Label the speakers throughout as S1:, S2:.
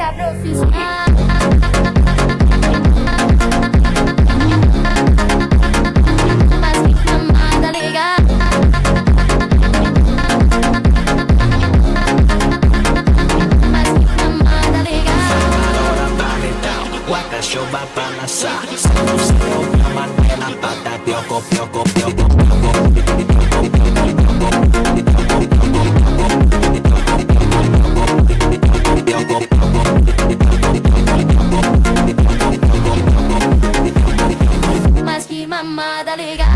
S1: boca profissional. Mas que camada legal. Mas que camada legal.
S2: Waka show vai balançar. No seu cama dela, bata pioco, pioco, pioco,
S1: Mas que mamada legal.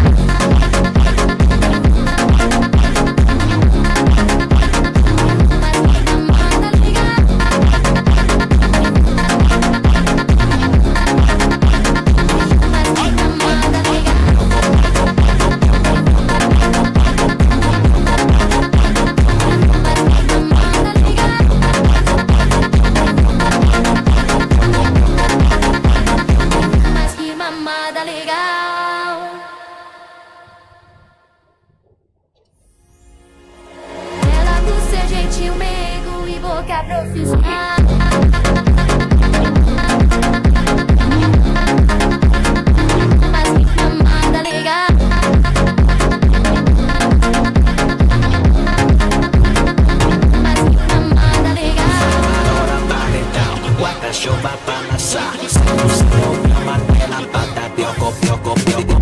S1: Mamada legal. Ela com seu jeitinho meigo e boca profissional. Mas que mamada legal. Mas que mamada legal.
S2: Waka show vai balançar. No seu cama dela, bata pioco, pioco, pioco,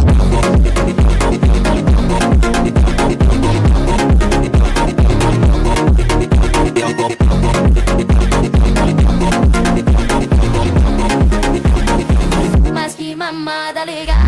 S1: Mas que mamada legal.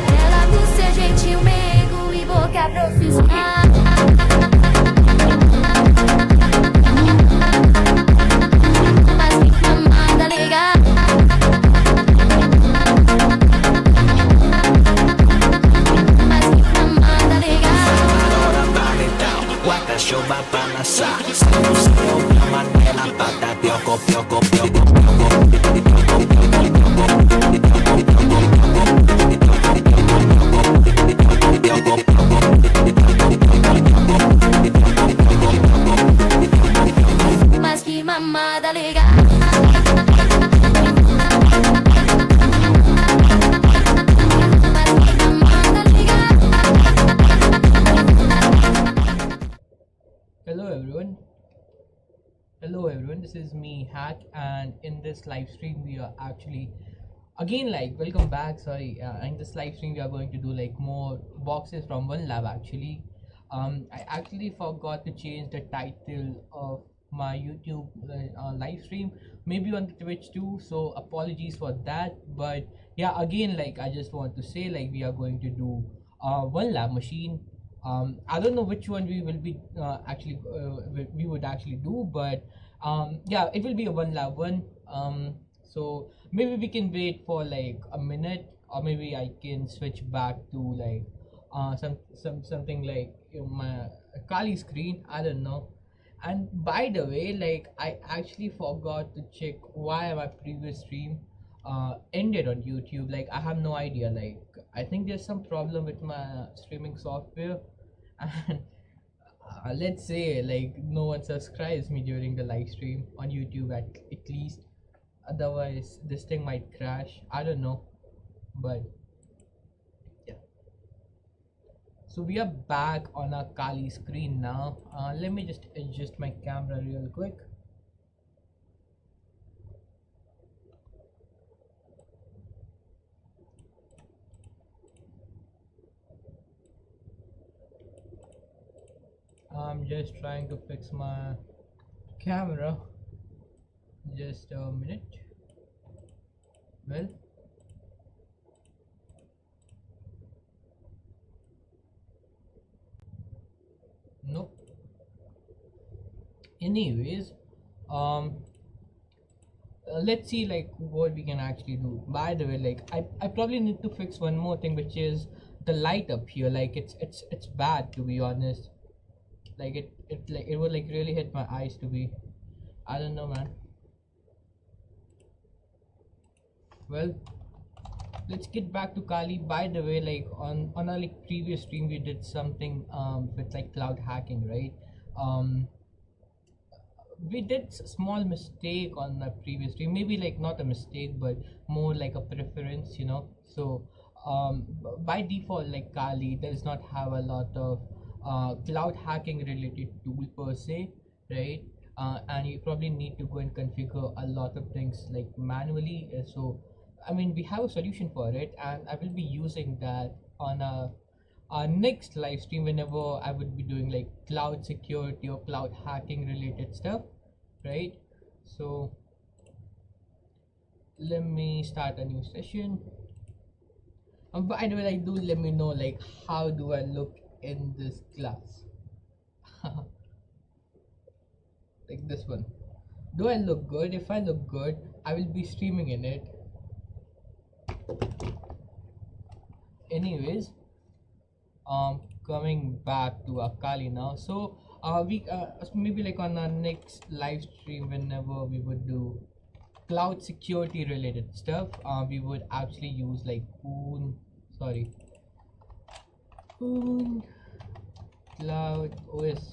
S1: Ela com seu jeitinho meigo e boca profissional. Mas que mamada legal. Mas que mamada legal.
S2: Waka show vai balançar. No seu cama dela, bata pioco, pioco, pioco,
S1: Mas que mamada legal.
S3: Hello everyone, this is me Hack, and in this live stream we are actually again welcome back. In this live stream we are going to do more boxes from Vulnlab. I actually forgot to change the title of my YouTube live stream, maybe on the Twitch too, so apologies for that. But yeah, again, I just want to say, we are going to do Vulnlab machine. I don't know which one we will be we would actually do, but yeah, it will be a Vulnlab one. So maybe we can wait for a minute, or maybe I can switch back to something my Kali screen. I don't know. And by the way, I actually forgot to check why my previous stream ended on YouTube. I have no idea. I think there's some problem with my streaming software, and let's say no one subscribes me during the live stream on YouTube at least. Otherwise, this thing might crash. I don't know, but yeah. So we are back on our Kali screen now. Let me just adjust my camera real quick. I'm just trying to fix my camera. Just a minute. Well, nope. Anyways, um let's see like what we can actually do. By the way, like I probably need to fix one more thing, which is the light up here. Like it's bad, to be honest. Like it would like really hit my eyes, to be, I don't know, man. Well, let's get back to Kali. By the way, like on our like previous stream we did something with like cloud hacking, right? um we did small mistake on the previous stream, maybe like not a mistake but more like a preference, so by default, like Kali does not have a lot of cloud hacking related tool per se, right? And you probably need to go and configure a lot of things like manually. So I mean, we have a solution for it, and I will be using that on a our next live stream whenever I would be doing like cloud security or cloud hacking related stuff, right? So let me start a new session. By the way, like, do let me know like how do I look in this class. Like this one. Do I look good? If I look good, I will be streaming in it. Anyways, coming back to Akali now. So we maybe like on our next live stream, whenever we would do cloud security related stuff, we would actually use like Poon Cloud OS.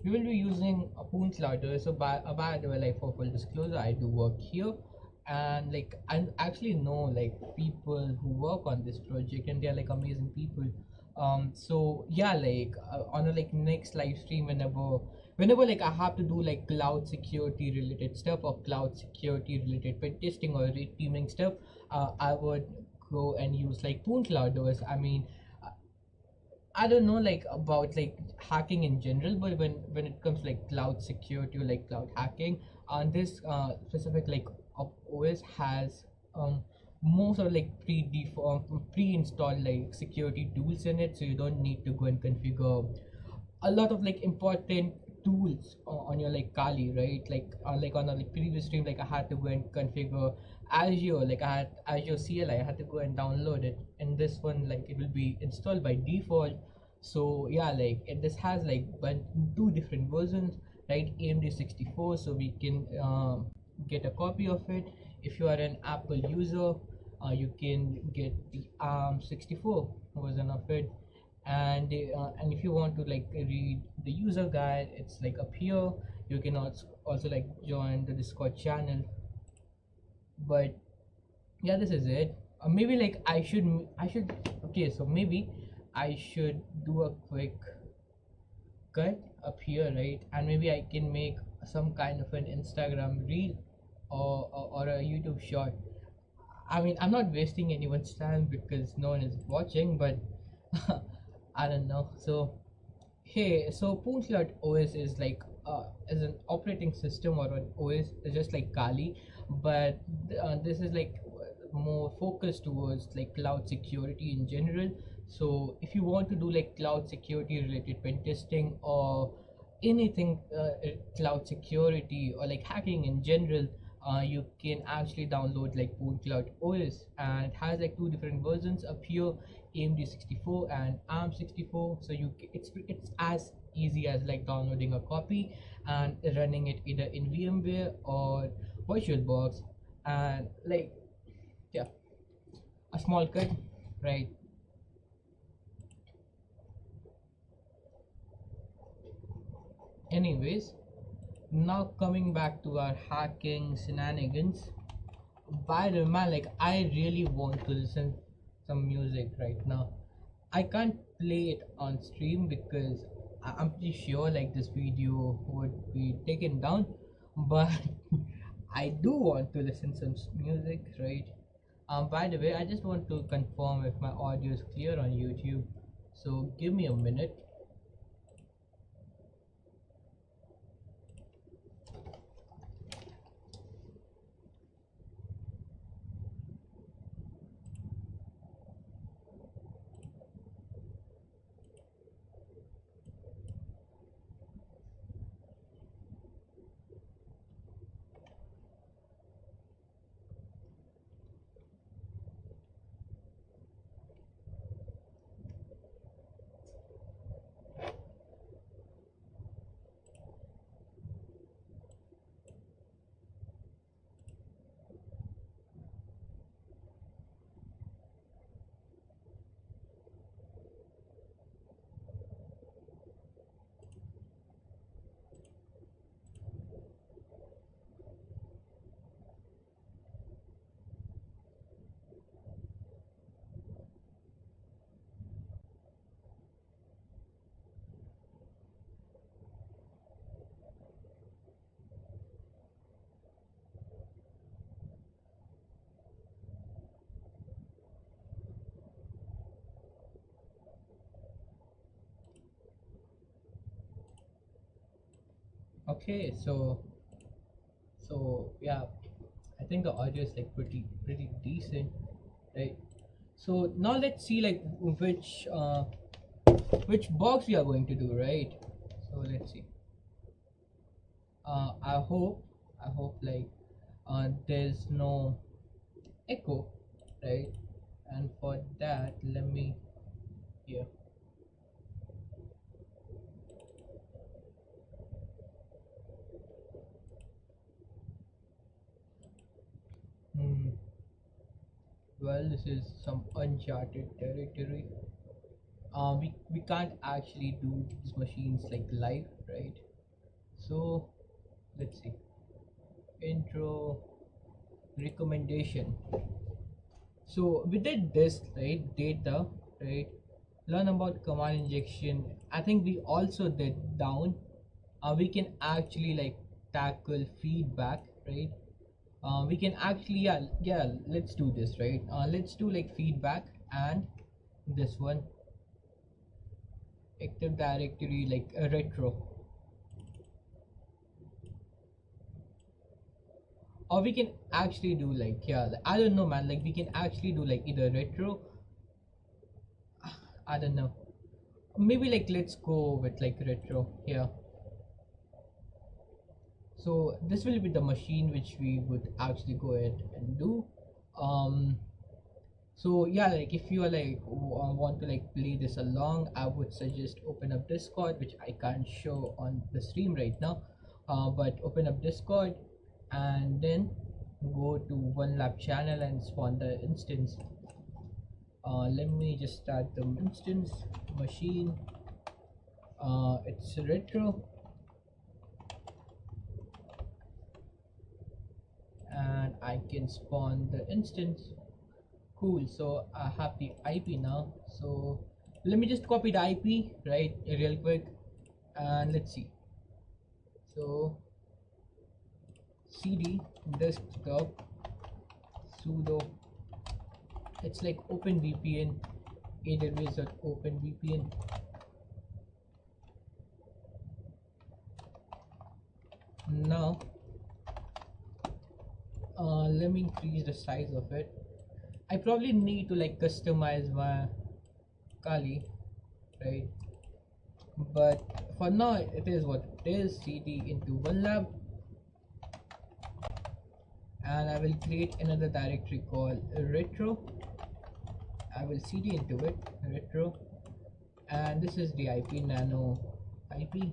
S3: We will be using a Poon Cloud OS. So by the way, like for full disclosure, I do work here, and like I actually know like people who work on this project, and they're like amazing people. So yeah, like on a like next live stream, whenever like I have to do like cloud security related stuff or cloud security related pen testing or red teaming stuff, I would go and use like Poon Cloud OS. I mean, I don't know like about like hacking in general, but when it comes like cloud security or like cloud hacking, this specific like OS has most of like pre-installed like security tools in it, so you don't need to go and configure a lot of like important tools on your like Kali, right? Like on a like previous stream, like I had to go and configure Azure, like I had Azure CLI, I had to go and download it. And this one, like it will be installed by default. So yeah, like this has like two different versions, right? AMD 64, so we can get a copy of it. If you are an Apple user, you can get the ARM 64 version of it. And if you want to like read the user guide, it's like up here. You can also like join the Discord channel. But yeah, this is it. Maybe like I should okay, so maybe I should do a quick cut up here, right? And maybe I can make some kind of an Instagram reel, or a YouTube short. I mean, I'm not wasting anyone's time because no one is watching, but I don't know. So hey, so Poonslot OS is an operating system or an OS, just like Kali, but this is like more focused towards like cloud security in general. So if you want to do like cloud security related pen testing or anything cloud security or like hacking in general, you can actually download like Pool Cloud OS, and it has like two different versions up here, AMD 64 and ARM 64. So it's as easy as like downloading a copy and running it either in VMware or VirtualBox. And like yeah, a small cut, right? Anyways, now coming back to our hacking shenanigans. By the way, man, like I really want to listen some music right now. I can't play it on stream because I'm pretty sure like this video would be taken down, but I do want to listen some music, right? By the way, I just want to confirm if my audio is clear on YouTube. So give me a minute. Okay, so yeah, I think the audio is like pretty decent, right? So now let's see like which box we are going to do, right? So let's see. I hope like there's no echo, right? And for that, let me here. Hmm. Well, this is some uncharted territory. We can't actually do these machines like live, right? So let's see. Intro recommendation. So we did this, right? Data, right? Learn about command injection. I think we also did down. We can actually like tackle feedback, right? We can actually yeah, let's do this, right? Let's do like feedback and this one active directory like a retro, or we can actually do like yeah, I don't know man, like we can actually do like either retro, I don't know, maybe like let's go with like retro here. So this will be the machine which we would actually go ahead and do. um so yeah, like if you are like want to like play this along, I would suggest open up Discord, which I can't show on the stream right now, but open up Discord and then go to Vulnlab channel and spawn the instance. Let me just start the instance machine. It's retro, and I can spawn the instance. Cool, so I have the IP now. So let me just copy the IP right real quick, and let's see. So cd desktop sudo, it's like OpenVPN, aws.openvpn. Now let me increase the size of it. I probably need to like customize my Kali, right? But for now it is what it is. Cd into Vulnlab, and I will create another directory called retro. I will cd into it retro, and this is the IP nano IP.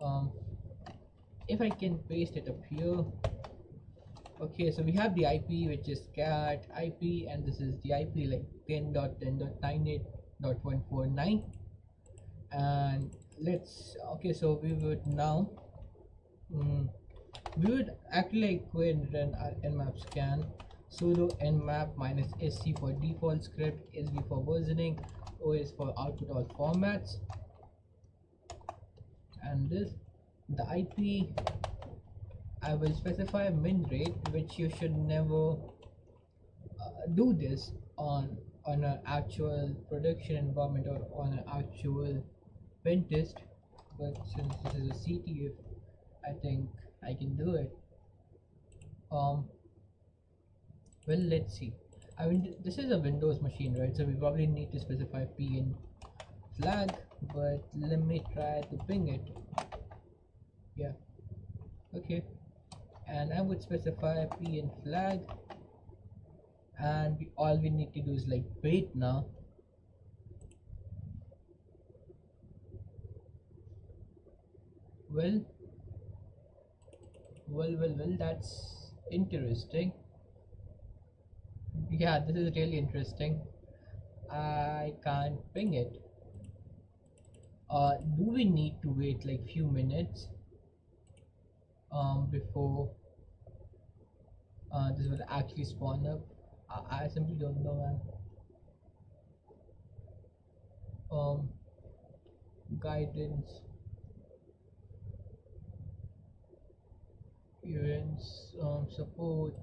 S3: um if I can paste it up here. Okay, so we have the IP which is cat IP, and this is the IP like 10.10.98.149. And let's okay, so we would now mm, we would actually like go ahead and run our nmap scan sudo nmap minus sc for default script, sv for versioning, os for output all formats, and this the IP. I will specify min rate, which you should never do this on an actual production environment or on an actual pen test, but since this is a CTF, I think I can do it. Well, let's see. I mean, this is a Windows machine, right? So we probably need to specify p in flag, but let me try to ping it. Yeah, okay. And I would specify p in flag, and all we need to do is like wait now. Well, well, that's interesting. Yeah, this is really interesting. I can't ping it. Do we need to wait like few minutes before this will actually spawn up? I simply don't know, man. Um, guidance, events, support.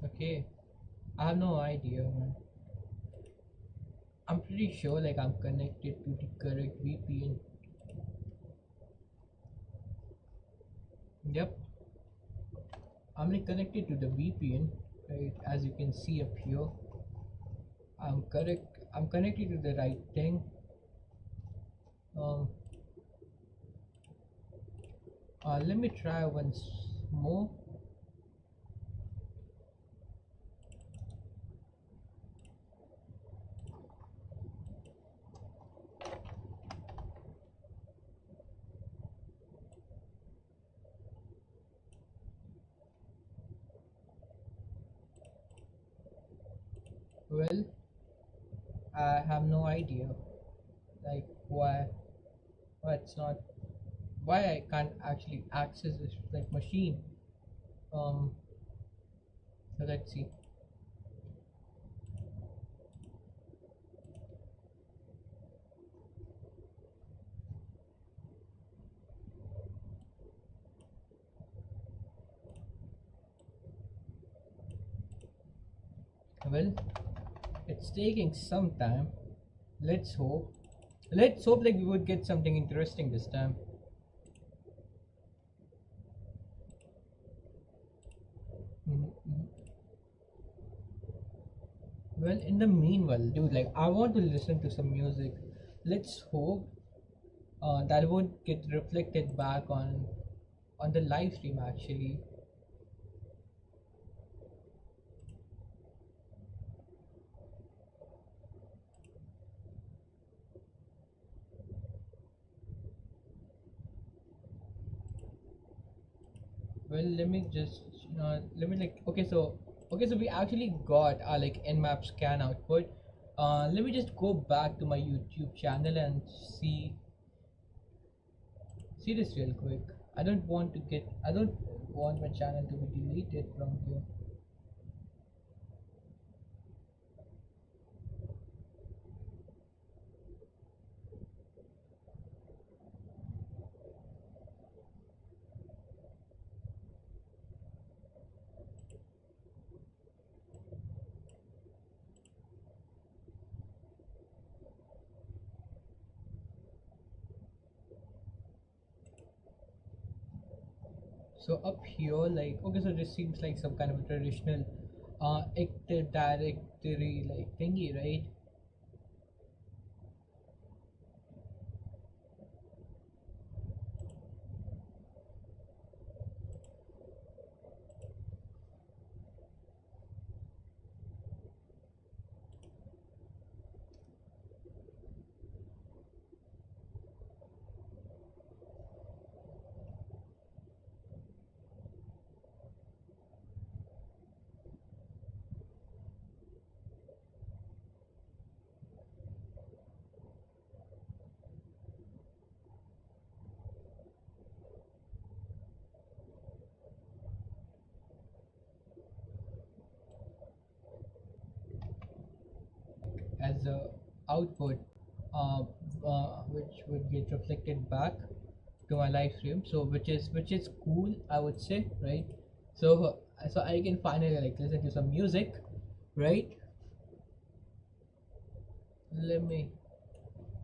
S3: Okay, I have no idea, man. I'm pretty sure like I'm connected to the correct VPN. Yep, I'm like connected to the VPN, right? As you can see up here, I'm correct. I'm connected to the right thing. Um, Let me try once more. Well, I have no idea, like why it's not, why I can't actually access this like machine. Um, so let's see. Well, it's taking some time. Let's hope. Let's hope like we would get something interesting this time. Mhm. Well, in the meanwhile, dude, like I want to listen to some music. Let's hope that would get reflected back on the live stream actually. Well, let me just let me like okay, so we actually got our like nmap scan output. Let me just go back to my YouTube channel and see this real quick. I don't want my channel to be deleted from here. So up here, like okay, so this seems like some kind of a traditional active directory like thingy, right? As a output, uh, which would get reflected back to my live stream. So which is cool, I would say, right? So so I can finally like listen to some music, right? Let me.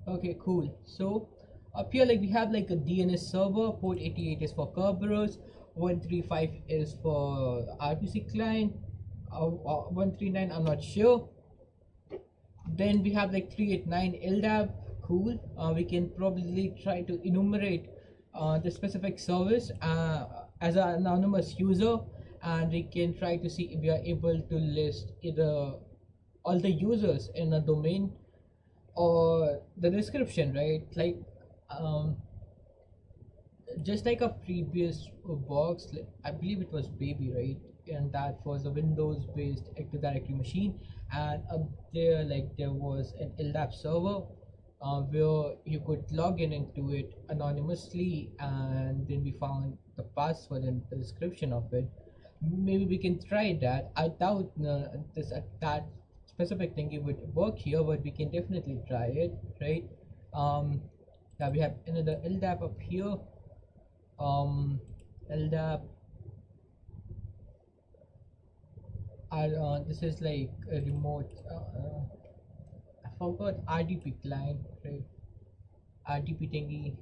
S3: Okay, cool. So up here, like we have like a DNS server. Port 88 is for Kerberos. 135 is for RPC client. 139, I'm not sure. Then we have like 389 LDAP. Cool. We can probably try to enumerate the specific service as an anonymous user, and we can try to see if we are able to list either all the users in a domain or the description, right? Like um, just like a previous box, like, I believe it was baby, right? And that was a windows based active directory machine, and up there like there was an LDAP server where you could log in into it anonymously, and then we found the password and the description of it. Maybe we can try that. I doubt this that specific thing it would work here, but we can definitely try it, right? um Now we have another LDAP up here. LDAP. This is like a remote. forgot RDP client, right? RDP thingy.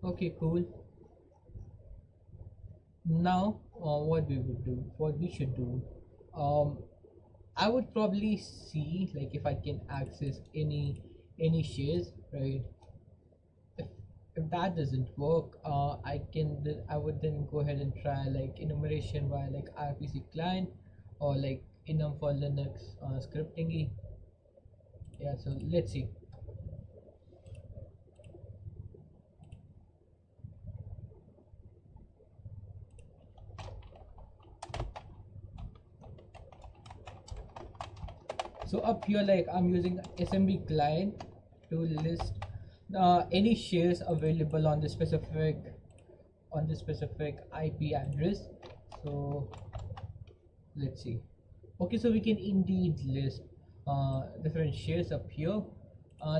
S3: Okay, cool. Now, what we should do, um, I would probably see like if I can access any shares, right? If if that doesn't work, I would then go ahead and try like enumeration via like RPC client or like enum for Linux scripting. Yeah, so let's see. So up here, like I'm using SMB client to list any shares available on the specific IP address. So let's see. Okay, so we can indeed list different shares up here.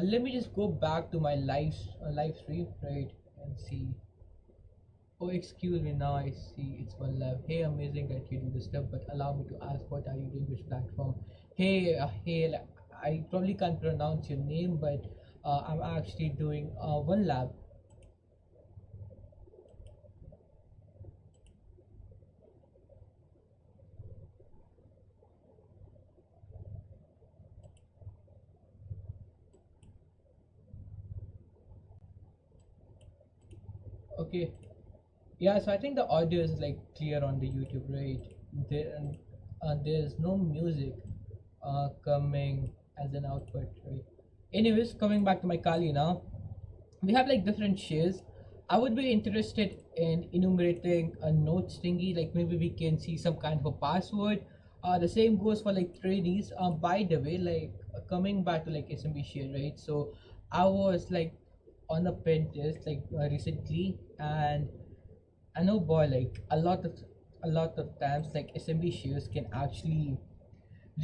S3: Let me just go back to my live stream, right, and see. Oh, excuse me, now I see it's Vulnlab. Hey, amazing that you do this stuff, but allow me to ask, what are you doing, which platform? Hey, I probably can't pronounce your name, but I'm actually doing Vulnlab. Okay, yeah, so I think the audio is like clear on the YouTube, right? There's no music coming as an output, right? Anyways, coming back to my Kali now, we have like different shares. I would be interested in enumerating a note thingy, like maybe we can see some kind of a password. The same goes for like trainees. By the way, like coming back to like SMB share, right? So I was like on a pen test like recently, and I know, boy, like a lot of times like SMB shares can actually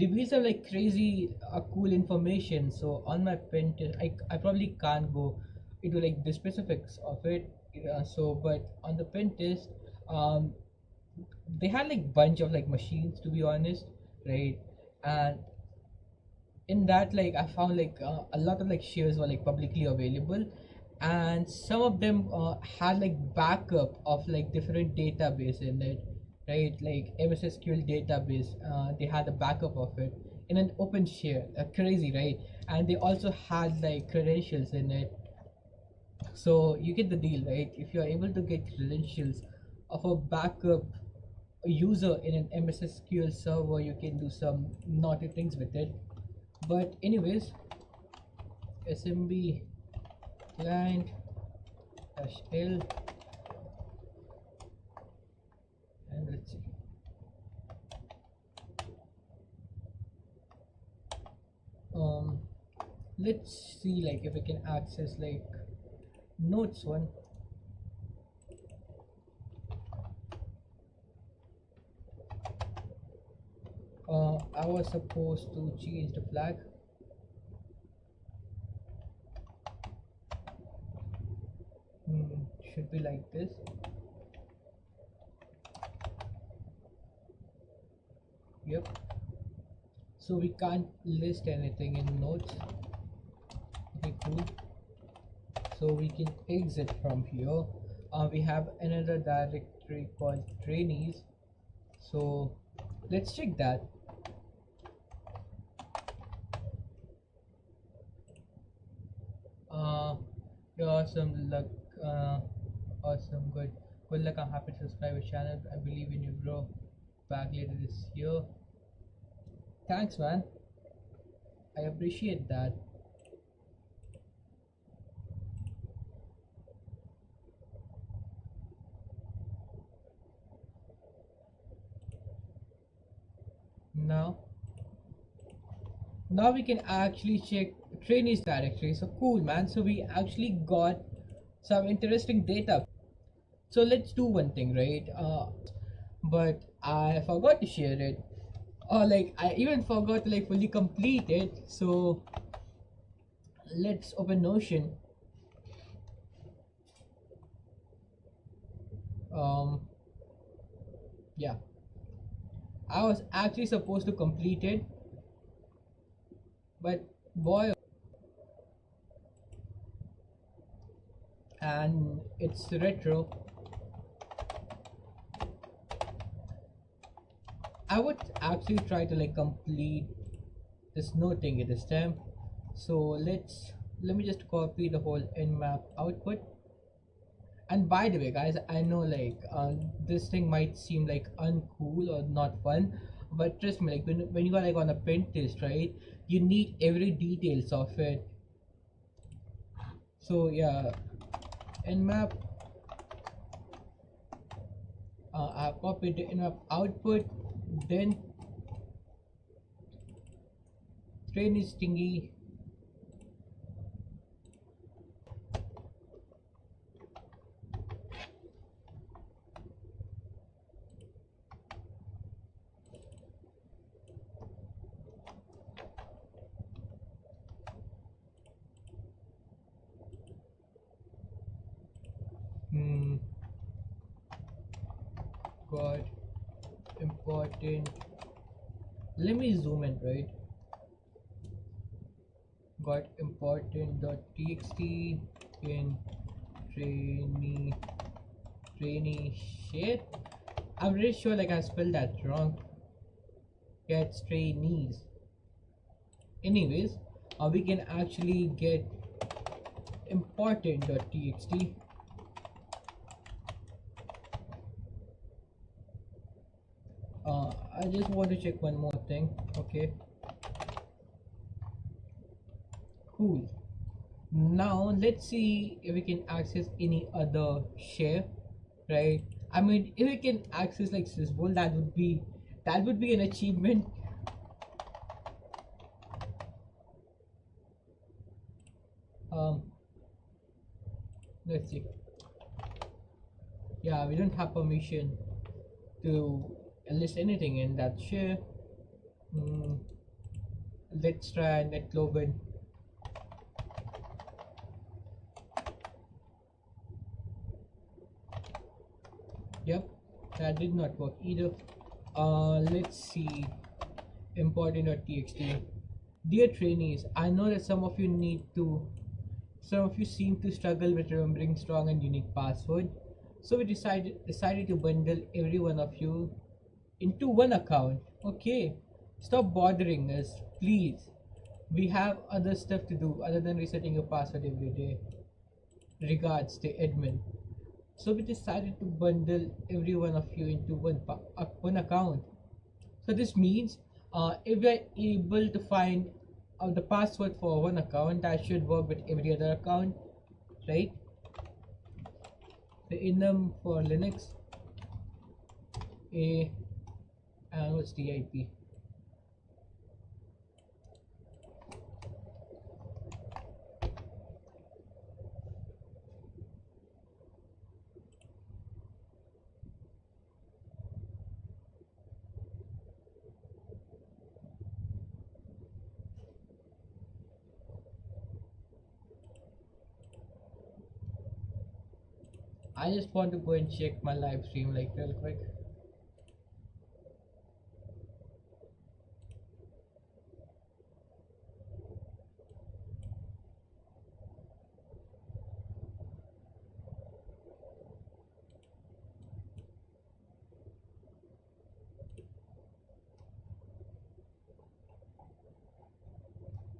S3: reveal some like crazy cool information. So on my pen test, I probably can't go into like the specifics of it. So but on the pen test, um they had like bunch of like machines, to be honest, right? And in that, like I found like a lot of like shares were like publicly available, and some of them had like backup of like different database in it, right? Like MSSQL database, they had a backup of it in an open share. Crazy, right? And they also had like credentials in it. So you get the deal, right? If you're able to get credentials of a backup user in an MSSQL server, you can do some naughty things with it. But anyways, SMB client -l, and let's see. Um, let's see like if we can access like notes one. I was supposed to change the flag. Should be like this. Yep. So we can't list anything in notes. Okay, cool. So we can exit from here. We have another directory called trainees. So let's check that. You're awesome, luck. Awesome, good luck. I'm happy to subscribe your channel. I believe in you, bro. Back later this year. Thanks, man. I appreciate that. Now, now we can actually check trainees directory. So cool, man. So we actually got some interesting data. So let's do one thing, right? But I forgot to share it, or like I even forgot to like fully complete it. So let's open Notion. um yeah, I was actually supposed to complete it, but boy, and it's retro. I would actually try to like complete this node thing at this time. So let me just copy the whole nmap output. And by the way, guys, I know like this thing might seem like uncool or not fun, but trust me, like when you are like on a print test, right? You need every details of it. So yeah, nmap. I copied the nmap output. Then train is stingy. Hmm. Got important. Let me zoom in, right? Got important.txt in trainee shit. I'm really sure like I spelled that wrong. Yeah, it's trainees. Anyways, we can actually get important.txt. I just want to check one more thing. Okay, cool. Now let's see if we can access any other share, right? I mean, if we can access like Sysbol, that would be an achievement. Um, let's see. Yeah, we don't have permission to enlist anything in that share. Mm, let's try NetGloben. Yep, that did not work either. Let's see. Important.txt. Dear trainees, I know that some of you seem to struggle with remembering strong and unique password. So we decided to bundle every one of you into one account. Okay. Stop bothering us, please. We have other stuff to do other than resetting your password every day. Regards, the admin. So we decided to bundle every one of you into one account. So this means if we're able to find the password for one account, that should work with every other account, right? The enum for Linux, a and what's the IP? I just want to go and check my live stream like real quick.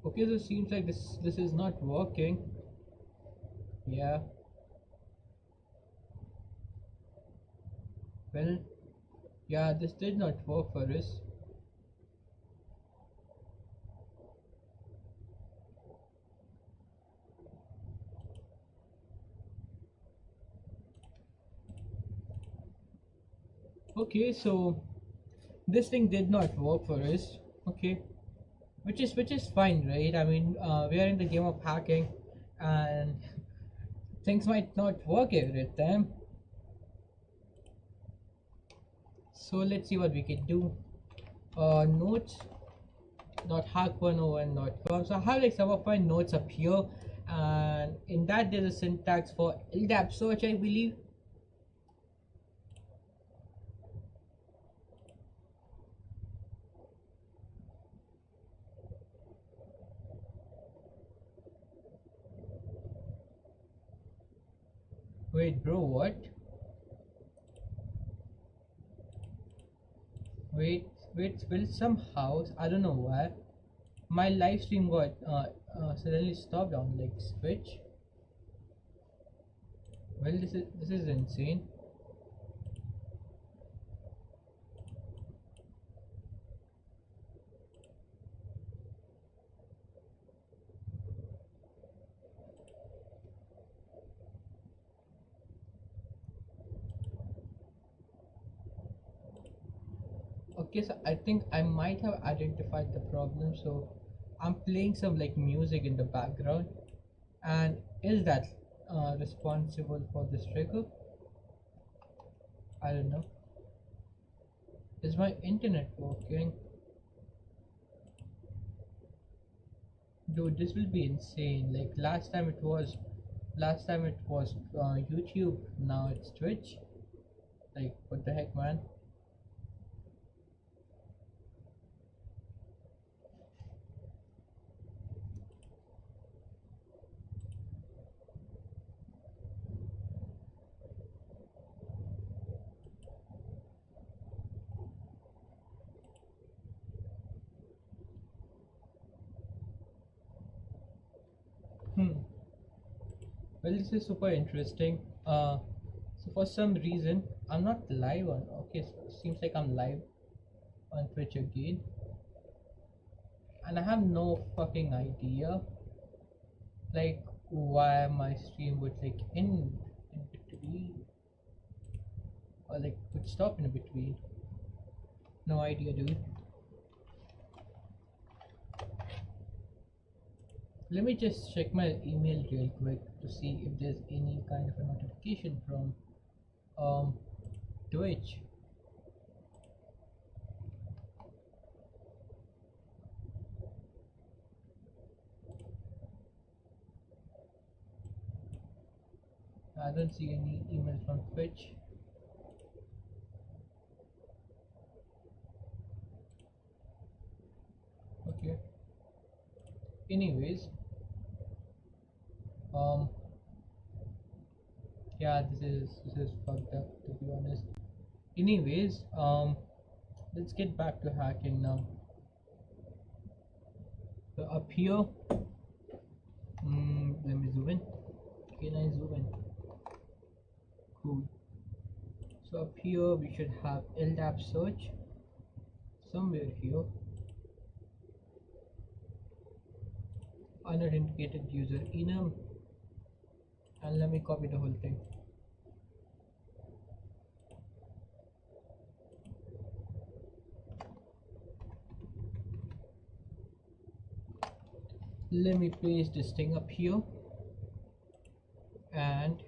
S3: Okay, so it seems like this is not working. Yeah. Well, yeah, this did not work for us. Okay, so this thing did not work for us. Okay, which is fine, right? I mean, we are in the game of hacking, and things might not work every time. So let's see what we can do. Notes.hack101.com. So I have like some of my notes up here, and in that there's a syntax for LDAP search, I believe. Wait, bro, what? Wait, wait, well, somehow, I don't know why, my live stream got suddenly stopped on like Switch. Well, this is insane. Okay, so I think I might have identified the problem. So I'm playing some like music in the background, and is that responsible for this trigger? I don't know. Is my internet working? Dude, this will be insane. Like last time it was YouTube. Now it's Twitch. Like what the heck, man? Hmm. Well, this is super interesting. So for some reason, I'm not live on. Okay, so it seems like I'm live on Twitch again, and I have no fucking idea, like why my stream would like end in between, or like would stop in between. No idea, dude. Let me just check my email real quick to see if there's any kind of a notification from um Twitch. I don't see any emails from Twitch. Okay. Anyways, um, yeah, this is fucked up to be honest. Anyways, let's get back to hacking now. So up here, let me zoom in. Can I zoom in? Cool. So up here we should have LDAP search somewhere here. Unauthenticated user enum, and let me copy the whole thing. Let me paste this thing up here, and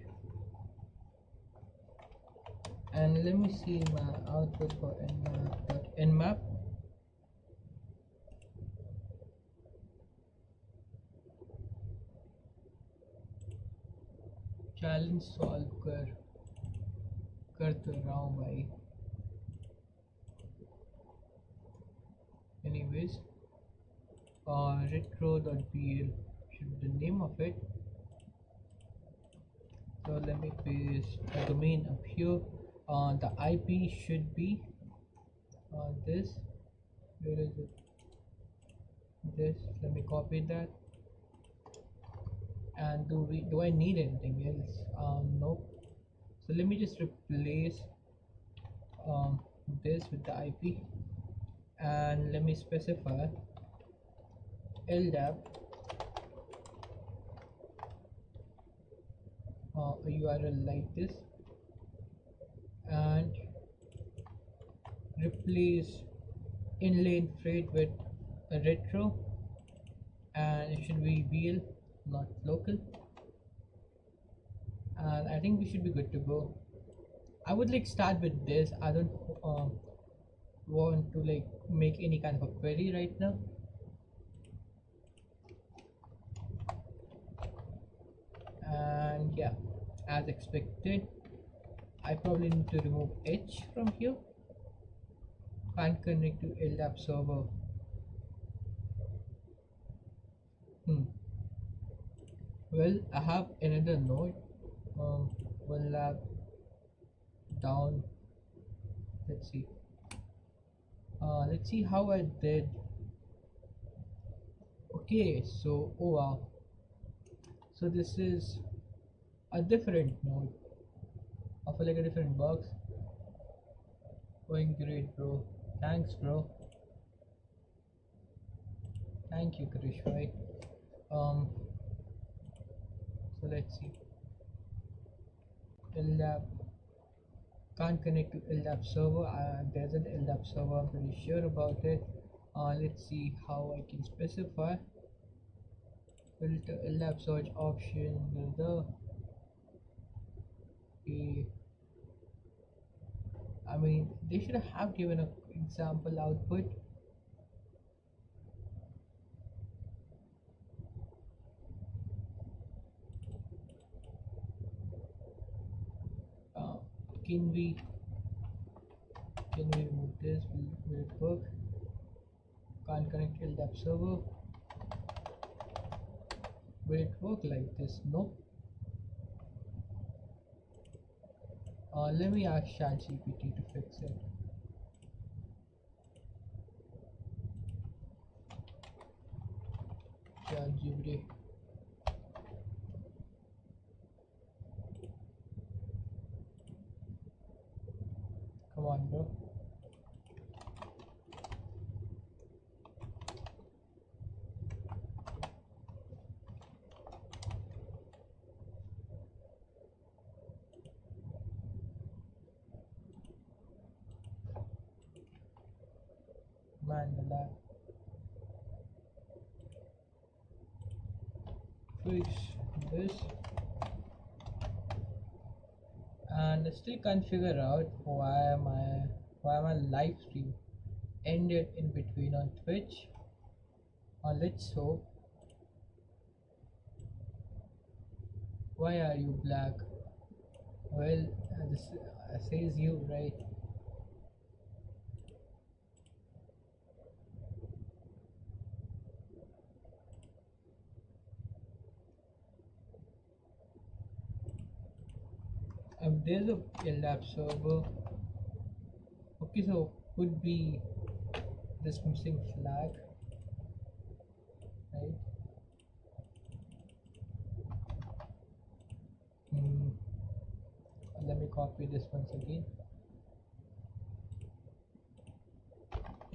S3: let me see my output for nmap.nmap. Challenge solve कर तो रहा हूँ भाई. Anyways, retro.pl should be the name of it. So let me paste the domain up here. The IP should be this. Where is it? This. Let me copy that. And do I need anything else? Nope. So let me just replace this with the IP, and let me specify LDAP a URL like this, and replace inlane freight with a retro, and it should be VL, not local, and I think we should be good to go. I would like start with this. I don't want to like make any kind of a query right now. And yeah, as expected, I probably need to remove H from here. Can't connect to LDAP server. Well, I have another node. Vulnlab down. Let's see. Let's see how I did. Okay, so oh wow. So this is a different node of like a different box. Going great, bro. Thanks, bro. Thank you, Krish. Right. Um. So let's see. LDAP can't connect to LDAP server. There's an LDAP server. I'm pretty sure about it. Let's see how I can specify. Filter LDAP search option. The I mean, they should have given an example output. Uh, can we remove this? Will it work? Can't connect LDAP server. Will it work like this? No. Let me ask ChatGPT to fix it. ChatGPT. Come on, bro. Man, the lab. Fix this. And I still can't figure out why my live stream ended in between on Twitch. Let's hope. Why are you black? Well, this says you, right? There's a LDAP server. Okay, so could be this missing flag, right? Hmm. Let me copy this once again.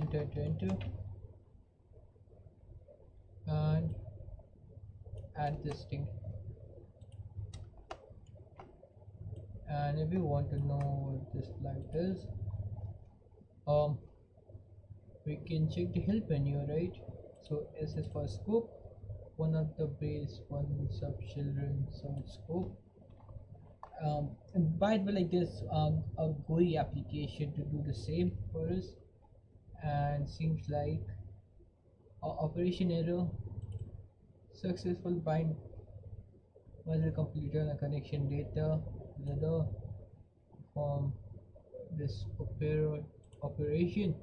S3: Enter and add this thing. And if you want to know what this flag is, we can check the help menu, right? So S is for scope, one of the base, one sub children search scope. And by the way, like this a GUI application to do the same for us, and seems like operation error, successful bind was completed on a connection data the from this operation.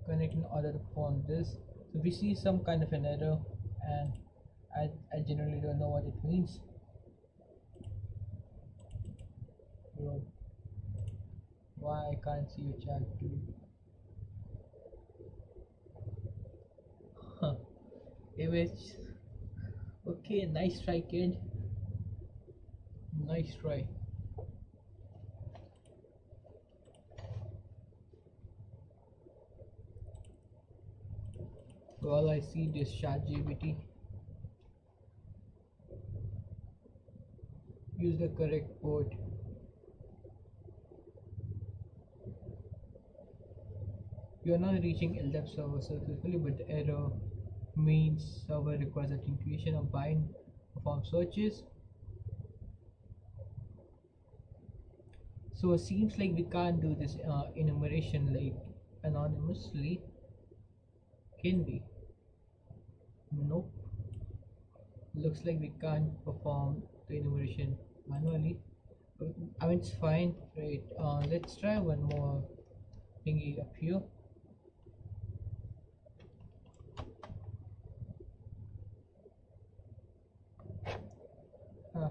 S3: Connect in order to perform this. So we see some kind of an error, and I generally don't know what it means. Bro, why I can't see your chat too? Huh. Image. Okay, nice try, kid. Nice try. Well, I see this ChatGPT. Use the correct port. You are not reaching LDAP server successfully, but the error means server requires authentication of bind perform searches. So it seems like we can't do this enumeration like anonymously. Can we? Nope. Looks like we can't perform the enumeration manually. I mean, it's fine, right? Let's try one more thingy up here. Huh.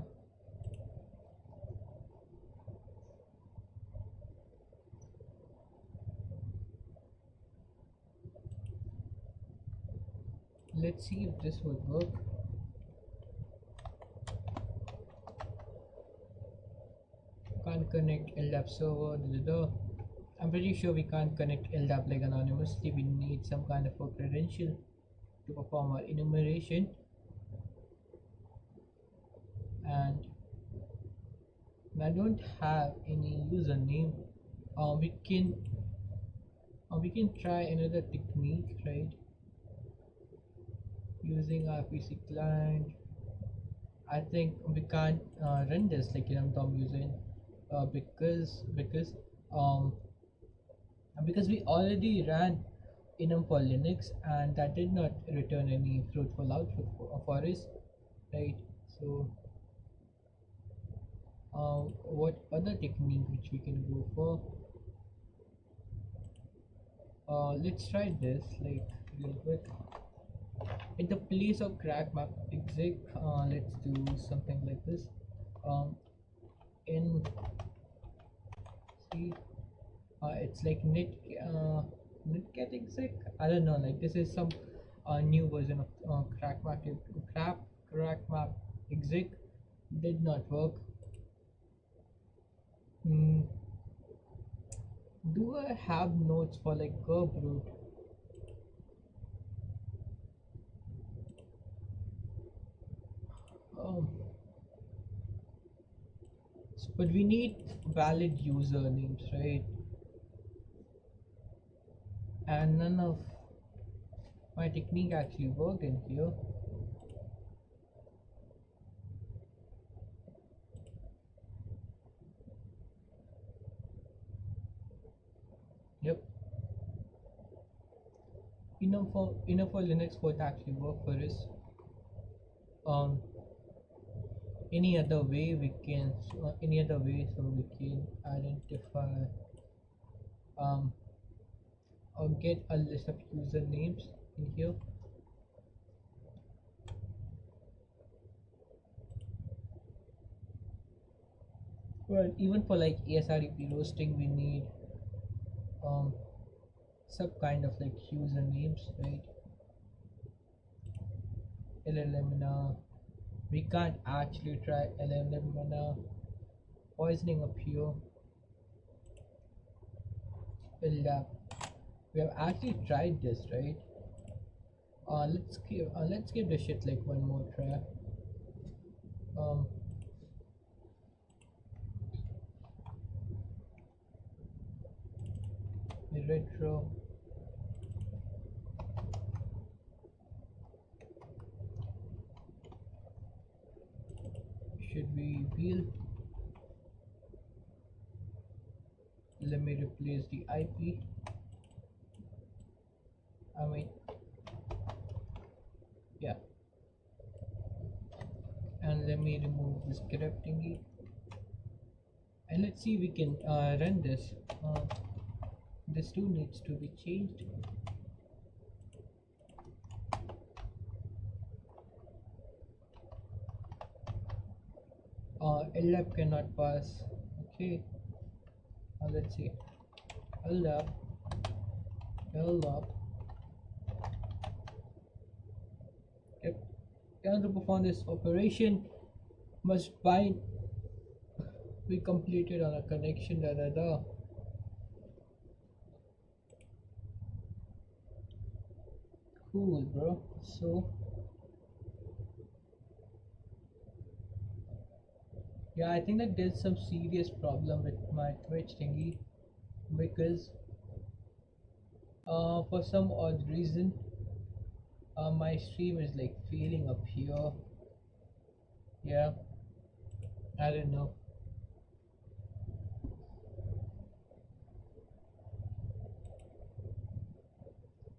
S3: Let's see if this would work. Can't connect LDAP server. I'm pretty sure we can't connect LDAP like anonymously. We need some kind of a credential to perform our enumeration, and I don't have any username. Uh, we can we can try another technique, right? Using our PC client. I think we can't run this like Tom using um because we already ran enum for Linux and that did not return any fruitful output for us, right? So what other technique which we can go for? Let's try this like real quick. In the place of crack map exec, let's do something like this. In see, it's like netcat exec. I don't know. Like this is some new version of crack map exec. Did not work. Hmm. Do I have notes for like curb root? Um, but we need valid usernames, right? And none of my technique actually worked in here. Yep. Enough for Linux would actually work for us. Um, any other way so we can identify um or get a list of usernames in here. Well, even for like ASREP roasting, we need um some kind of like usernames, right? LLM. We can't actually try LLM poisoning up here. Well, we have actually tried this, right? Let's give the shit like one more try. Um, the retro. Should we wheel? Let me replace the IP. I mean, yeah, and let me remove this grep thingy. And let's see if we can run this. This too needs to be changed. LDAP cannot pass. Okay. Let's see. LDAP. LDAP. Yep. In order to perform this operation, must bind be completed on a connection. Cool, bro. So yeah, I think that there's some serious problem with my Twitch thingy because for some odd reason my stream is like failing up here. Yeah, I don't know.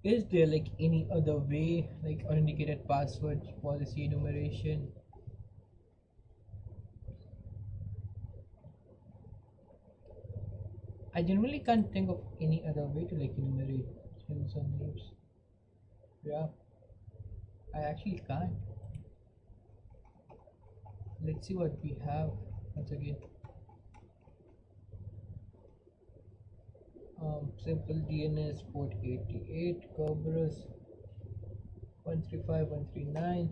S3: Is there like any other way, like authenticated password policy enumeration? I generally can't think of any other way to like enumerate usernames. Yeah, I actually can't. Let's see what we have once again. Simple DNS port 88, Kerberos 135 139.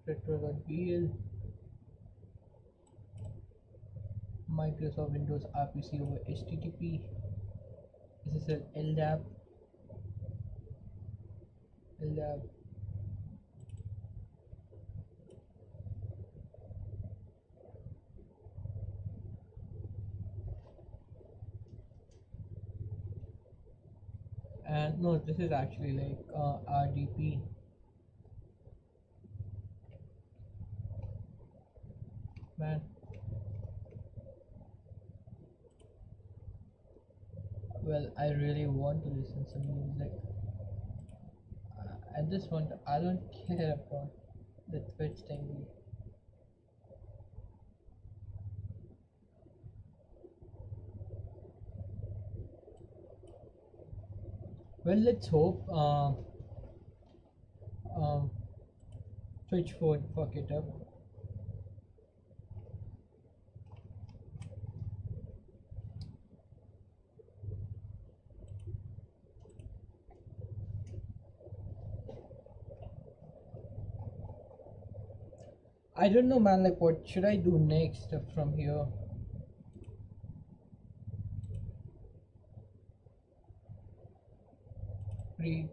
S3: Retro.bl, Microsoft Windows RPC over HTTP, SSL LDAP, and no, this is actually like RDP. Man, well, I really want to listen some music. At this point, I don't care about the Twitch thing. Well, let's hope um, Twitch won't fuck it up. I don't know, man. Like, what should I do next from here? Freak.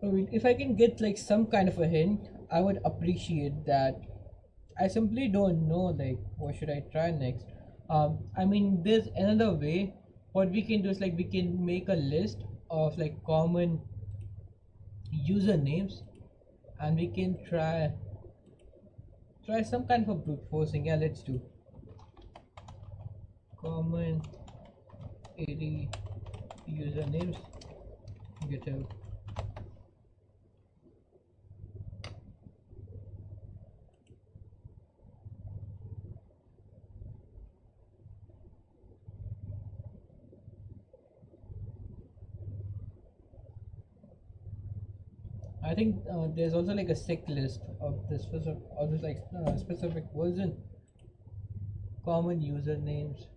S3: I mean, if I can get like some kind of a hint, I would appreciate that. I simply don't know like what should I try next. I mean, there's another way. What we can do is like we can make a list of like common usernames, and we can try some kind of a brute forcing. Yeah, let's do common 80 usernames. Get out. I think there's also like a sick list of this specific, of this like specific version. Common usernames.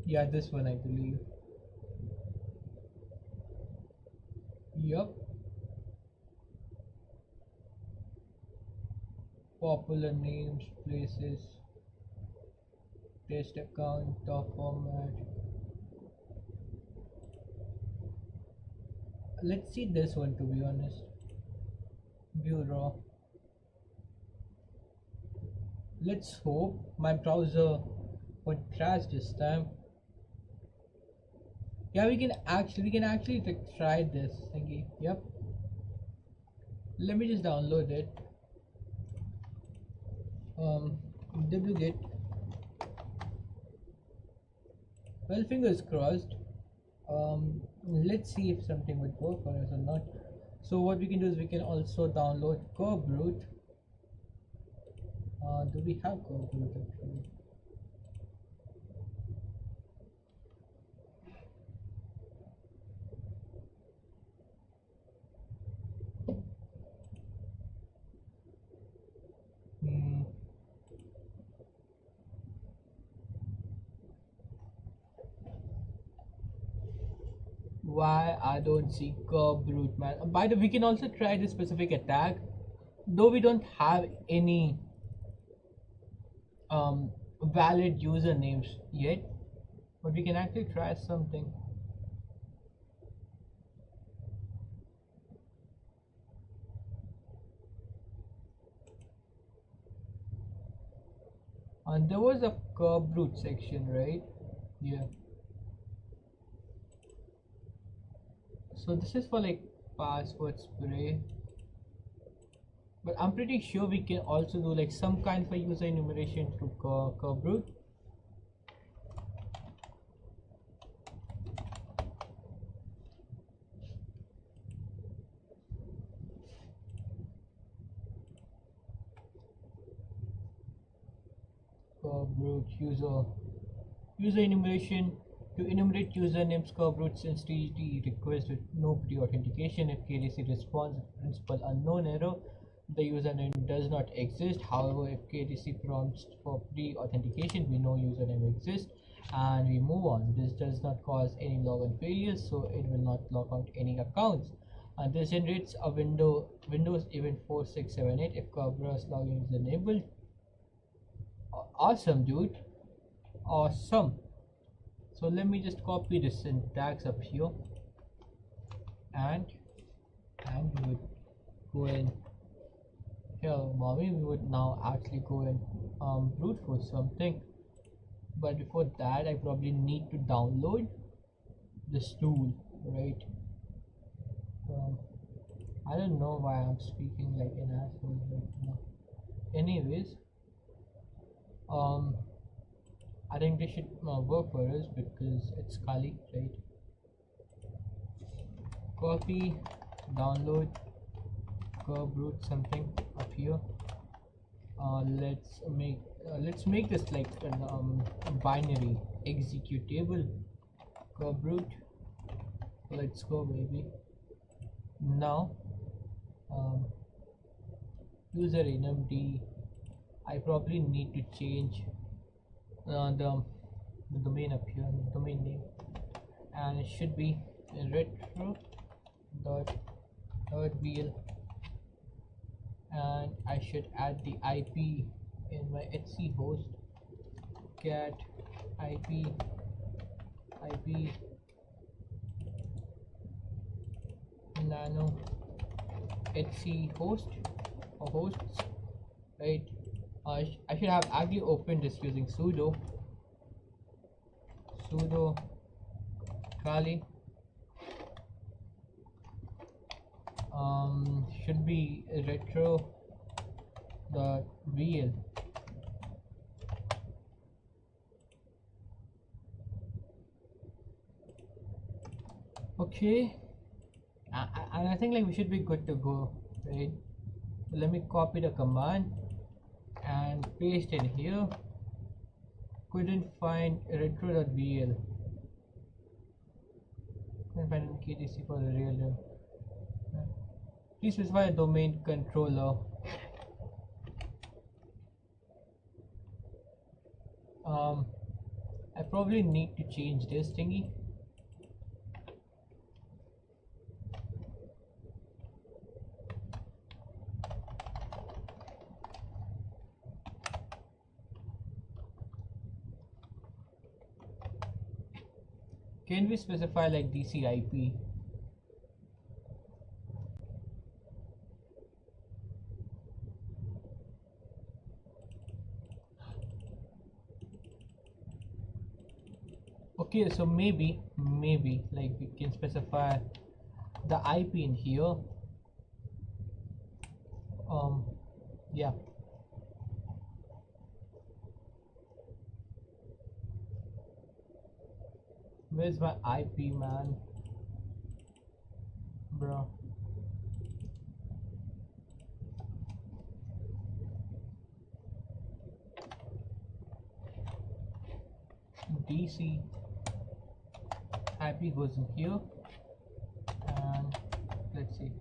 S3: Yeah, this one I believe. Yup. Popular names, places, test account, top format. Let's see this one to be honest. View raw. Let's hope my browser won't crash this time. Yeah, we can actually like, try this thingy. Yep. Let me just download it. Wget. Well, fingers crossed. Let's see if something would work for us or not. So what we can do is we can also download Kerberos. Do we have Kerberos actually? Hmm. Why I don't see Kerberos, man. By the way, we can also try this specific attack, though we don't have any valid usernames yet, but we can actually try something. And there was a Kerberos section, right? Yeah. So this is for like password spray. But I'm pretty sure we can also do like some kind of a user enumeration through curve root. Curve root user enumeration to enumerate usernames. Curve root since TGT request with no pre-authentication. If KDC responds principal unknown error, the username does not exist. However, if KDC prompts for pre-authentication, we know username exists, and we move on. This does not cause any login failures, so it will not log out any accounts. And this generates a Windows event 4678 if Kerberos login is enabled. Awesome, dude. Awesome. So let me just copy the syntax up here, and we would go in here, mommy. We would now actually go and root for something. But before that, I probably need to download this tool, right? I don't know why I'm speaking like an asshole right now. Anyways, I think this should work for us because it's Kali, right? Copy, download, curve root something up here. Let's make this like a binary executable. Curve root. Let's go, baby. Now, user enum. I probably need to change the domain up here, domain name, and it should be retro.vl, and I should add the IP in my Etsy host. Cat IP nano Etsy host or hosts, right? I should have actually opened this using sudo Kali. Should be retro.vl. Okay, and I think like we should be good to go, right? Let me copy the command and paste in here. Couldn't find retro.vl. Couldn't find KDC for the real name. Please specify a domain controller. I probably need to change this thingy. Can we specify like DCIP? Okay, so maybe like we can specify the IP in here. Yeah. Where's my IP, man? Bro. DC IP goes in here, and let's see.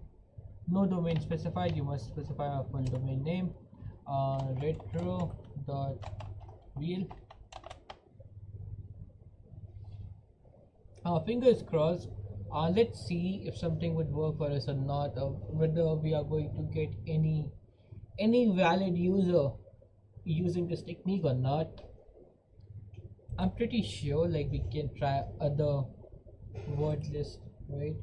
S3: No domain specified. You must specify a full domain name. Retro.vl. Fingers crossed. Let's see if something would work for us or not, or whether we are going to get any valid user using this technique or not. I'm pretty sure like we can try other word list, right?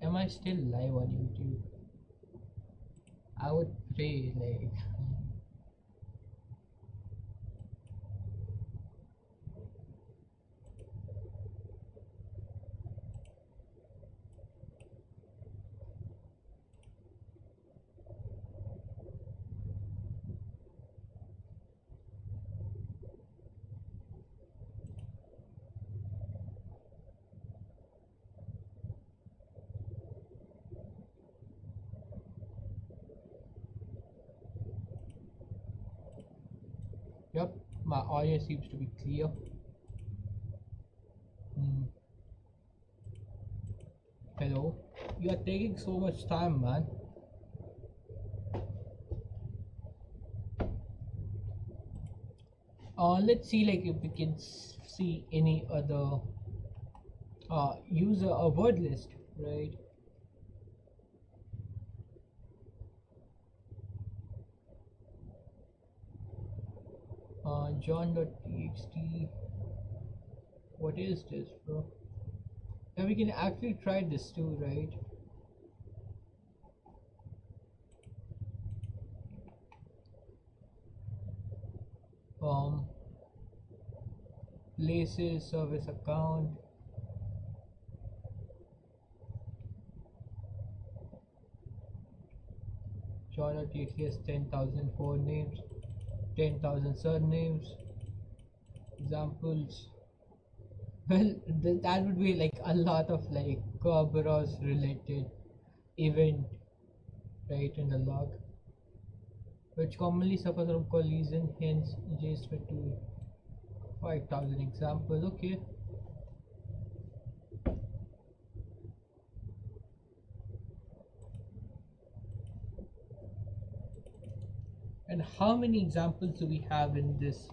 S3: Am I still live on YouTube? I would pray like Yep, my audio seems to be clear. Hmm. Hello. You are taking so much time, man. Let's see, like if we can see any other user a word list, right? John.txt. What is this, bro? And we can actually try this too, right? Um, Places, service account. John.txt has 10,004 names, 10,000 surnames, examples. Well, that would be like a lot of like Kerberos related event, right, in the log, which commonly suffers from collision, hence JSON to 5,000 examples. Okay. And how many examples do we have in this?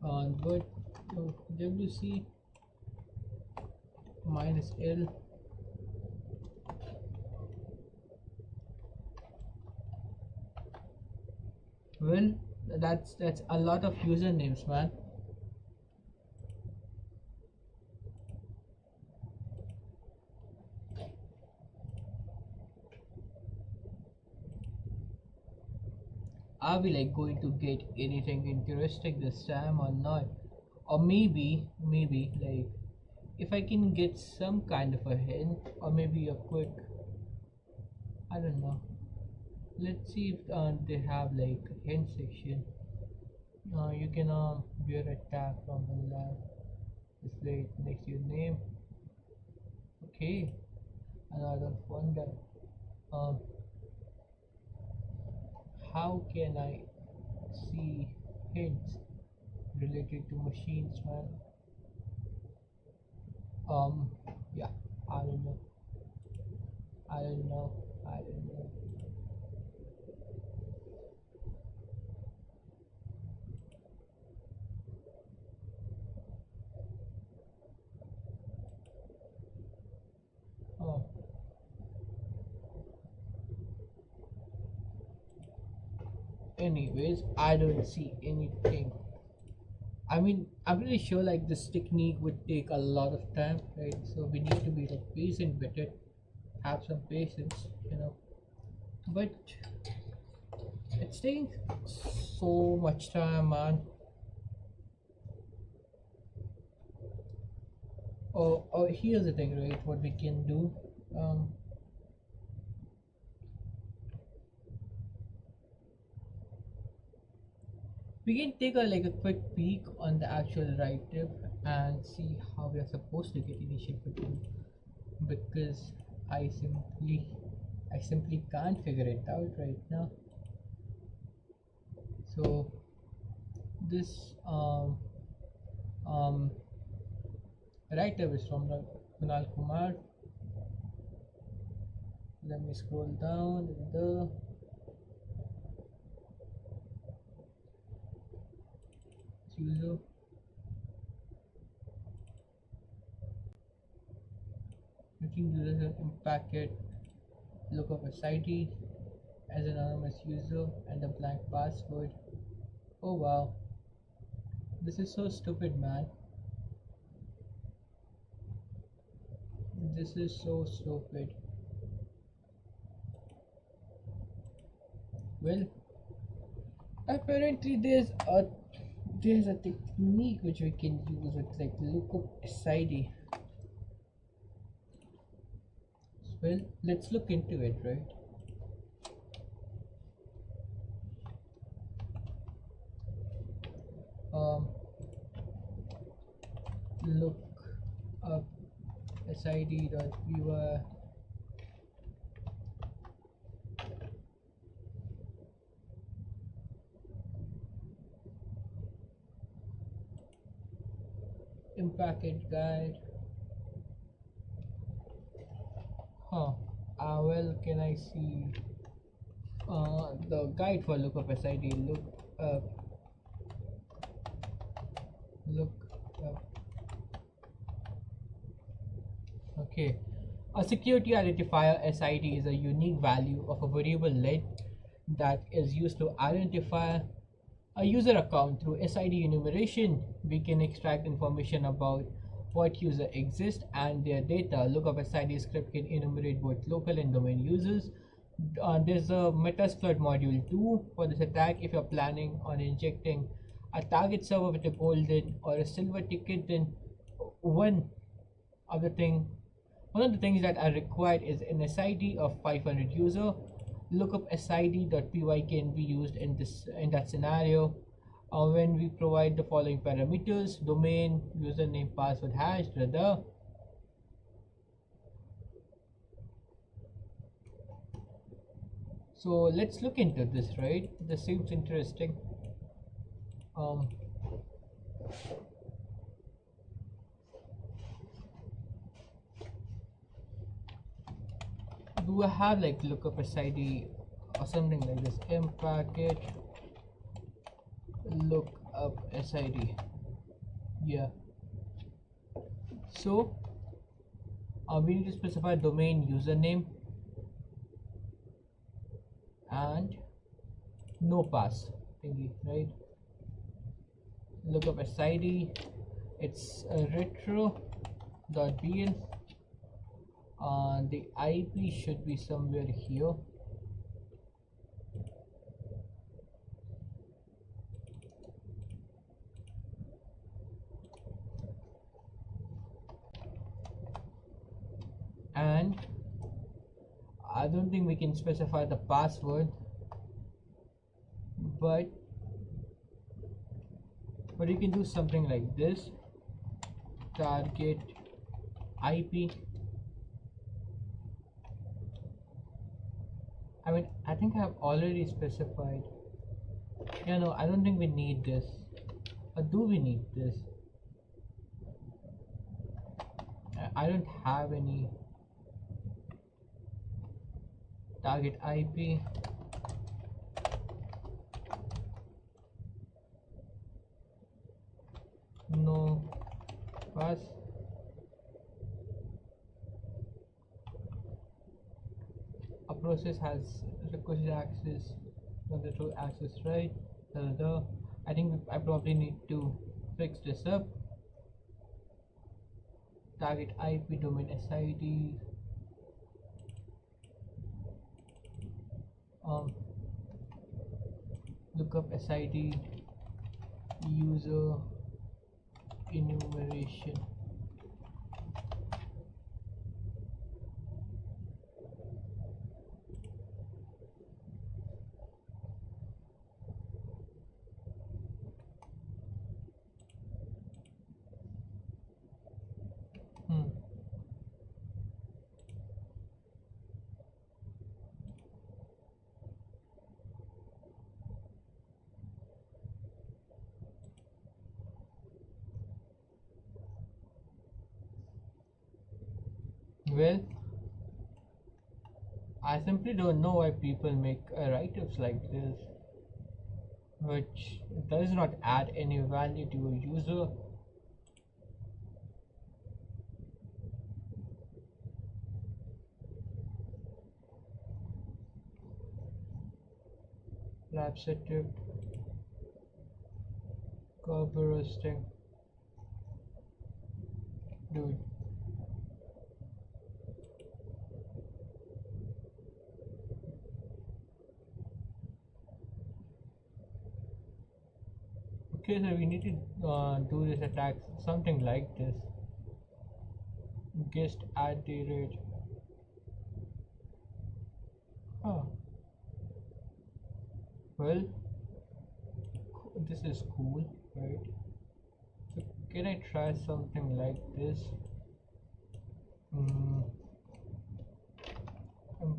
S3: But WC minus L. Well, that's a lot of usernames, man. Are we like going to get anything interesting this time or not? Or maybe like if I can get some kind of a hint or maybe a quick, I don't know. Let's see if they have like a hint section. You can bear a tag from Vulnlab. Display it next to your name. Okay, and I don't wonder. Um, how can I see hints related to machines, man? Um, yeah, I don't know. I don't know. I don't know. Oh, anyways, I don't see anything. I mean, I'm pretty sure like this technique would take a lot of time, right? So we need to be like patient with it, have some patience, you know. But it's taking so much time, man. Oh, here's the thing, right? What we can do. Um, we can take a like a quick peek on the actual write-up and see how we are supposed to get initiative because I simply I simply can't figure it out right now. So this um write-up is from Kunal Kumar. Let me scroll down the user. Looking user impacted look of SID as an anonymous user and a blank password. Oh wow, this is so stupid, man. This is so stupid. Well, apparently there's a technique which we can use with like lookup SID. Well, let's look into it, right? Um, look up sid.viewer. Impacket guide. Huh. Well, can I see the guide for lookup SID? Up, look up. Okay. A security identifier SID is a unique value of a variable length that is used to identify a user account. Through SID enumeration, we can extract information about what user exists and their data. Lookup SID script can enumerate both local and domain users. There's a Metasploit module 2 for this attack. If you're planning on injecting a target server with a golden or a silver ticket, then one of the thing one of the things that are required is an SID of 500 user. Lookup SID.py can be used in that scenario when we provide the following parameters: domain, username, password, hash, brother. So let's look into this, right? This seems interesting. Do I have like lookup SID or something like this? Impacket lookup SID. Yeah. So we need to specify domain username and no pass thingy, right? Lookup SID, it's retro.bl. The IP should be somewhere here. And I don't think we can specify the password, but you can do something like this: target IP. I think I've already specified. Yeah, no, I don't think we need this. Or do we need this? I don't have any target IP. No pass. A process has requested access from the true access, right? I think I probably need to fix this up. Target IP, domain SID, lookup SID, user enumeration. Well, I simply don't know why people make write-ups like this, which does not add any value to a user. Lab setup, carb roasting, dude. Okay, so we need to do this attack something like this. Guest at the rate. Oh. Well, this is cool, right? So can I try something like this?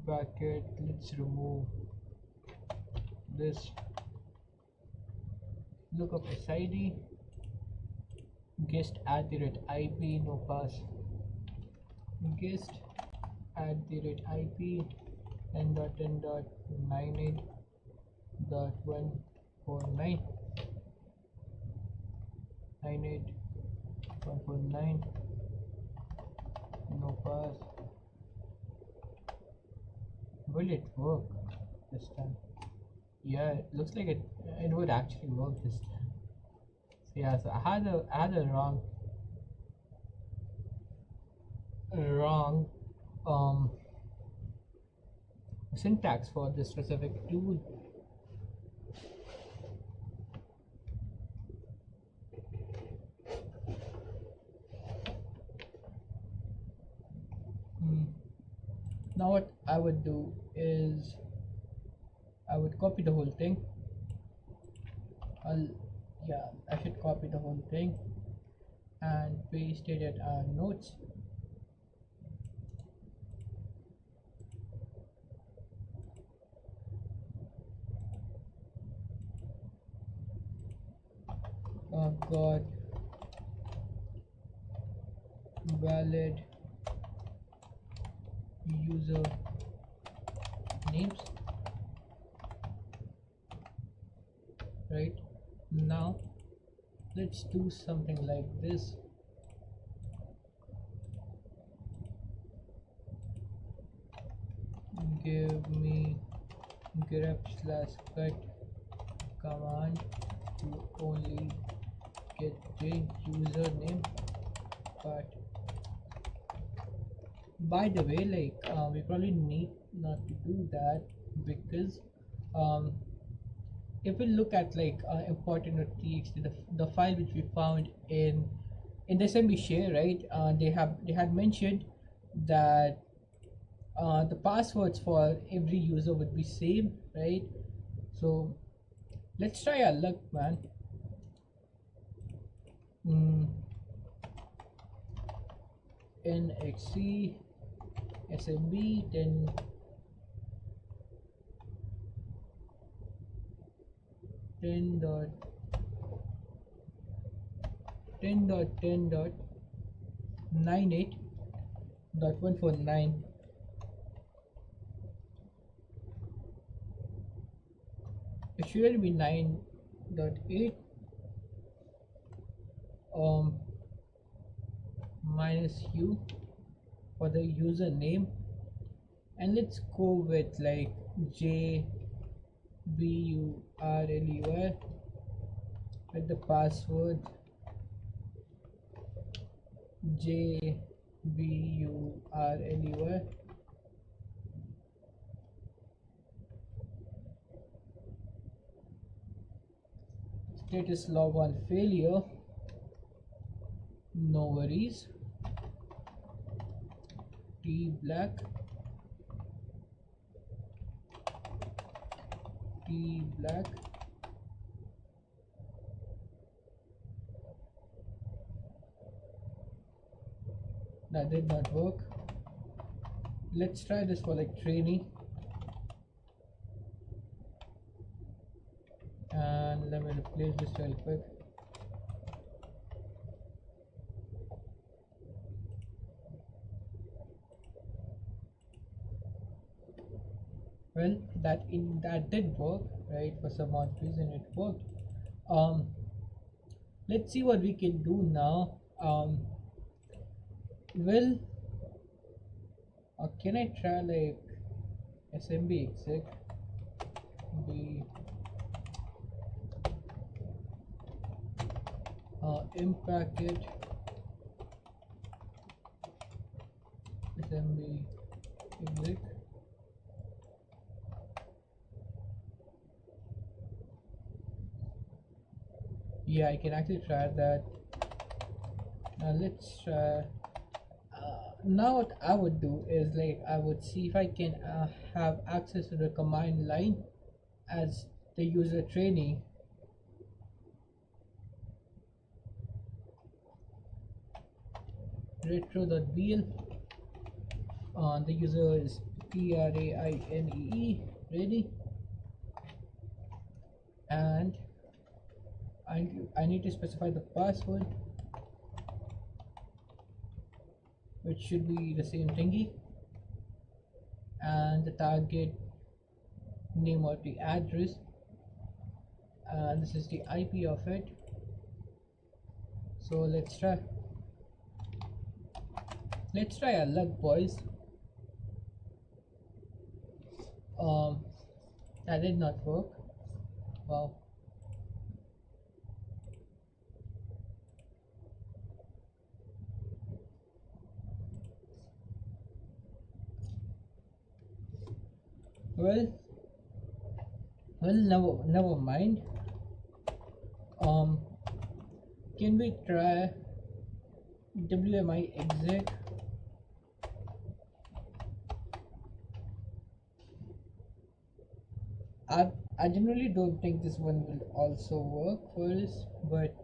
S3: Packet. Let's remove this. Lookup SID. guest at the rate IP, no pass. Guest at the rate IP 10.10.98.149 98.149, no pass. Will it work this time? Yeah, it looks like it would actually work this time. So yeah, so I had a wrong um syntax for this specific tool. Hmm. Now what I would do is I would copy the whole thing. I'll Yeah, I should copy the whole thing and paste it at our notes. Got valid user names. Right now, let's do something like this. Give me grep/cut command to only get the username. But by the way, we probably need not to do that because um, if we look at important.txt, the file which we found in the assembly share, right? They had mentioned that the passwords for every user would be same, right? So let's try our luck, man. NXC SMB 10.10.98.149. It shouldn't be 9.8 minus u for the username, and let's go with like JBURLEY with the password JBURLEY. Status log on failure, no worries. T black that did not work. Let's try this for like training, and let me replace this real quick. Well, that did work, right? For some odd reason it worked. Let's see what we can do now. Well, can I try like SMB exec the impact it SMB exec. Yeah, I can actually try that. Now let's try. Now what I would do is like I would see if I can have access to the command line as the user training. Retro.bl. The user is TRAINEE, ready, and I need to specify the password. which should be the same thingy, and the target name of the address, and this is the IP of it. So let's try our luck, boys. That did not work. Wow. Well, never mind. Can we try WMI exit? I generally don't think this one will also work for us, but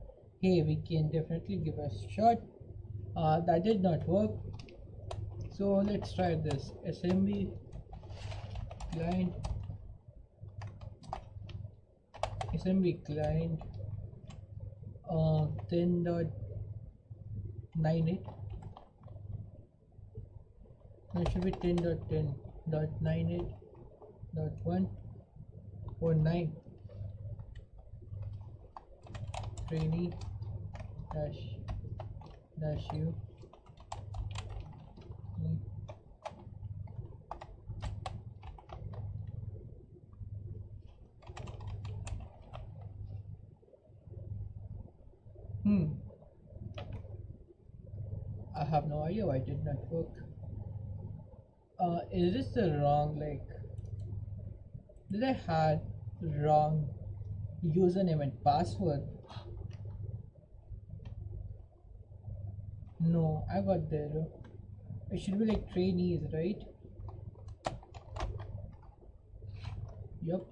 S3: hey, we can definitely give it a shot. That did not work, so let's try this. SMB client, SMB client, 10.98. No, it should be 10.10.98.149 trainee dash u. I have no idea why it did not work. Is this the wrong, like, did I had wrong username and password? No, I got there. It should be like trainees, right? Yup.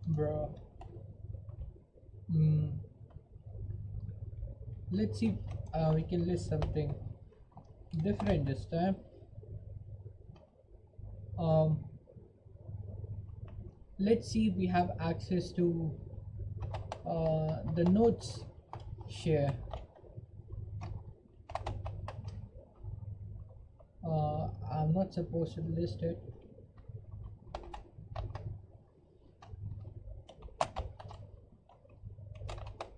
S3: Bro. Let's see if we can list something different this time. Let's see if we have access to the notes share. I'm not supposed to list it.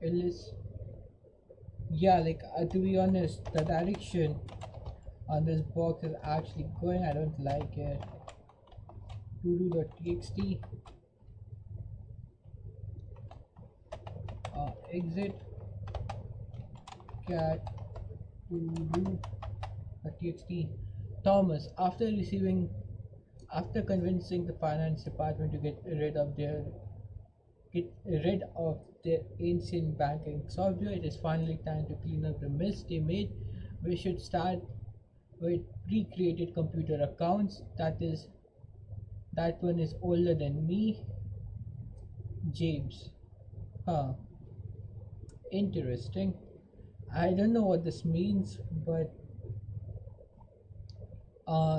S3: List. Yeah, like to be honest, the direction on this box is actually going. I don't like it. to-do.txt, exit cat to-do.txt. Thomas, after convincing the finance department to get rid of their ancient banking software, it is finally time to clean up the mess they made. We should start with pre-created computer accounts. That one is older than me. James. Huh. Interesting. I don't know what this means, but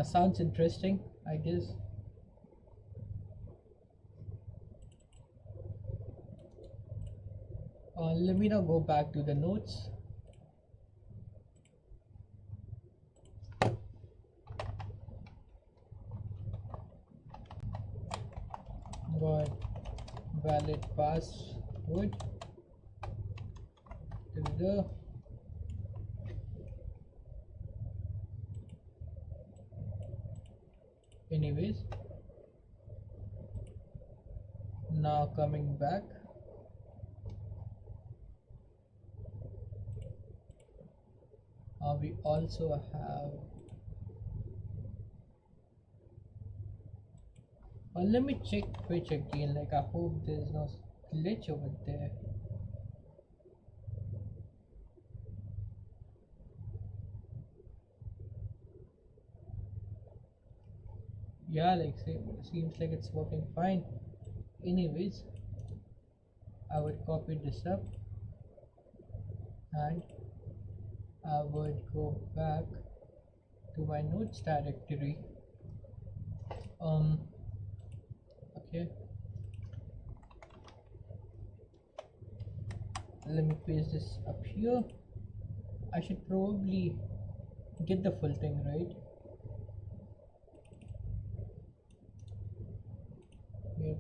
S3: sounds interesting, I guess. Let me now go back to the notes. Got valid password. The anyways, now coming back. We also have let me check Twitch again. Like, I hope there's no glitch over there. Yeah, like, seems like it's working fine. Anyways, I would copy this up and I would go back to my notes directory. Okay. let me paste this up here. I should probably get the full thing, right? Yep.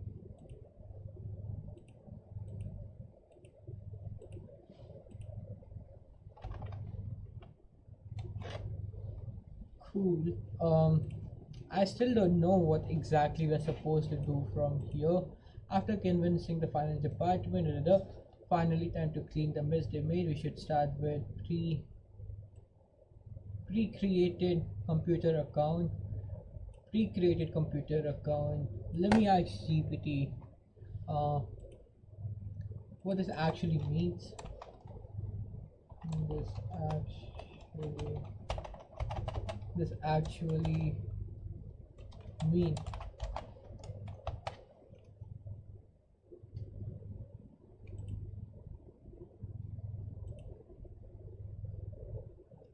S3: Cool. I still don't know what exactly we're supposed to do from here. After convincing the finance department and the finally time to clean the mess they made, we should start with pre-created computer account. Pre-created computer account. Let me ask GPT uh, what this actually means. This actually this actually mean.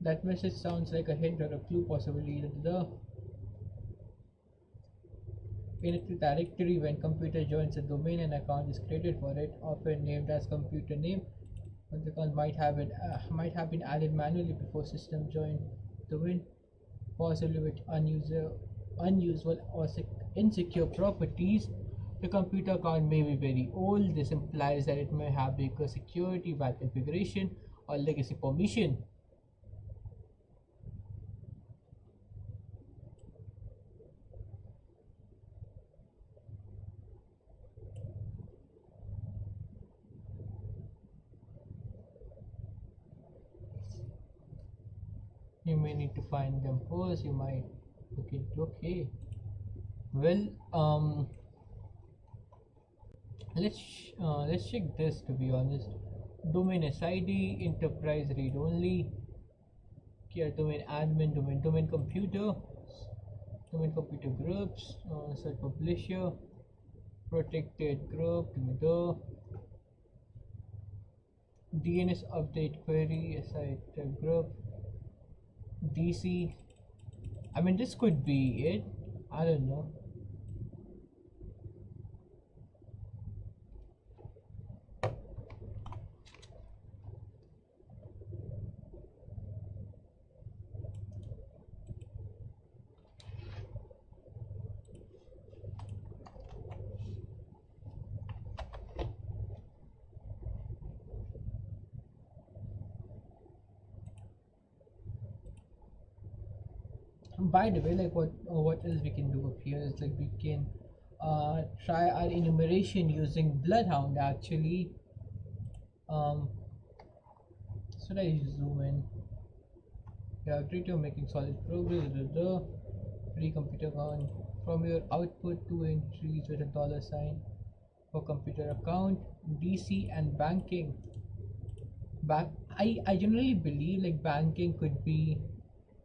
S3: That message sounds like a hint or a clue, possibly the in a directory when computer joins a domain an account is created for it, often named as computer name. But the account might have been added manually before system joined domain, possibly with unusual or insecure properties. The computer account may be very old. This implies that it may have weaker security, bad configuration, or legacy permission. You may need to find them first. You might look into okay. Well, let's check this. To be honest, domain SID, enterprise read only, care domain admin, domain computer, domain computer groups, search publisher, protected group, the DNS update query, SID group, DC. I mean, this could be it. I don't know. By the way, like what else we can do up here is like we can try our enumeration using Bloodhound actually. Should I zoom in? Yeah, great, you're making solid progress. The free computer account from your output to entries with a dollar sign for computer account, DC and banking. I generally believe like banking could be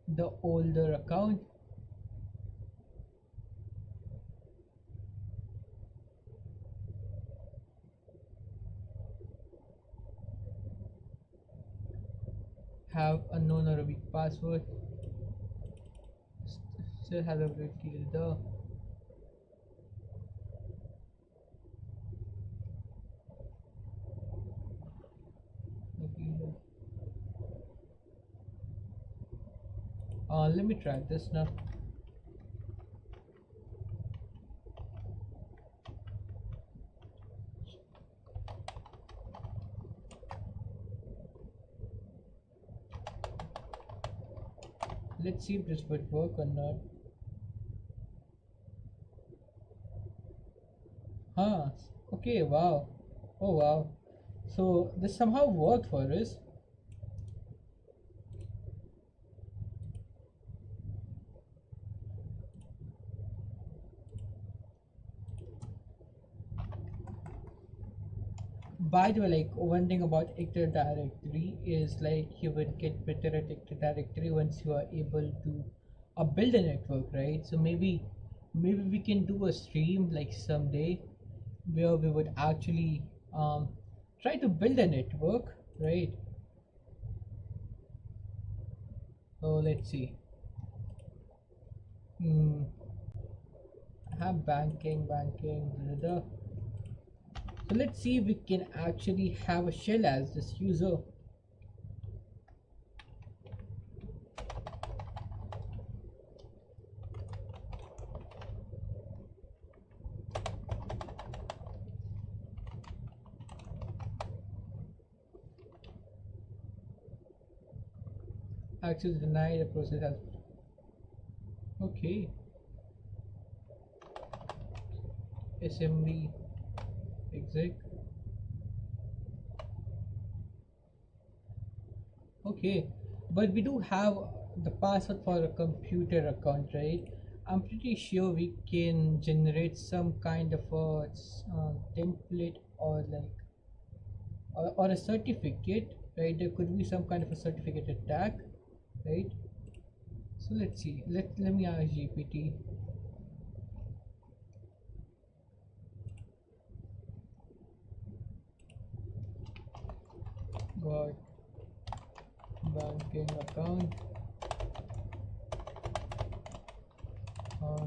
S3: the older account. Have unknown or a weak password. Still have the ability to the okay. Let me try this now. Let's see if this would work or not. Huh. Okay, wow. Oh wow. So this somehow worked for us. By the way, like one thing about Active Directory is like you will get better at Active Directory once you are able to build a network, right? So maybe we can do a stream like someday where we would actually try to build a network, right? So let's see. I have banking. So So let's see if we can actually have a shell as this user. Access denied, the process has. Okay. Assembly exec. Okay, but we do have the password for a computer account, right? I'm pretty sure we can generate some kind of a template or like or a certificate, right? There could be some kind of a certificate attack, right? So let's see. Let me ask GPT. Got banking account. Uh,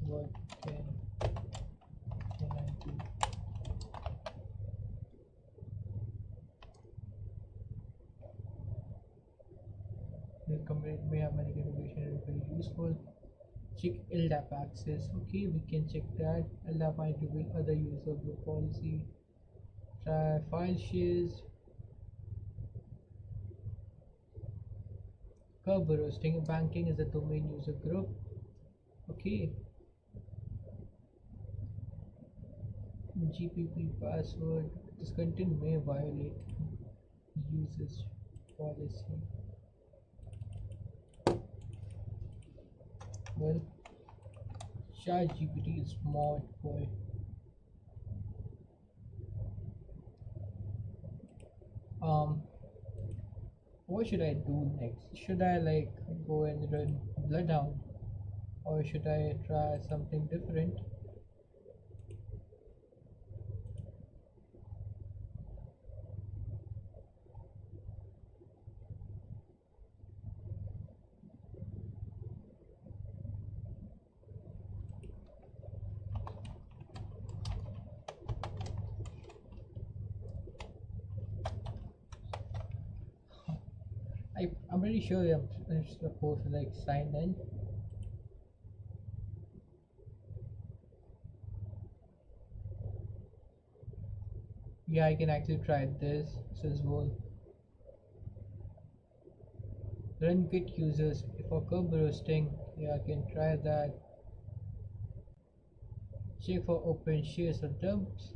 S3: what can I do? This company may have many information and very useful. Check LDAP access. Okay, we can check that. LDAP might reveal other user group policy. Try file shares. Kerberos. Banking is a domain user group. Okay. GPP password. This content may violate users policy. Well, ChatGPT is smart boy. What should I do next? Should I like go and run Bloodhound, or should I try something different? I'm pretty sure I'm supposed to like sign in. Yeah, I can actually try this. This is well. Run git users for curb roasting. Yeah, I can try that. Check for open shares or dumps.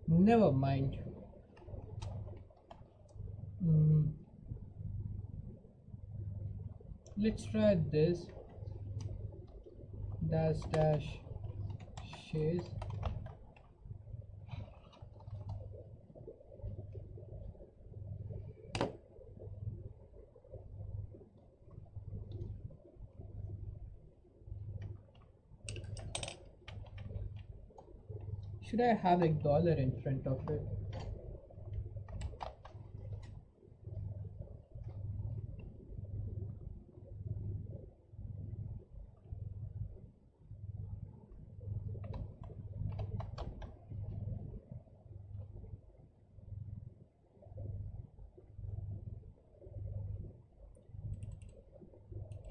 S3: Never mind. Mm, let's try this. Dash shares. Should I have like dollar in front of it?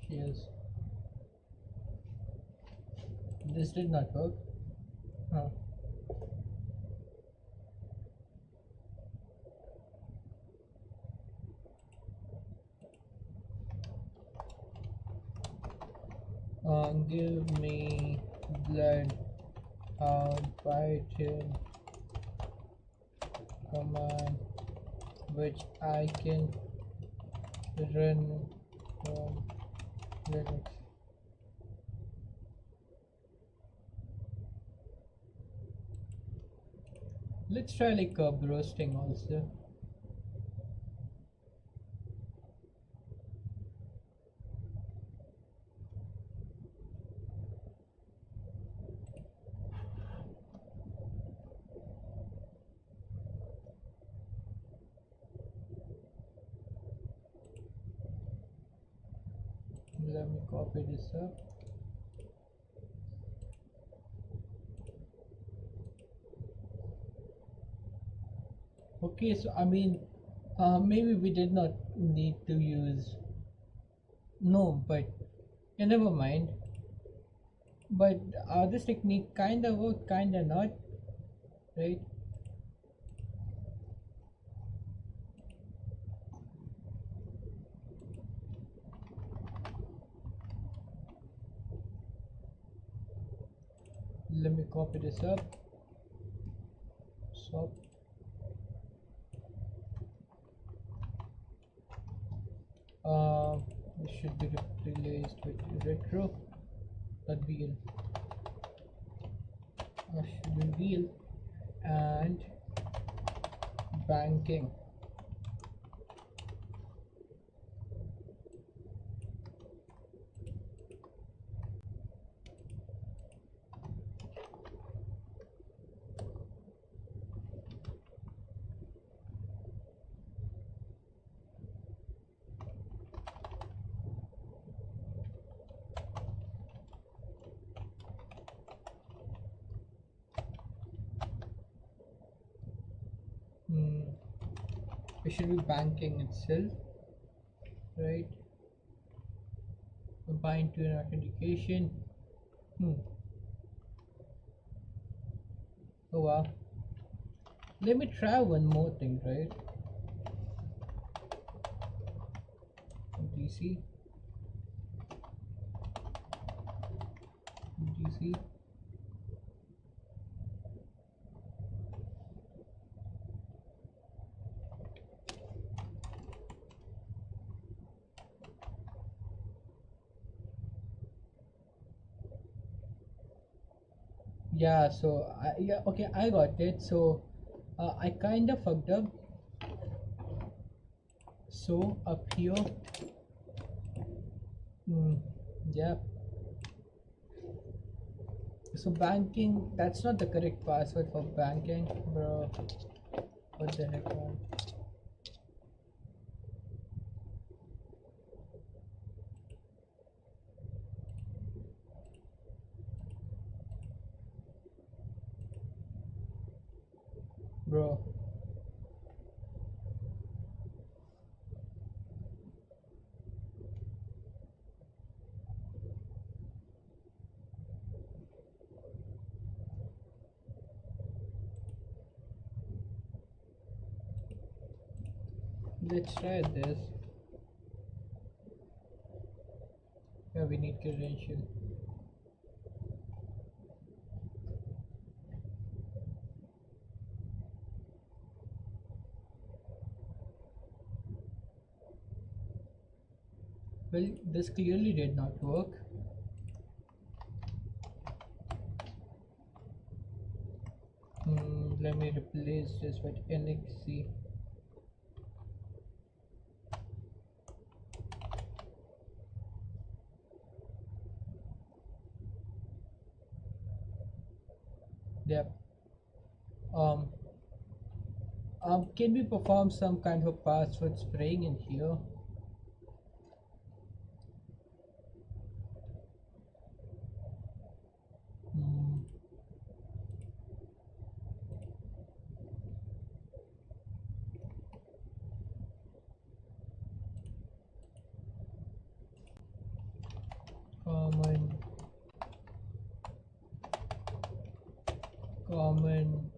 S3: Yes. This did not work. Huh. Give me blood Python command which I can run from Linux. Let's try like roasting also. Let me copy this up. Okay, so I mean, maybe we did not need to use no, but yeah, never mind. But this technique kinda worked, kinda not, right? Let me copy this up. So, this should be replaced with retro. That wheel, should be wheel and banking. Hmm. It should be banking itself, right? Combined to an authentication. Hmm. Oh wow. Let me try one more thing, right? DC, DC. Yeah. So yeah. Okay, I got it. So I kind of fucked up. So up here. Hmm. Yeah. So banking. That's not the correct password for banking, bro. What the heck, man? Bro. Let's try this. Yeah, we need credential. Well, this clearly did not work. Let me replace this with NXC. Yep. Um, can we perform some kind of password spraying in here? Hmm, common, common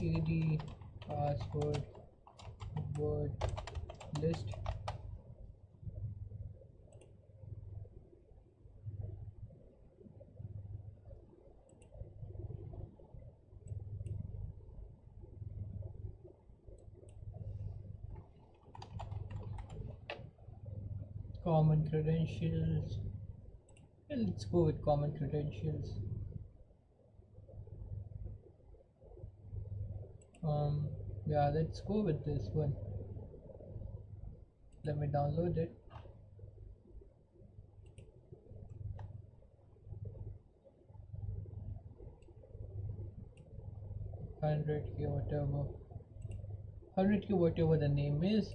S3: AD password word list. Common credentials. Yeah, let's go with common credentials. Um, yeah, let's go with this one. Let me download it. 100K, whatever. 100K, whatever the name is.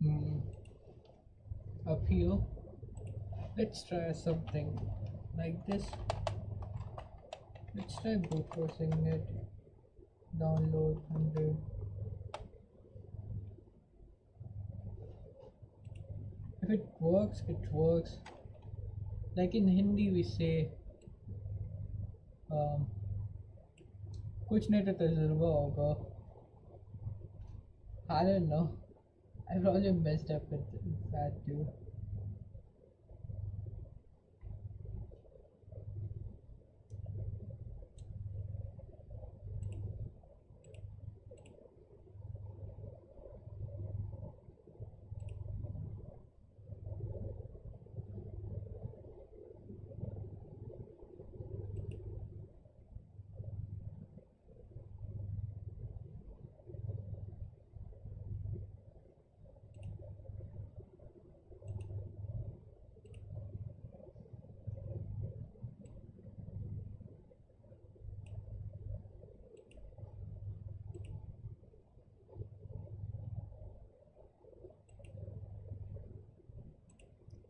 S3: Hmm, up here. Let's try something like this. Let's try brute forcing it. Download 100. If it works, it works. Like in Hindi, we say, कुछ नहीं तो तजुर्बा होगा. I don't know. I probably messed up with that too.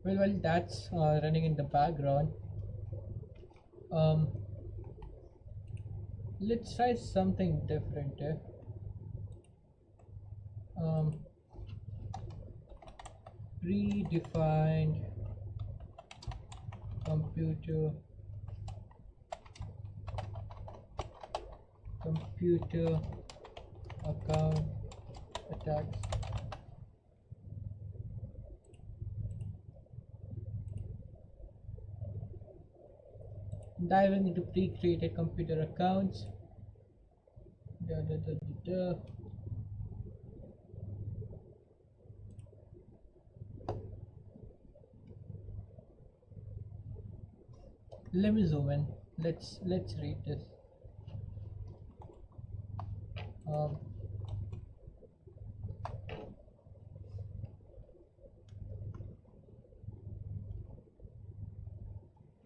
S3: Well, while that's running in the background, um, let's try something different. Um, Predefined computer account attacks. Diving into pre-created computer accounts. Da, da, da, da, da. Let me zoom in. Let's read this. Um,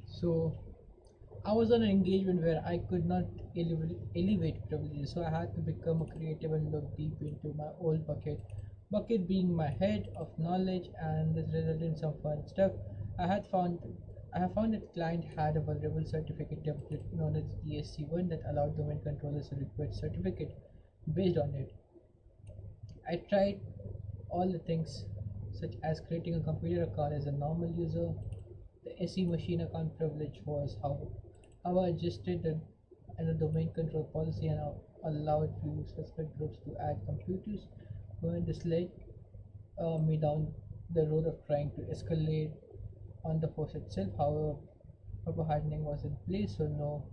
S3: so I was on an engagement where I could not elevate privileges, so I had to become a creative and look deep into my old bucket. Bucket being my head of knowledge, and this resulted in some fun stuff. I had found I have found that client had a vulnerable certificate template known as DSC1 that allowed domain controllers to request certificate based on it. I tried all the things such as creating a computer account as a normal user. The SE machine account privilege was how I adjusted the domain control policy and allowed few suspect groups to add computers. When this led me down the road of trying to escalate on the host itself. However, proper hardening was in place, so no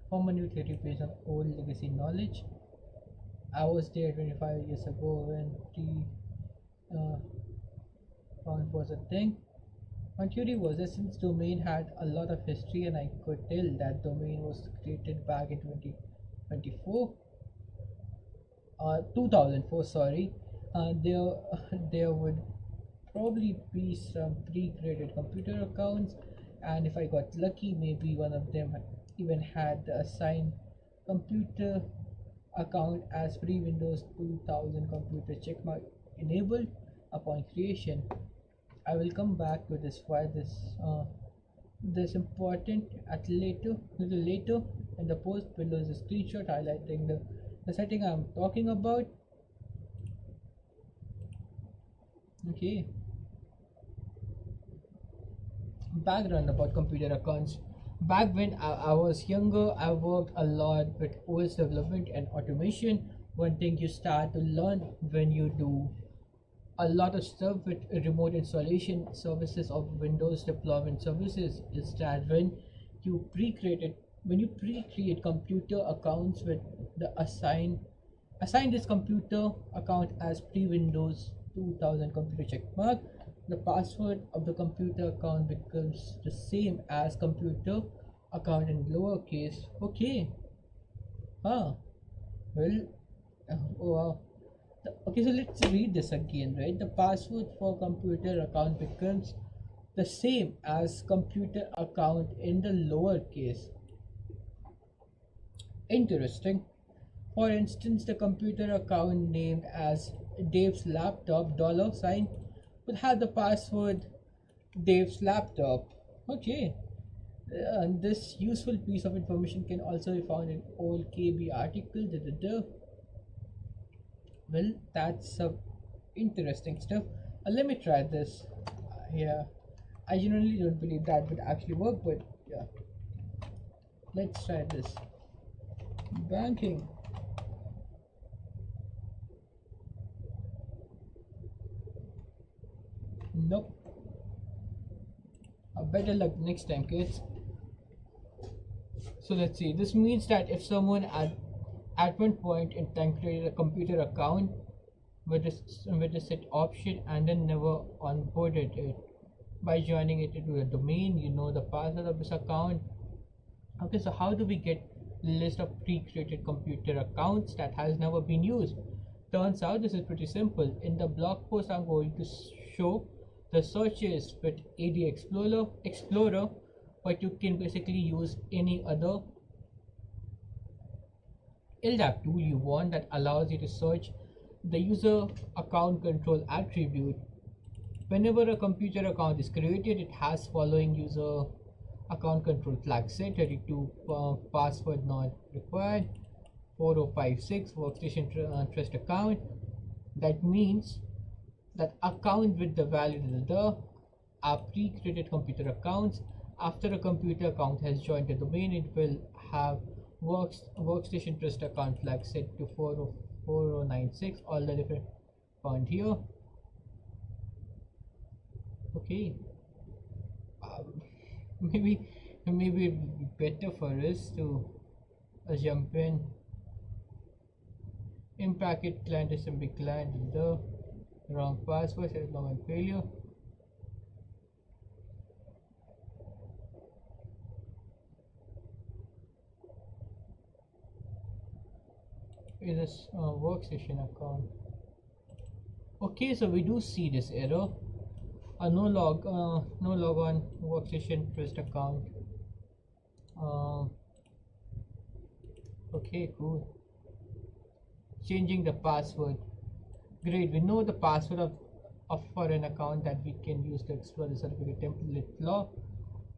S3: formal new theory based on old legacy knowledge. I was there 25 years ago when uh, found was a thing. My theory was that since domain had a lot of history and I could tell that domain was created back in 2024, 2004, sorry, there there would probably be some pre-created computer accounts, and if I got lucky, maybe one of them even had the assigned computer account as free Windows 2000 computer checkmark enabled upon creation. I will come back to this why this important at little later in the post below is a screenshot highlighting the setting I'm talking about. Okay, background about computer accounts. Back when I was younger, I worked a lot with OS development and automation. One thing you start to learn when you do a lot of stuff with remote installation services of Windows deployment services is that when you pre-create computer accounts with the assign this computer account as pre-Windows 2000 computer checkmark, the password of the computer account becomes the same as computer account in lowercase. Okay, huh? Well, oh, wow. Okay, so let's read this again, right? The password for computer account becomes the same as computer account in the lowercase. Interesting. For instance, the computer account named as Dave's laptop dollar sign would have the password Dave's laptop. Okay. And this useful piece of information can also be found in old KB article. Da, da, da. Well, that's interesting stuff. Let me try this. Yeah, I generally don't believe that would actually work, but yeah, let's try this. Banking. Nope. Better luck next time, kids. So let's see. This means that if someone at one point in time created a computer account with a set option and then never onboarded it by joining it into a domain, you know the password of this account. Okay, so how do we get list of pre-created computer accounts that has never been used? Turns out this is pretty simple. In the blog post, I'm going to show the searches with AD Explorer, but you can basically use any other LDAP tool you want that allows you to search the user account control attribute. Whenever a computer account is created, it has following user account control flag set: 32 password not required, 4056 workstation trust account. That means that account with the value the are pre-created computer accounts. After a computer account has joined the domain, it will have workstation trust account flag set to 4096, all the different found here. Okay, maybe it would be better for us to jump in packet client assembly client is the wrong password, set login failure. Is this workstation account? Okay, so we do see this error. No log on workstation trust account. Okay, cool. Changing the password. Great, we know the password of for an account that we can use to explore the certificate template flaw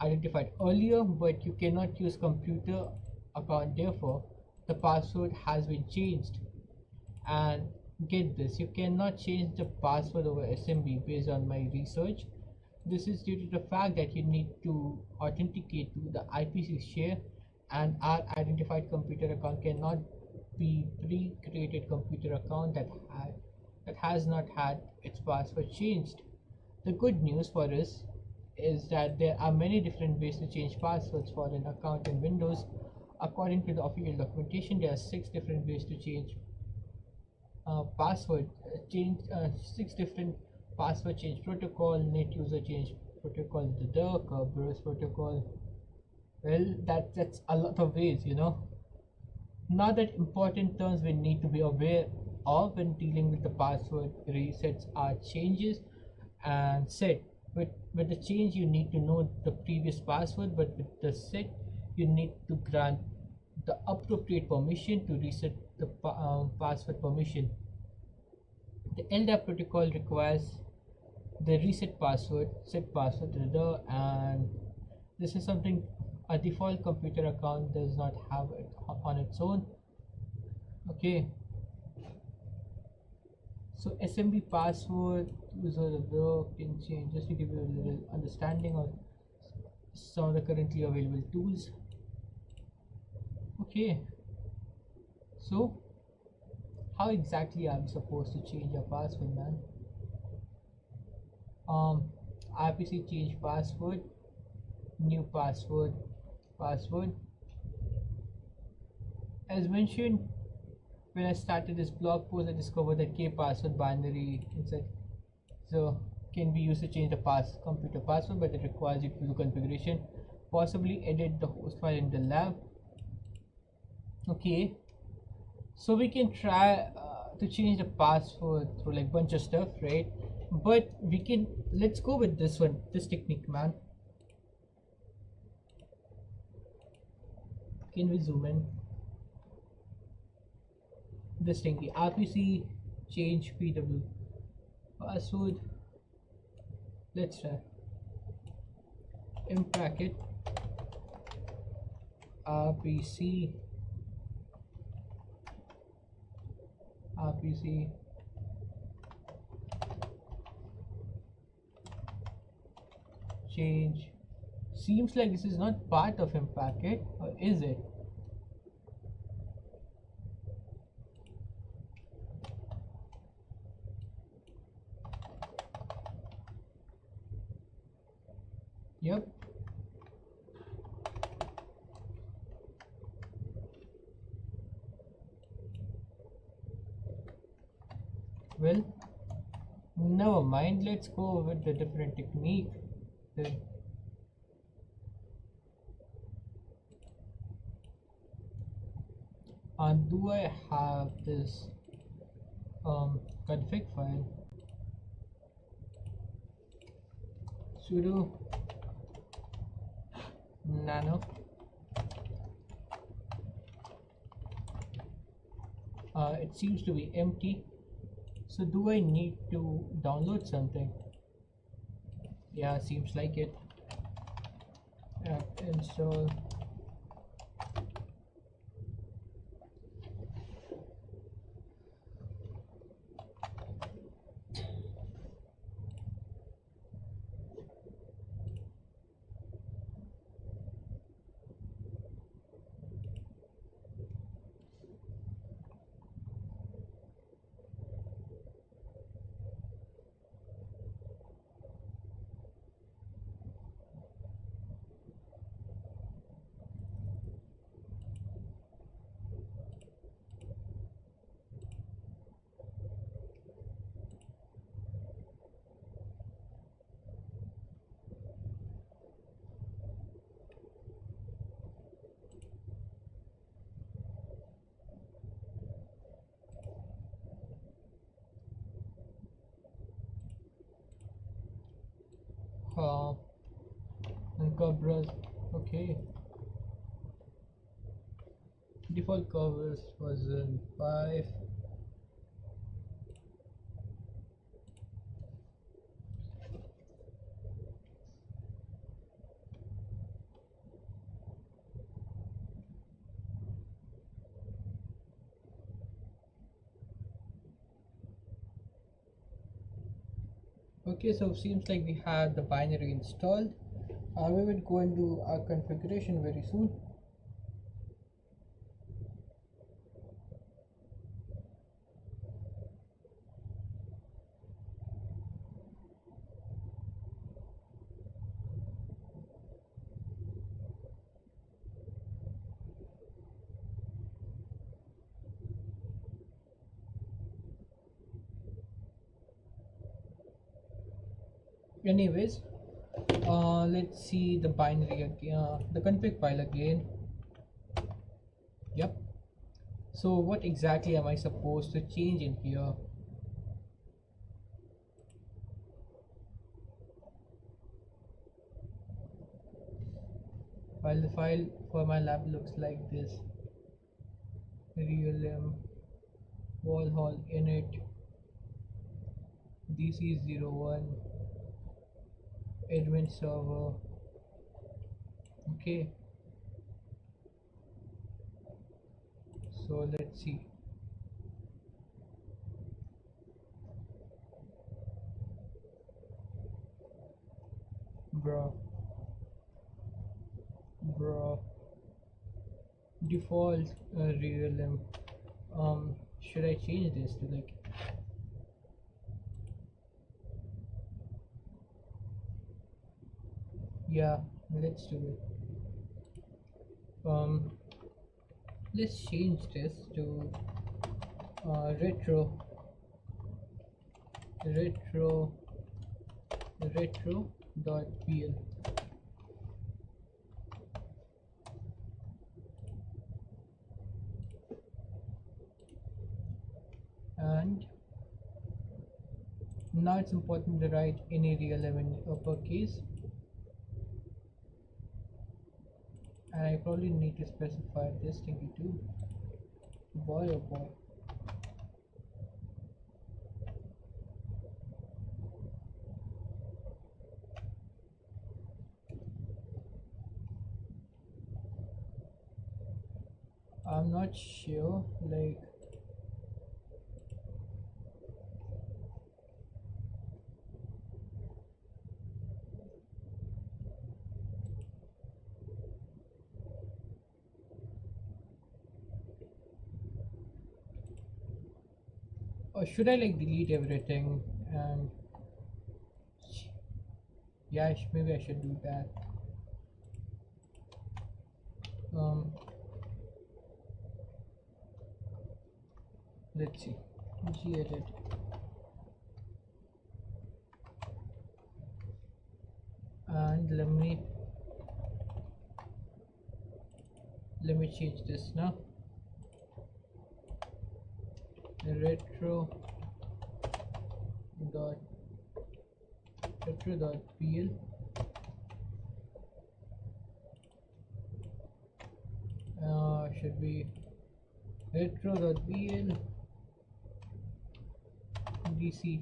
S3: identified earlier, but you cannot use computer account. Therefore, the password has been changed. And get this, you cannot change the password over SMB based on my research. This is due to the fact that you need to authenticate to the IPC share, and our identified computer account cannot be pre-created computer account that has not had its password changed. The good news for us is that there are many different ways to change passwords for an account in Windows. According to the official documentation, there are 6 different ways to change password change 6 different password change protocol: net user change protocol, the Kerberos protocol. Well, that's a lot of ways, you know. Now that important terms we need to be aware of when dealing with the password resets are changes and set. With the change, you need to know the previous password, but with the set, you need to grant the appropriate permission to reset the password permission. The LDAP protocol requires the reset password, set password, and this is something a default computer account does not have it on its own. Okay, so SMB password user can change, just to give you a little understanding of some of the currently available tools. Okay, so how exactly are we supposed to change our password, man? RPC change password, new password. As mentioned, when I started this blog post, I discovered that K password binary inside so can be used to change the computer password, but it requires you to do configuration, possibly edit the host file in the lab. Okay, so we can try to change the password through like bunch of stuff, right? But let's go with this technique, man. Can we zoom in? This thing, the RPC change PW password. Let's try in bracket rpc rpc change. Seems like this is not part of in packet, or is it? Yep. Well, never mind. Let's go with the different technique. Then, do I have this config file? Sudo nano it seems to be empty. So do I need to download something? Yeah, seems like it. Apt install. Uh, and covers. Okay. Default covers version 5. Okay, so seems like we have the binary installed. We will go and do our configuration very soon. Anyways, let's see the binary again, the config file again. Yep. So what exactly am I supposed to change in here? While the file for my lab looks like this: realm wall hall init dc01 admin server. Okay, so let's see. Bro, default realm. Should I change this to like, yeah, let's do it. Let's change this to retro retro.pl. And now it's important to write any real in uppercase, and I probably need to specify this thingy too. Boy oh boy. I'm not sure. Like, or should I like delete everything and yeah, maybe I should do that. Um, let's see. Gedit. And let me change this now. Retro dot retro.pl should be retro.pl dc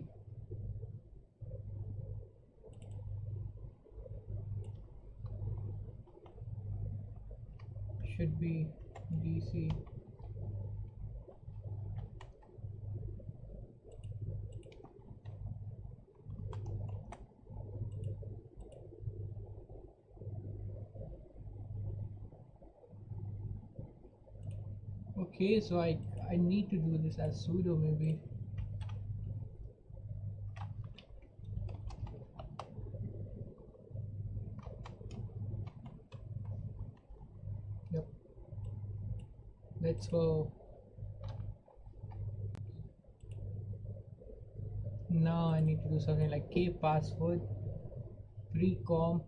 S3: should be dc okay. So I need to do this as sudo maybe. Yep, let's go. Now I need to do something like k password precom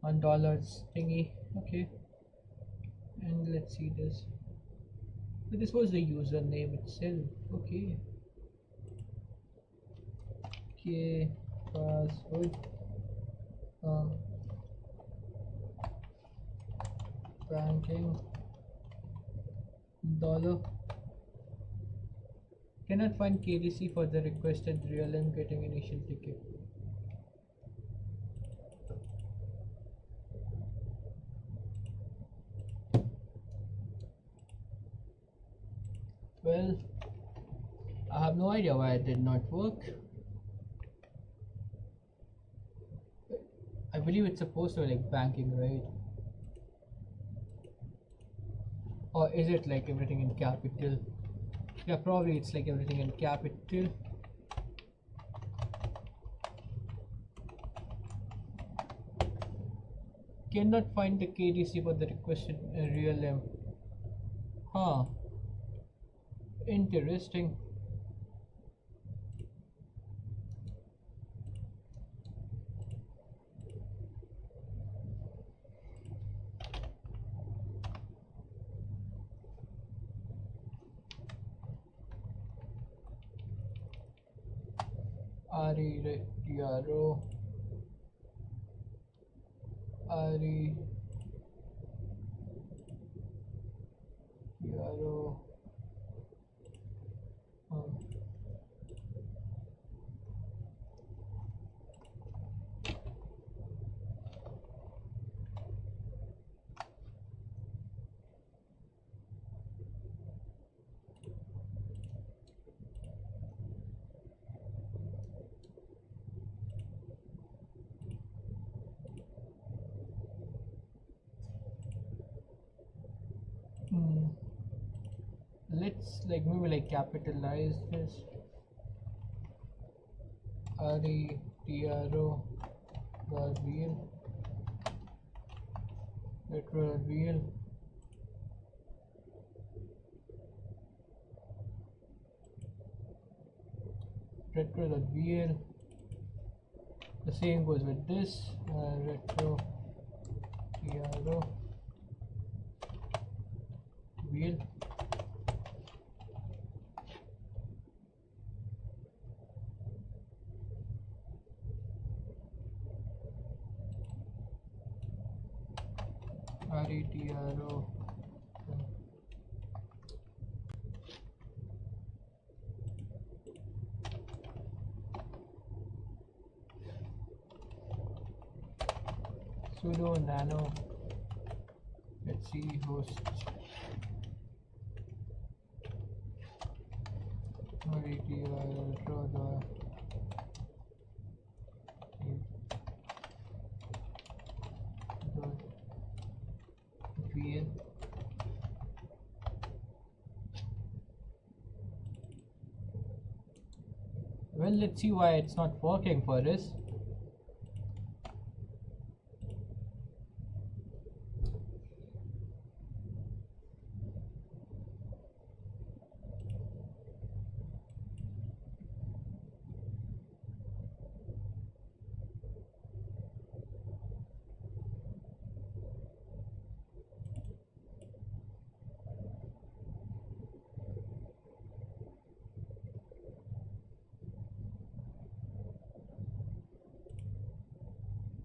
S3: on dollars thingy. Okay, and let's see this. But this was the username itself. Okay, k password banking dollar. Cannot find KDC for the requested realm getting initial ticket. Well, I have no idea why it did not work. I believe it's supposed to be like banking, right? Or is it like everything in capital? Yeah, probably it's like everything in capital. Cannot find the KDC for the requested realm. Huh. Interesting. RETRO um, hmm. Let's like maybe like capitalize this. RETRO real retro real retro.vl. The same goes with this retro tro wheel. RETRO sudo nano, let's see, host Well, let's see why it's not working for us.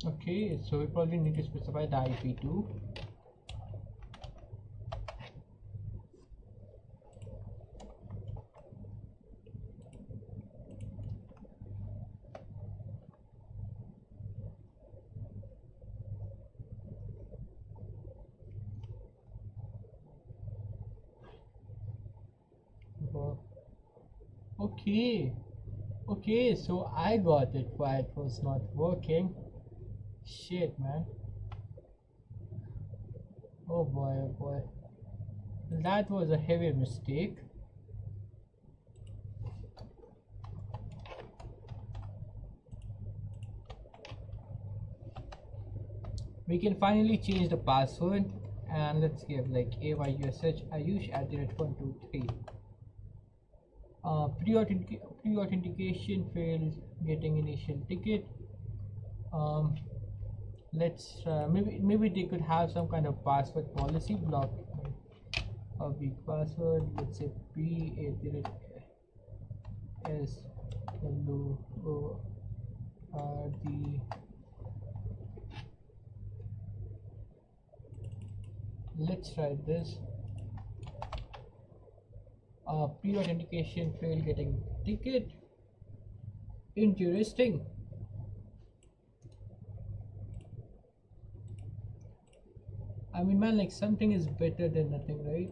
S3: Okay, so we probably need to specify the IP too. Oh, okay, okay, so I got it why it was not working. Shit, man. Oh boy, oh boy. That was a heavy mistake. We can finally change the password, and let's give like AYUSH Ayush at the rate 123. Pre-authentication fails getting initial ticket. Um, let's maybe they could have some kind of password policy block a weak password. Let's say P at the rate S W O R D. Let's try this. Pre-authentication fail getting ticket. Interesting. I mean, man, like something is better than nothing, right?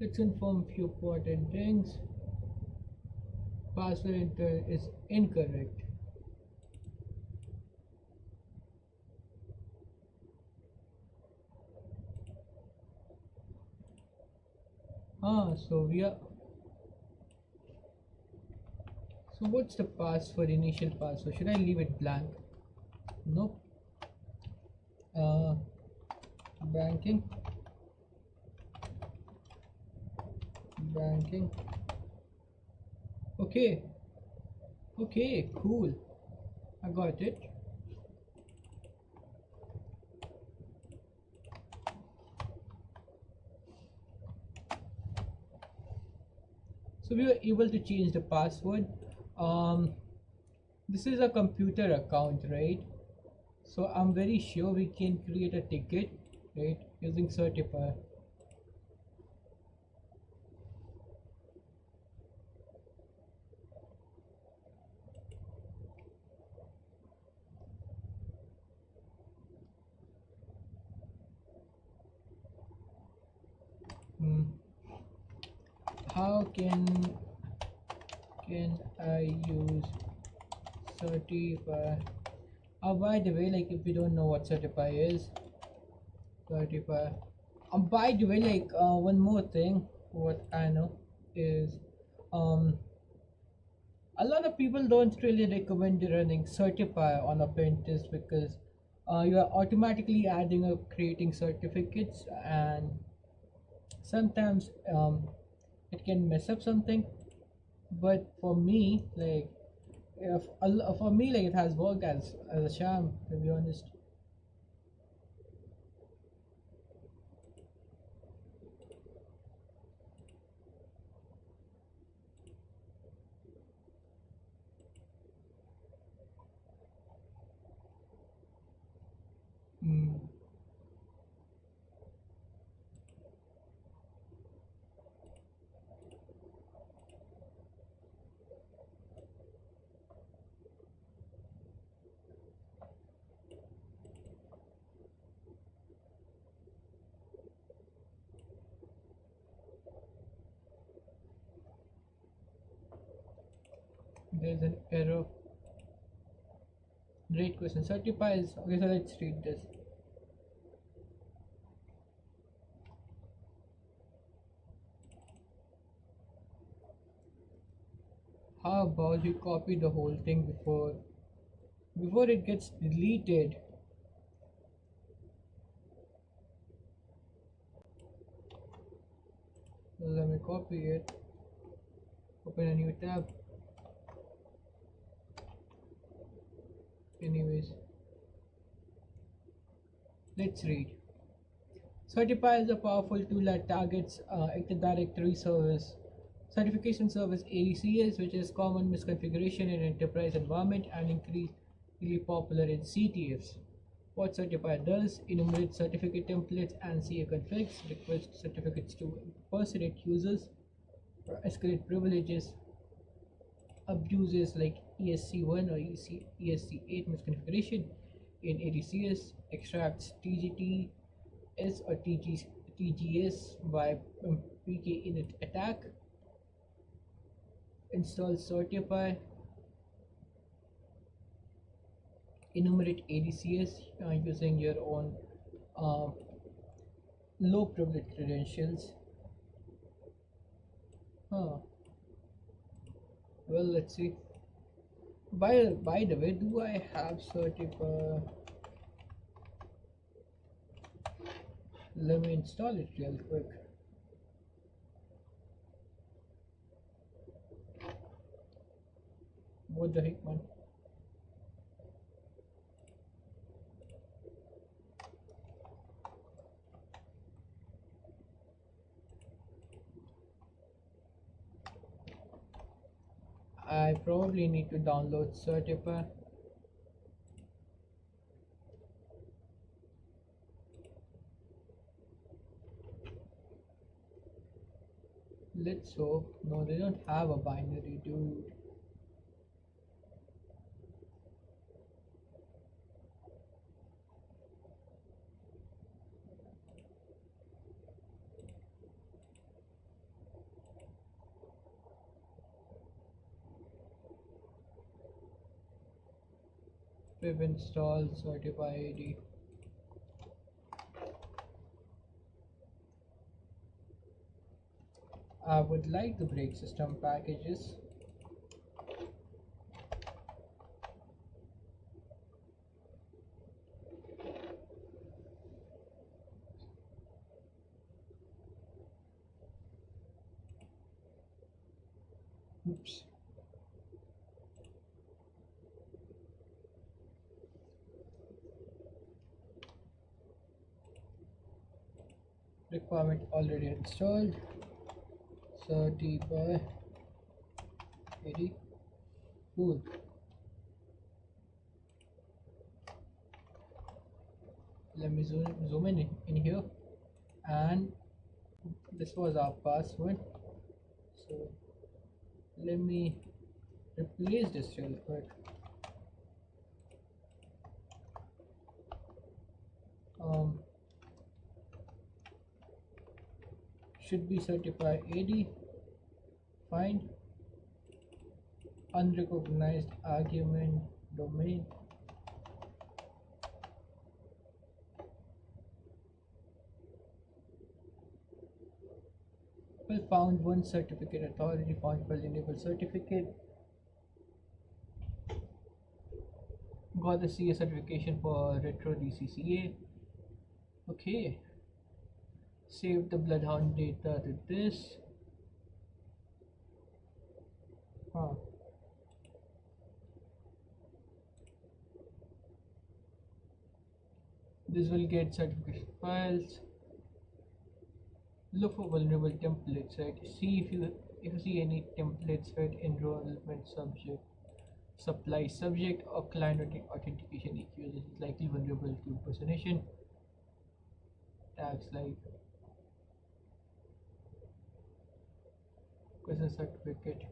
S3: Let's inform few important things. Password enter is incorrect. So we are. So what's the password? Initial password. Should I leave it blank? Nope. Uh, banking. Banking. Okay. Okay. Cool. I got it. So we were able to change the password. Um, this is a computer account, right? So I'm very sure we can create a ticket, right, using certifier. Hmm. How can I use certifier? By the way, like if you don't know what certifier is, certifier. By the way, like one more thing, what I know is, um, a lot of people don't really recommend running certifier on a pen test because you are automatically adding or creating certificates, and sometimes it can mess up something. But for me, like if for me, like it has worked as a sham, to be honest. Mm. There's an error. Great question. Certifies. Okay, so let's read this. How about you copy the whole thing before it gets deleted? Let me copy it. Open a new tab. Anyways, let's read. Certify is a powerful tool that targets Active Directory Service Certification Service ADCS, which is common misconfiguration in enterprise environment and increasingly popular in CTFs. What Certify does: enumerate certificate templates and CA configs, request certificates to impersonate users, escalate privileges, abuses like ESC1 or ESC8 misconfiguration in ADCS, extracts TGTS or TGS by PK init attack, install Certify, enumerate ADCS using your own uh, low privilege credentials. Huh. Well, let's see. By the way, do I have Certify? Let me install it real quick. What the heck, man? I probably need to download Certify. Let's hope. No, they don't have a binary, dude. Pip install Certify AD. I would like to break system packages. Oops. Requirement already installed. Certify AD. Cool. Let me zoom in here, and this was our password. So let me replace this real quick. Should be Certify AD. Find unrecognized argument domain. Well, found one certificate authority, found well enabled certificate. Got the CA certification for retro DCCA. Okay. Save the bloodhound data to this. Huh. This will get certification files. Look for vulnerable templates, right? See if you see any templates, right? Enrollment subject, supply subject, or client authentication EQ. This is likely vulnerable to impersonation. Tags like question certificate.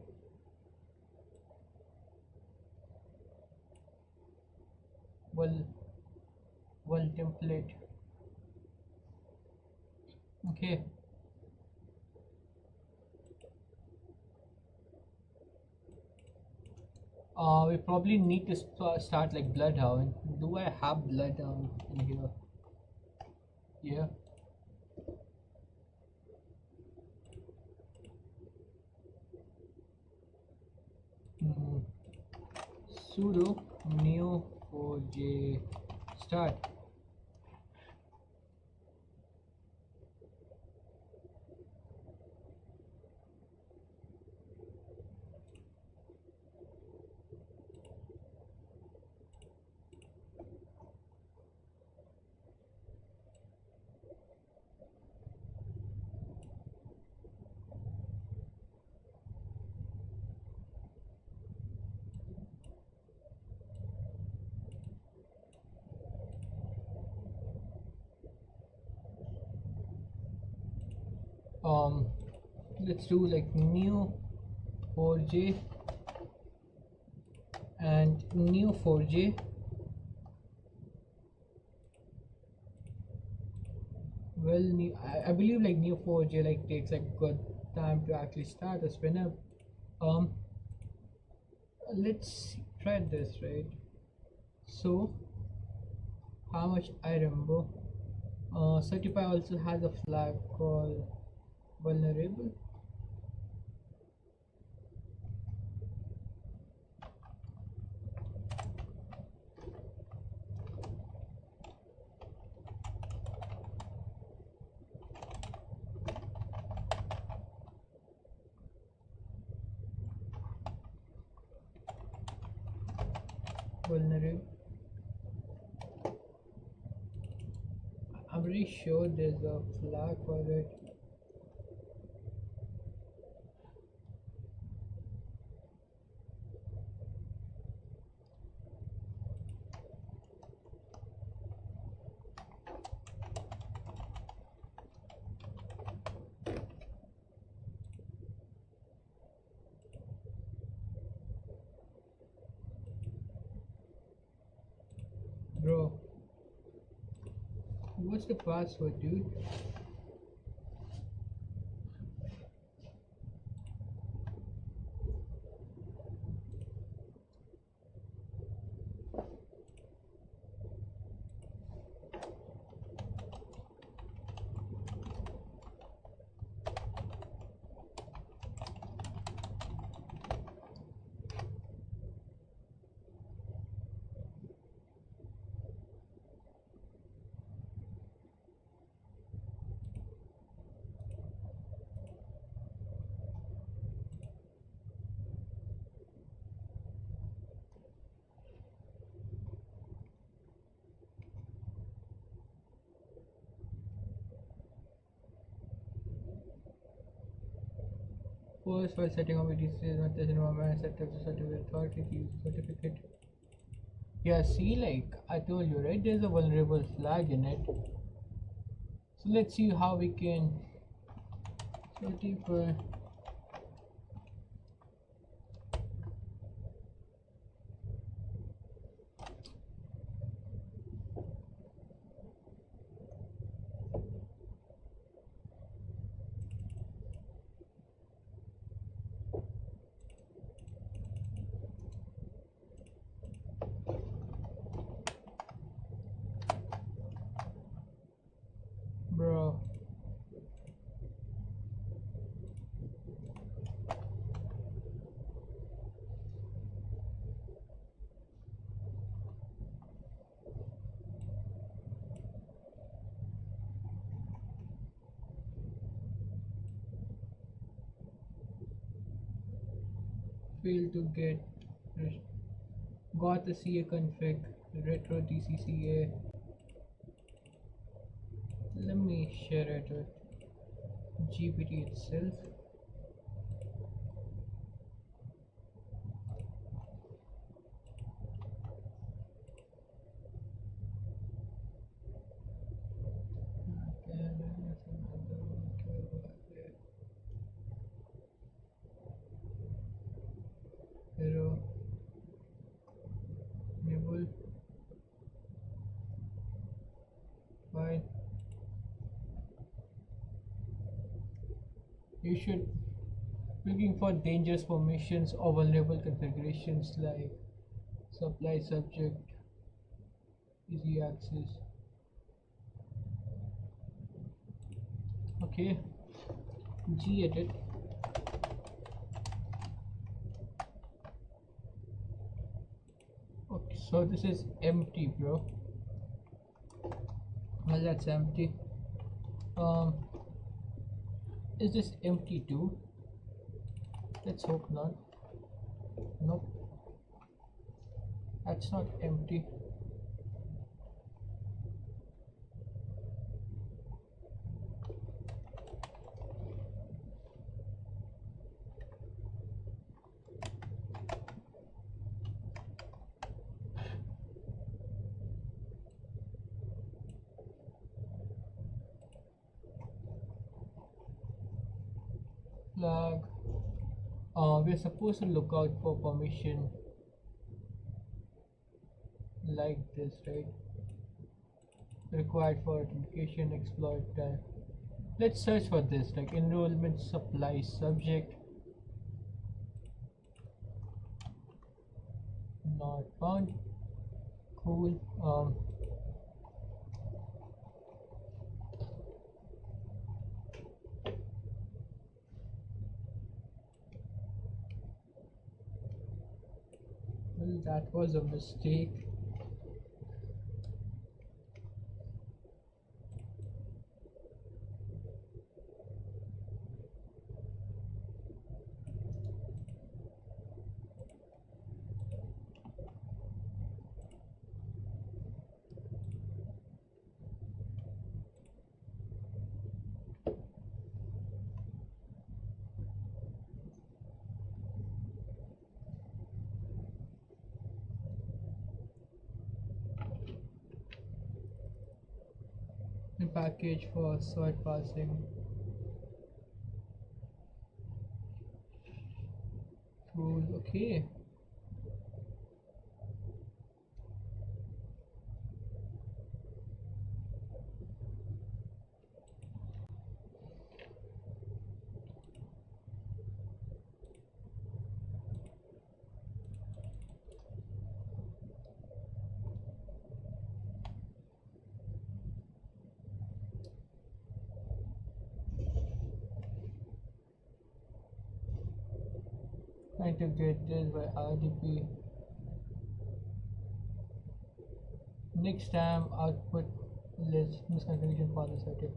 S3: Well template. Okay. We probably need to start like Bloodhound. Do I have Bloodhound in here? Yeah. Mm. Sudo neo4j start. Um, let's do like neo4j and neo4j. Well, I believe like neo4j like takes like good time to actually start a spin up. Um, let's try this, right? So how much I remember, certify also has a flag called vulnerable. Vulnerable. I'm pretty sure there's a flag for it. Bro, what's the password, dude? First, while setting up ETC, not this environment, set up the certificate authority to use the certificate. Yeah, see, like I told you, right? There's a vulnerable flag in it. So let's see how we can certify. Bro, failed to get got the CA config retro DCCA. Let me share it with GPT itself. Hero enable file. You Looking for dangerous permissions or vulnerable configurations like supply subject, easy access. Okay, gedit. Okay, so this is empty, bro. Well, that's empty. Um, is this empty too? Let's hope not. Nope, that's not empty. Flag. We're supposed to look out for permission like this, right? Required for authentication, exploit time. Let's search for this, like enrollment supply subject. Not found. Cool. Well, that was a mistake. The package for sort passing. Cool. Okay. Trying to get this by RDP. Next time output list misconfiguration for the circuit.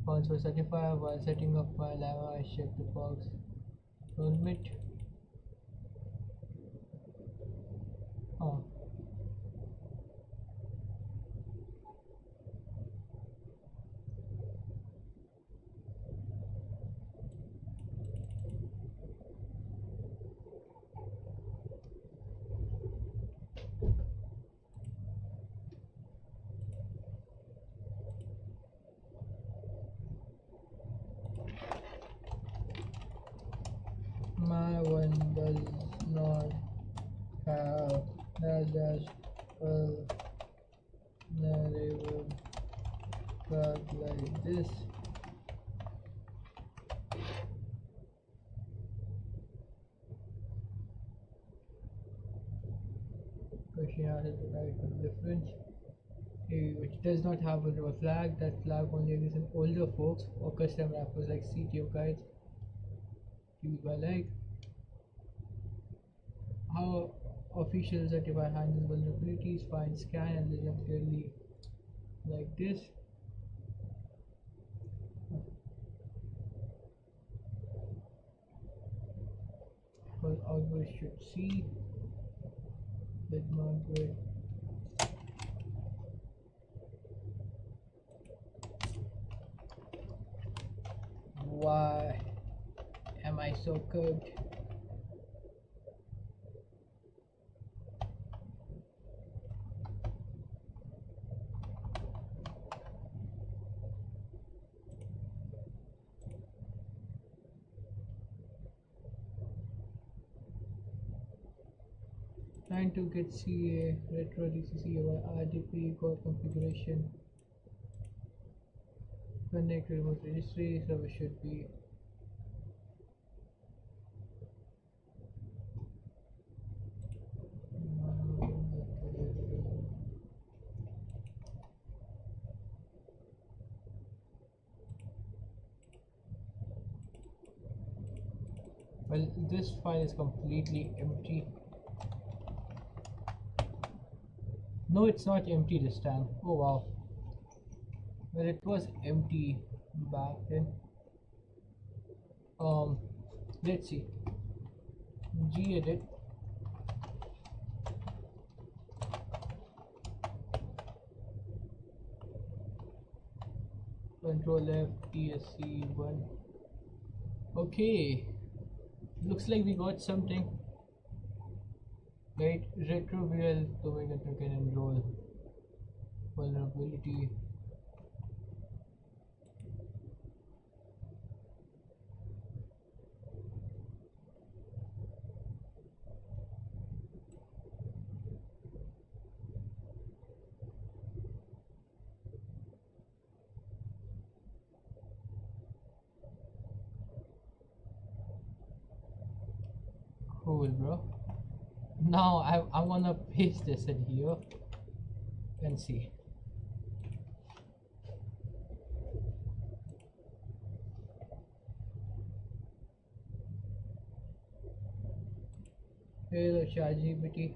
S3: Once for certifier while setting up my lava, I check the box. Permit. Oh. My one does not have dash vulnerable bug like this. Question out is the right difference. Which does not have a flag. That flag only exists in older folks or custom wrappers like CTO guides used by like how officials certify handles vulnerabilities, find, scan, and list them clearly like this. Well, output should see with market. Why am I so cooked? Trying to get CA retro DCC by RDP core configuration. Connect remote registry, so we should be Well, this file is completely empty. No, it's not empty this time. Oh wow. Well, it was empty back then. Um, let's see. Gedit Control F ESC1. Okay, looks like we got something. Right, retrovial domain can enroll. Vulnerability. Cool, bro. Now I'm gonna paste this in here and see. Hello, ChatGPT.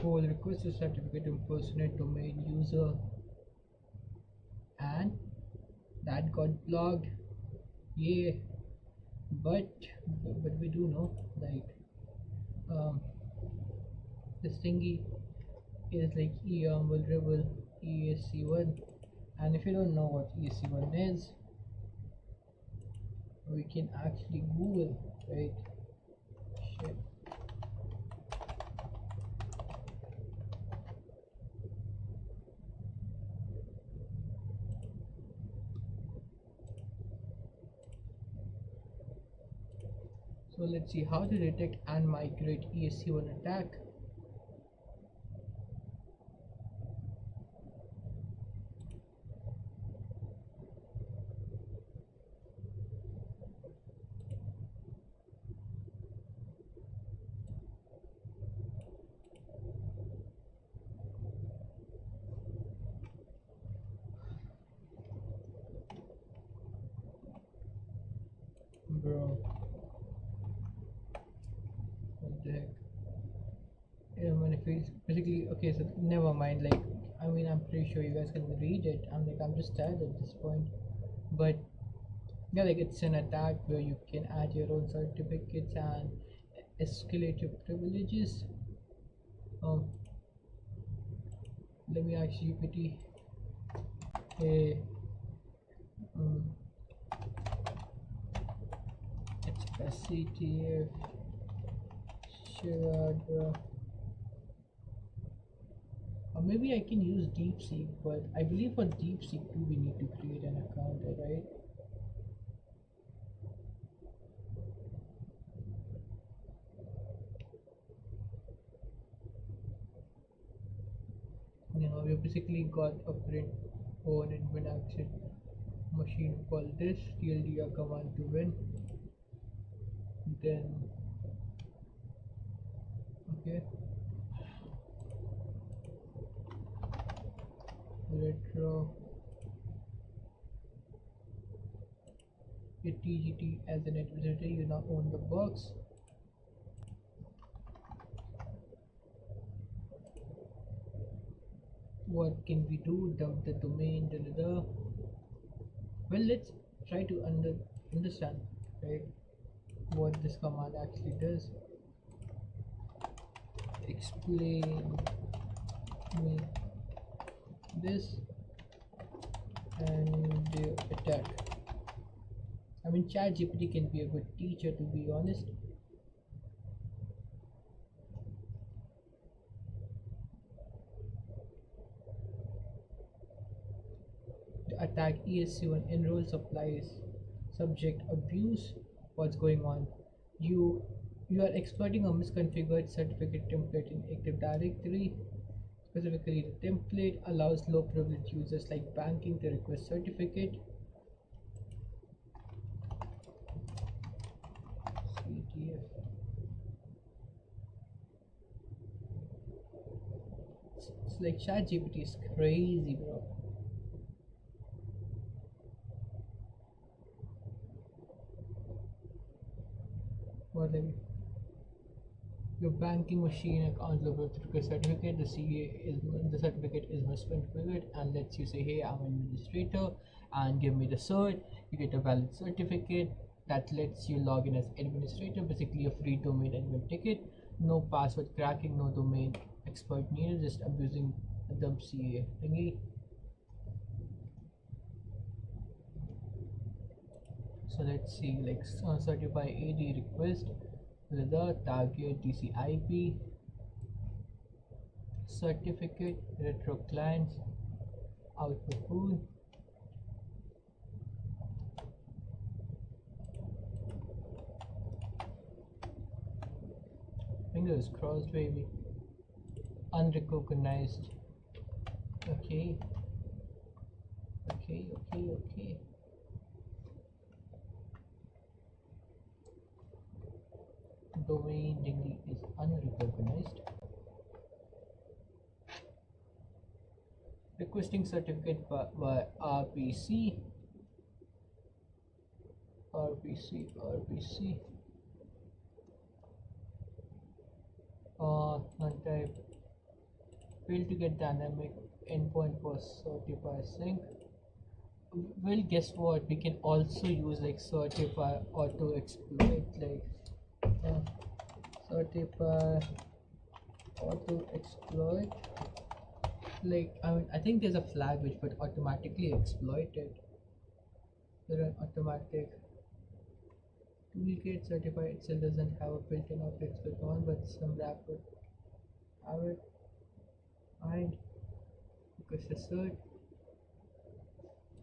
S3: Cool. Request a certificate impersonate domain user, and that got blocked. Yeah, but we do know, like, um this thingy is like vulnerable ESC1, and if you don't know what ESC1 is, we can actually Google, right? Shit. So let's see how to detect and migrate ESC1 attack. Bro, what the heck? When it feels basically okay, so never mind. Like, I mean, I'm pretty sure you guys can read it. I'm just tired at this point. But yeah, like, it's an attack where you can add your own certificates and escalate your privileges. Um, let me ask GPT. Hey, um, it's CTF. Sure, bro. Or maybe I can use DeepSeek, but I believe for DeepSeek too we need to create an account, right? We basically got a print on admin action machine called this TLDR command to win. Then okay, retro hit TGT as an administrator. You now own the box. What can we do? Dump the domain. Da, da, da. Well, let's try to understand, right, what this command actually does. Explain me this and attack. I mean, ChatGPT can be a good teacher, to be honest. To attack ESC1 enroll supplies subject abuse. What's going on? You are exploiting a misconfigured certificate template in Active Directory. Specifically, the template allows low privileged users like banking to request certificate. CTF. It's like ChatGPT is crazy, bro. or like your banking machine account certificate certificate. The certificate is misconfigured and lets you say, hey, I'm an administrator and give me the cert. You get a valid certificate that lets you log in as administrator, basically a free domain admin ticket. No password cracking, no domain exploit needed, just abusing the CA thingy. So let's see, like certify AD request with the target TCP certificate retro clients output pool. Fingers crossed, baby. Unrecognized. Okay, okay. Domain dingy is unrecognized. Requesting certificate by RPC. Non-type. Fail to get dynamic endpoint for certify sync. Well, guess what? We can also use like certify auto exploit, like certify auto exploit. Like I think there's a flag which would automatically exploit it. There are automatic toolkit. Certify itself doesn't have a built-in auto exploit on, but some wrap would have it. And because the cert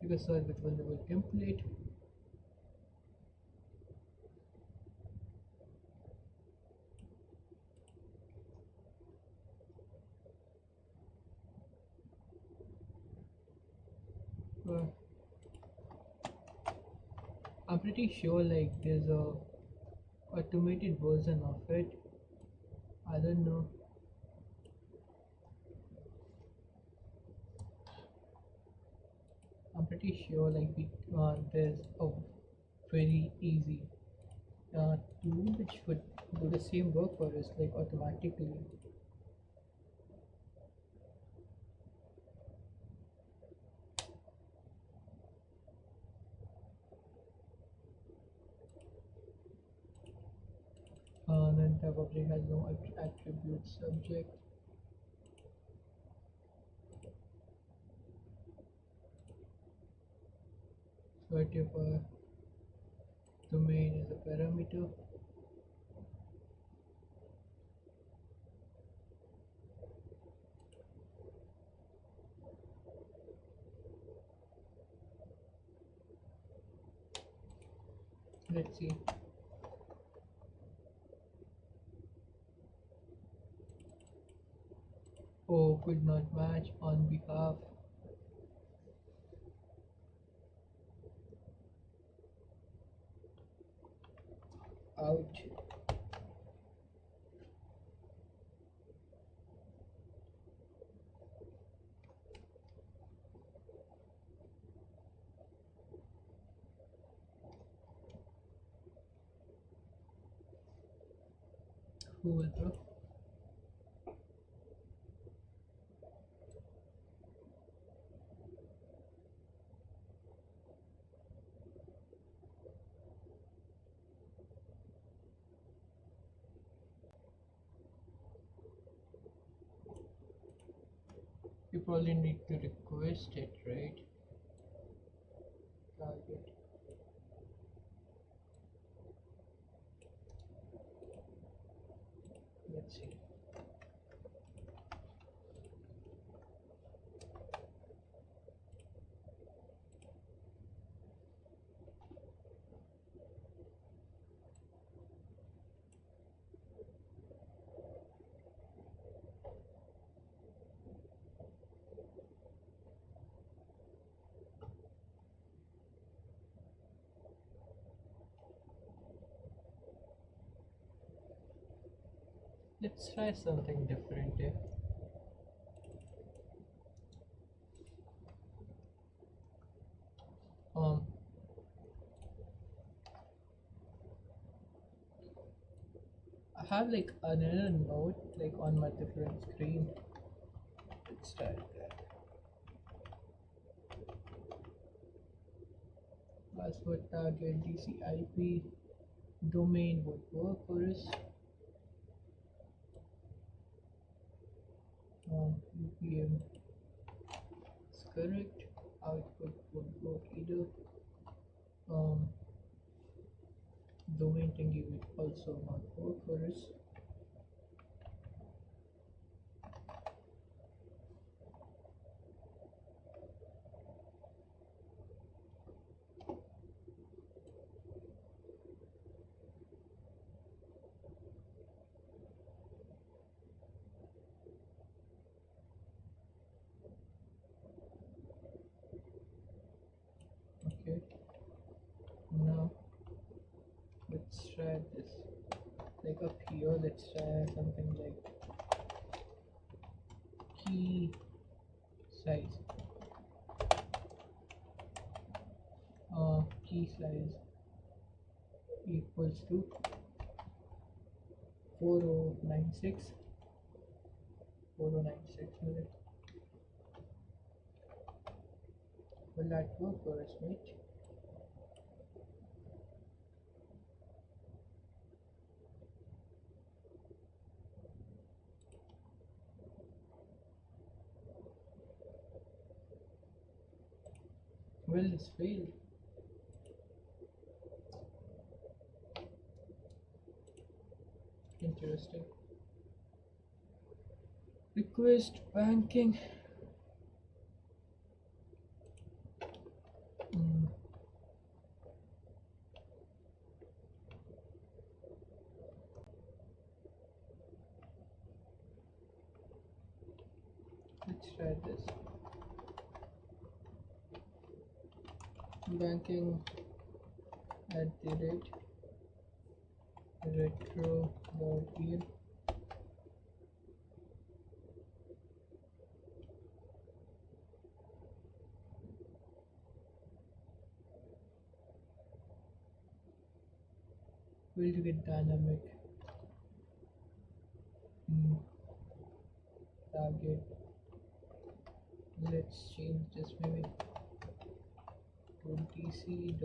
S3: with vulnerable template. I'm pretty sure like there's a automated version of it. I don't know. I'm pretty sure like there's a very easy tool which would do the same work for us like automatically. Then type object has no attribute subject. Certify domain is a parameter. Let's see. Oh, could not match on behalf. Ouch. Cool, bro. You probably need to request it, right? Target. Let's see. Let's try something different here. Um, have like another note like on my different screen. Let's start that. Password target DCIP domain would work for us. UPM is correct. Output would work either. Domain thingy will also not work for us. Okay, now let's try this. Like up here, let's try something like key size. Key size equals to 4096. 4096 minute. Will that work for us, mate? Well, this failed. Interesting. Request banking. Let's try this. Banking @retro.pl. Will you get dynamic target? Let's change this maybe to dc.retro.pl.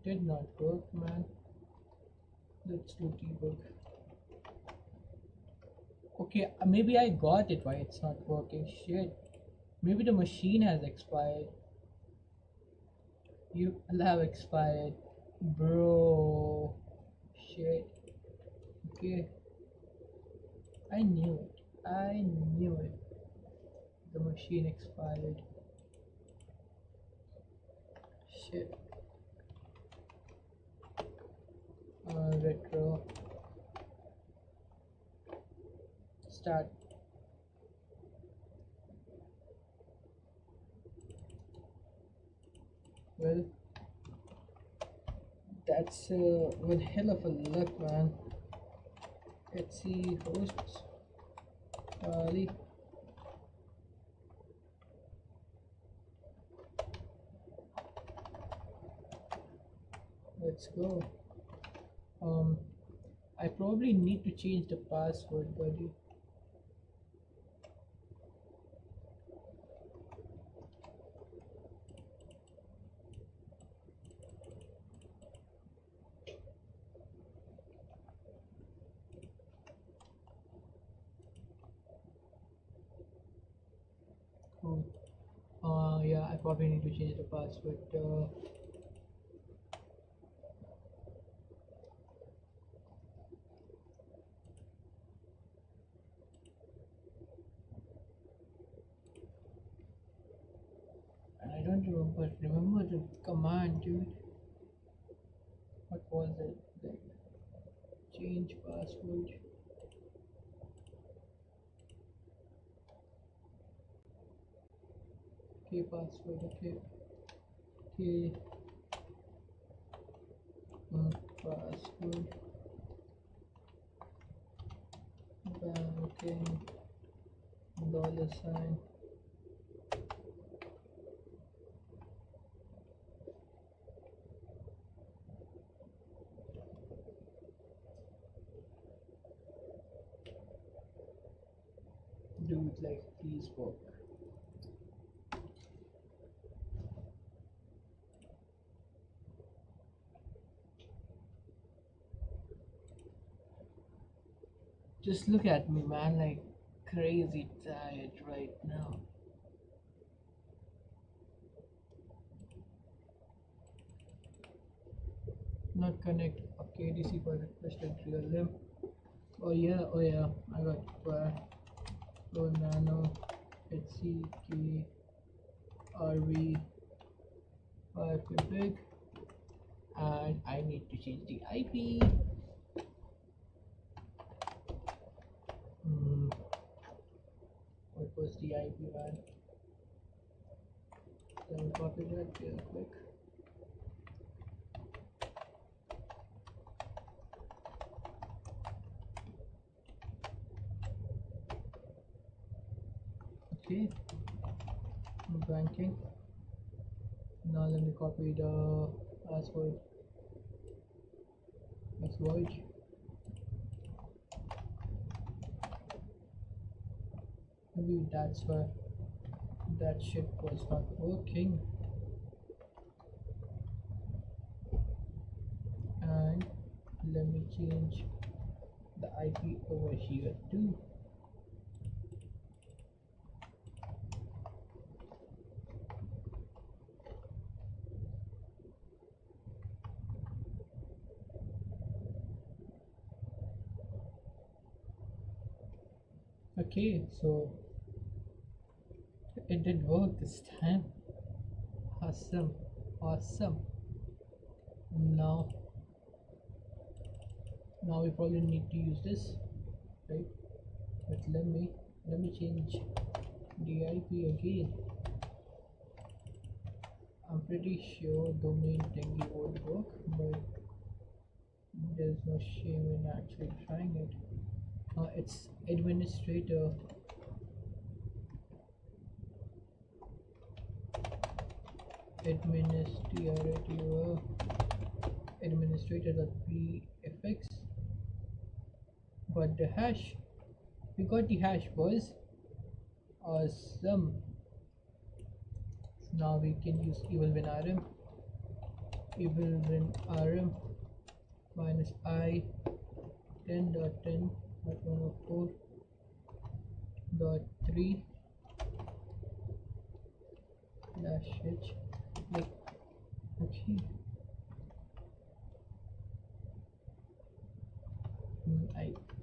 S3: Did not work, man. Let's do debug. Okay, maybe I got it why it's not working. Shit. Maybe the machine has expired. You have expired. Bro. Shit. Okay. I knew it. I knew it. The machine expired. Shit. Retro. Start. Well, that's one hell of a luck, man. Let's see hosts. Ali. Let's go. I probably need to change the password, buddy. Cool. Yeah, I probably need to change the password. I don't remember the command, dude. What was it? Like, change password. Okay, password. Okay. Okay. Password. Banking. $sign. Dude, like, please work. Just look at me, man, like crazy tired right now. Not connect. Okay, DC for requested real limb. Oh yeah, I got nano HCK RV 5 big, and I need to change the IP. What was the IP, man? Let me copy that real quick. Okay, banking. Now let me copy the password. It's void. Maybe that's why that shit was not working. And let me change the IP over here too. Okay, so it did work this time. Awesome. Now we probably need to use this, right? But let me change the IP again. I'm pretty sure domain thingy would work, but there's no shame in actually trying it. It's administrator. Administrator.pfx. Got the hash. We got the hash, boys. Awesome. Now we can use evilwinrm minus I 10.10.104.3 -h. Like, okay.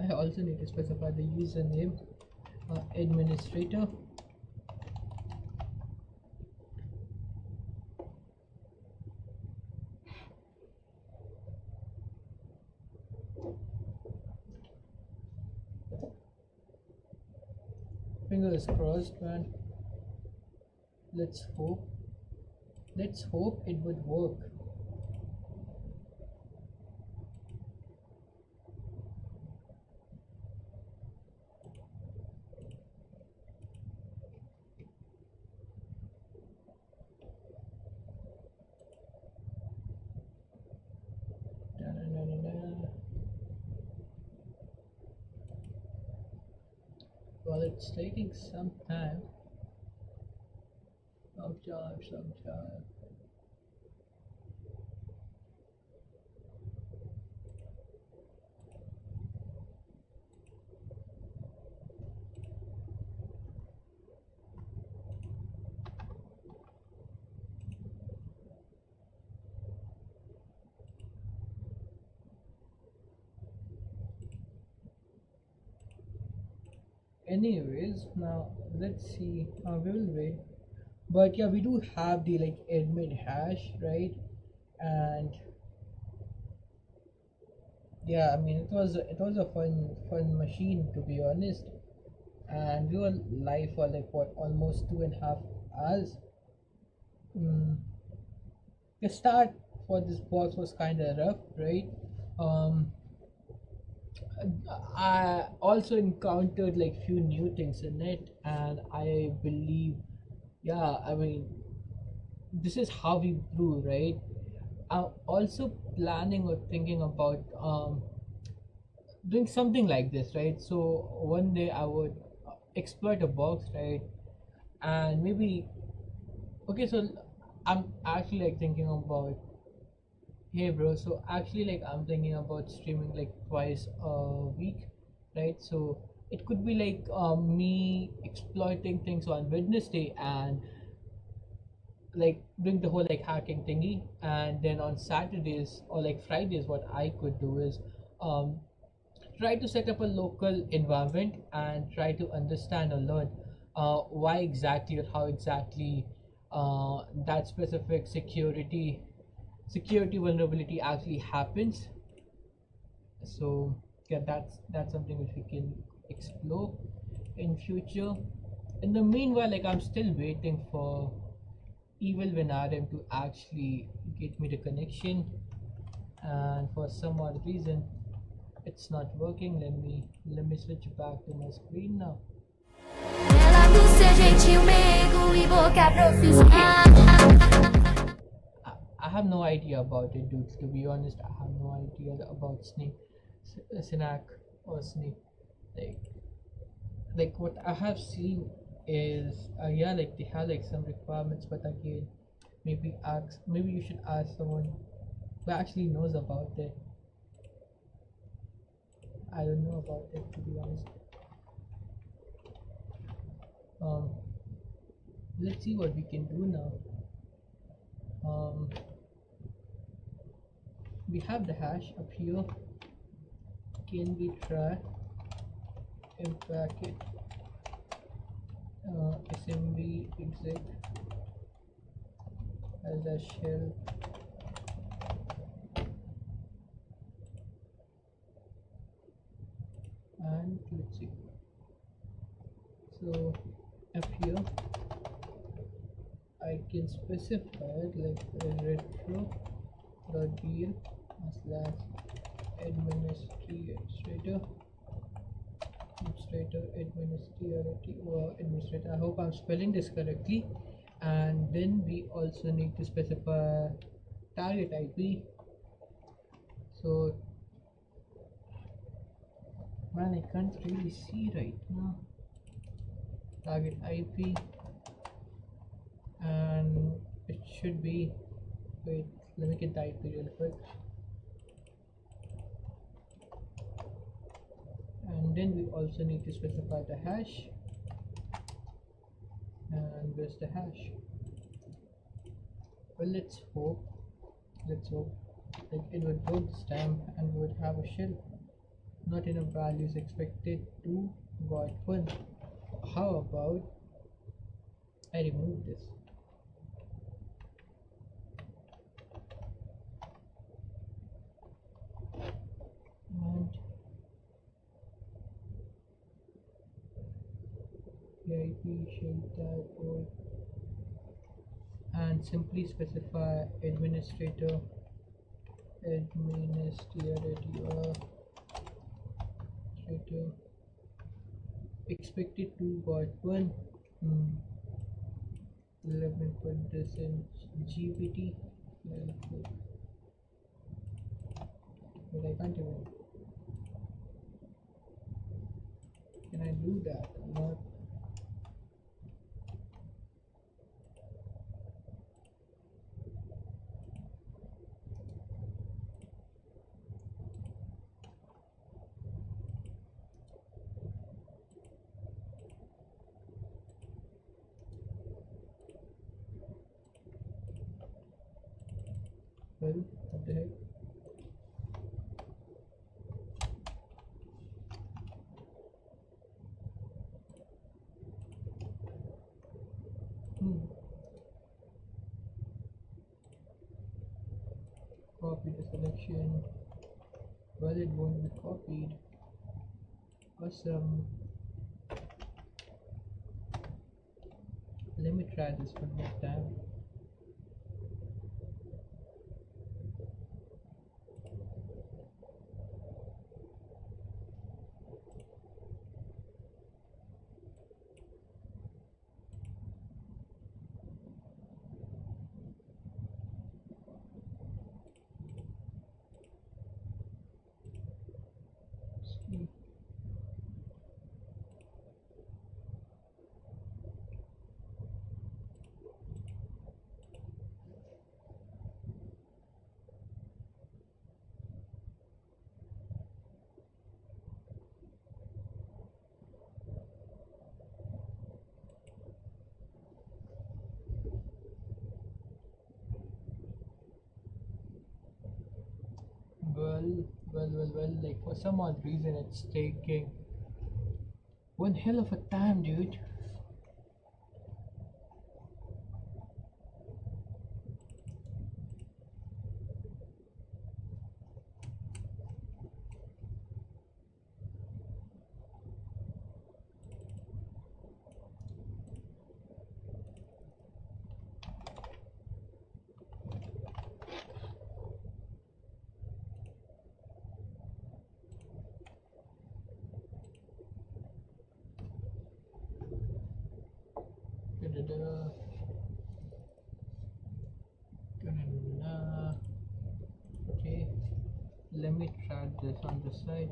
S3: I also need to specify the username. Administrator. Fingers crossed, man. Let's hope it would work. Well, it's taking some time. Some time. Anyways, now let's see. We will wait. But yeah, we do have the like admin hash, right? And yeah, I mean it was a fun machine, to be honest. And we were live for like what, almost 2.5 hours. mm, the start for this box was kind of rough, right? Um, I also encountered like few new things in it, and I believe, yeah, I mean, this is how we grew, right? I'm also planning or thinking about doing something like this, right? So one day I would exploit a box, right? And maybe, okay, so I'm actually like thinking about, hey bro, so actually like I'm thinking about streaming like twice a week, right? So it could be like me exploiting things on Wednesday and like doing the whole like hacking thingy, and then on Saturdays or like Fridays what I could do is um try to set up a local environment and try to understand or learn why exactly or how exactly that specific security vulnerability actually happens. So yeah, that's something which we can explore in future. In the meanwhile, like I'm still waiting for evil Venarum to actually get me the connection, and for some odd reason it's not working. Let me switch back to my screen now.
S1: Ela do ser gentil, meigo e boca profissional.
S3: I have no idea about it, dudes. To be honest, I have no idea about Snack or Snake. Like, like what I have seen is, yeah, like they have like some requirements, but again, maybe you should ask someone who actually knows about it. I don't know about it, to be honest. Um, let's see what we can do now. Um, we have the hash up here. Can we try and packet assembly exec as a shell, and let's see. So up here I can specify it like retro.deal slash administrator administrator. I hope I'm spelling this correctly. And then we also need to specify target IP. So man, I can't really see right now. Target IP, and it should be, wait, let me get the IP real quick. And then we also need to specify the hash. And where's the hash? Well, let's hope like it would work this time and we would have a shell. Not enough values expected to got one. How about I remove this? And PIP shell type or, and simply specify administrator expected to got one. Hmm. Let me put this in GPT. But I can't even. Can I do that? Not. Well, what the heck? Hmm. Copy the selection. Well, it won't be copied. Awesome. Let me try this one more time. well, like for some odd reason, it's taking one hell of a time, dude. Da-da-da. Da-da-da. Okay, let me try this on this side.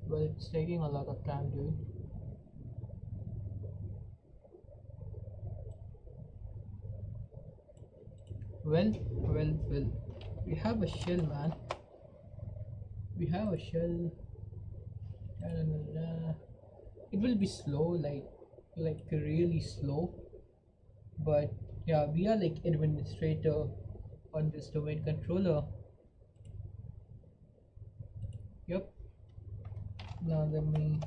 S3: Well, it's taking a lot of time, dude. Well. We have a shell, man. We have a shell. Da-da-da-da. It will be slow, like really slow. But yeah, we are like administrator on this domain controller. Yep. Now let me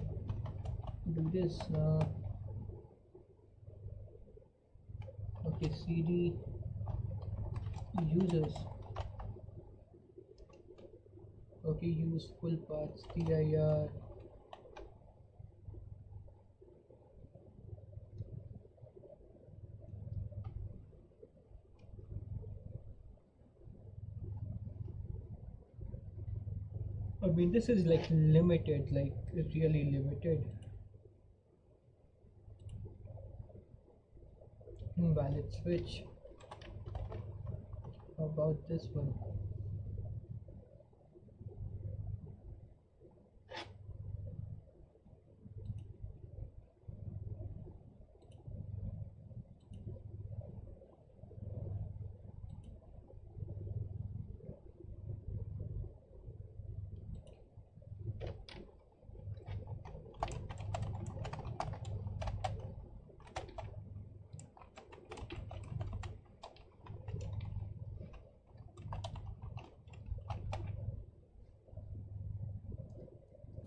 S3: do this. Okay, cd users. Okay, use full paths dir. I mean, this is like limited, like really limited. Invalid switch. How about this one?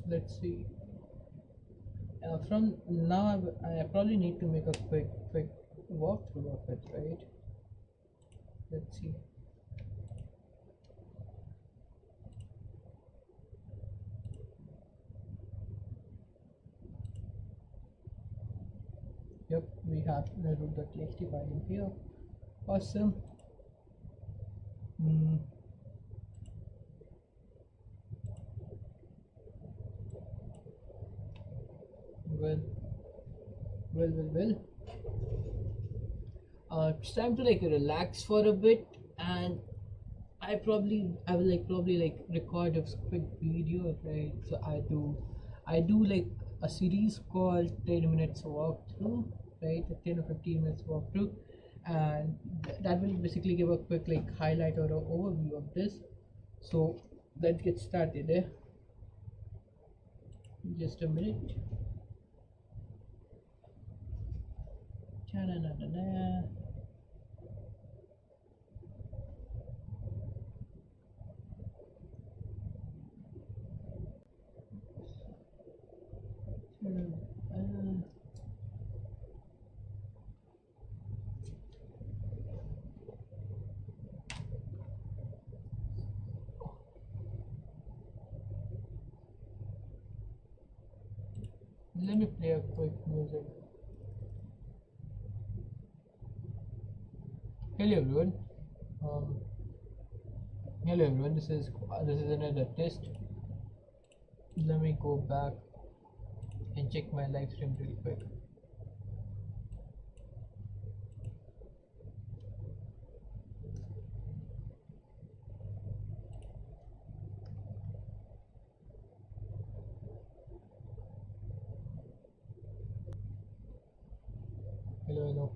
S3: Let's see. From now, I probably need to make a quick walkthrough of it, right? Let's see. Yep, we have the root.txt file in here. Awesome. Mm. Well, well. It's time to like relax for a bit, and I will like probably like record a quick video, right? So I do like a series called 10 minutes walkthrough, right? A 10 or 15 minutes walkthrough, and that will basically give a quick like highlight or an overview of this. So let's get started. Just a minute. Ta-da-da-da-da. Let me play a quick music. Hello everyone. Um, Hello everyone. This is another test. Let me go back and check my live stream really quick. Hello.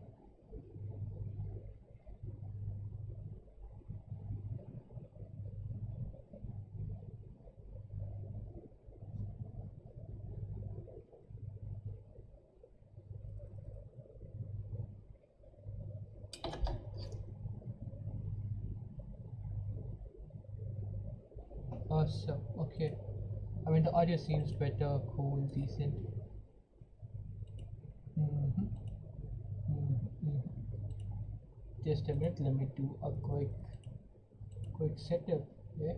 S3: Awesome. Okay. I mean, the audio seems better, cool, decent. Mm-hmm. Mm-hmm. Just a minute. Let me do a quick setup. Yeah.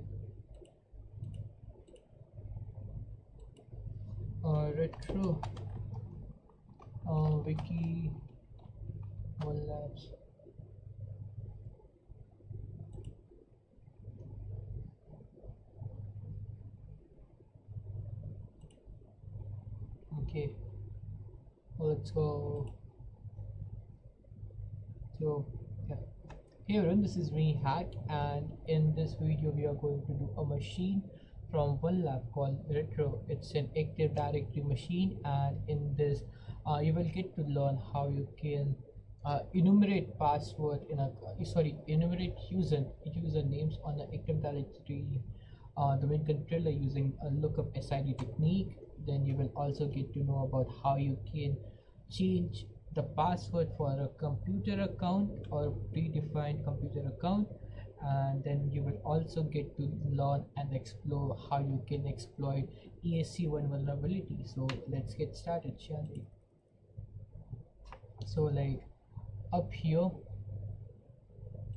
S3: Retro. Wiki. Vulnlabs. Okay. Let's go. So yeah. Hey everyone, this is me Hack, and in this video we are going to do a machine from Vulnlab called Retro. It's an Active Directory machine, and in this you will get to learn how you can enumerate password in a enumerate usernames on the Active Directory domain controller using a lookup SID technique. Then you will also get to know about how you can change the password for a computer account or predefined computer account, and then you will also get to learn and explore how you can exploit ESC1 vulnerability. So let's get started, shall we? So like up here,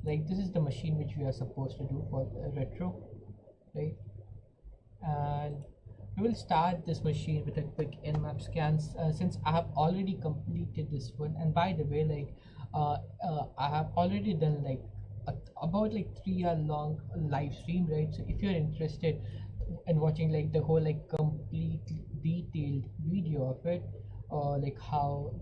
S3: like this is the machine which we are supposed to do for Retro, right? And we will start this machine with a quick nmap scan, since I have already completed this one. And by the way, like I have already done like about like 3 hour long live stream, right? So if you're interested in watching like the whole like complete detailed video of it, or like how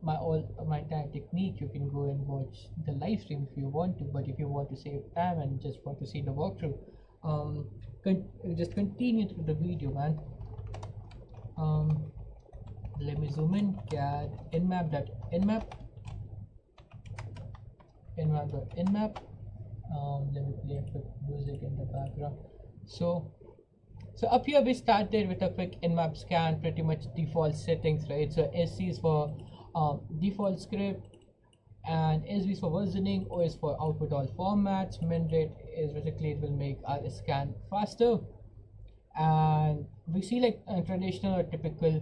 S3: my entire technique, you can go and watch the live stream if you want to. But if you want to save time and just want to see the walkthrough, um just continue through the video, man. Let me zoom in. Cat nmap nmap. Let me play a quick music in the background. So up here we started with a quick nmap scan, pretty much default settings, right? So SC is for default script, and SV is for versioning, O is for output all formats, min rate is basically it will make our scan faster. And we see like traditional or typical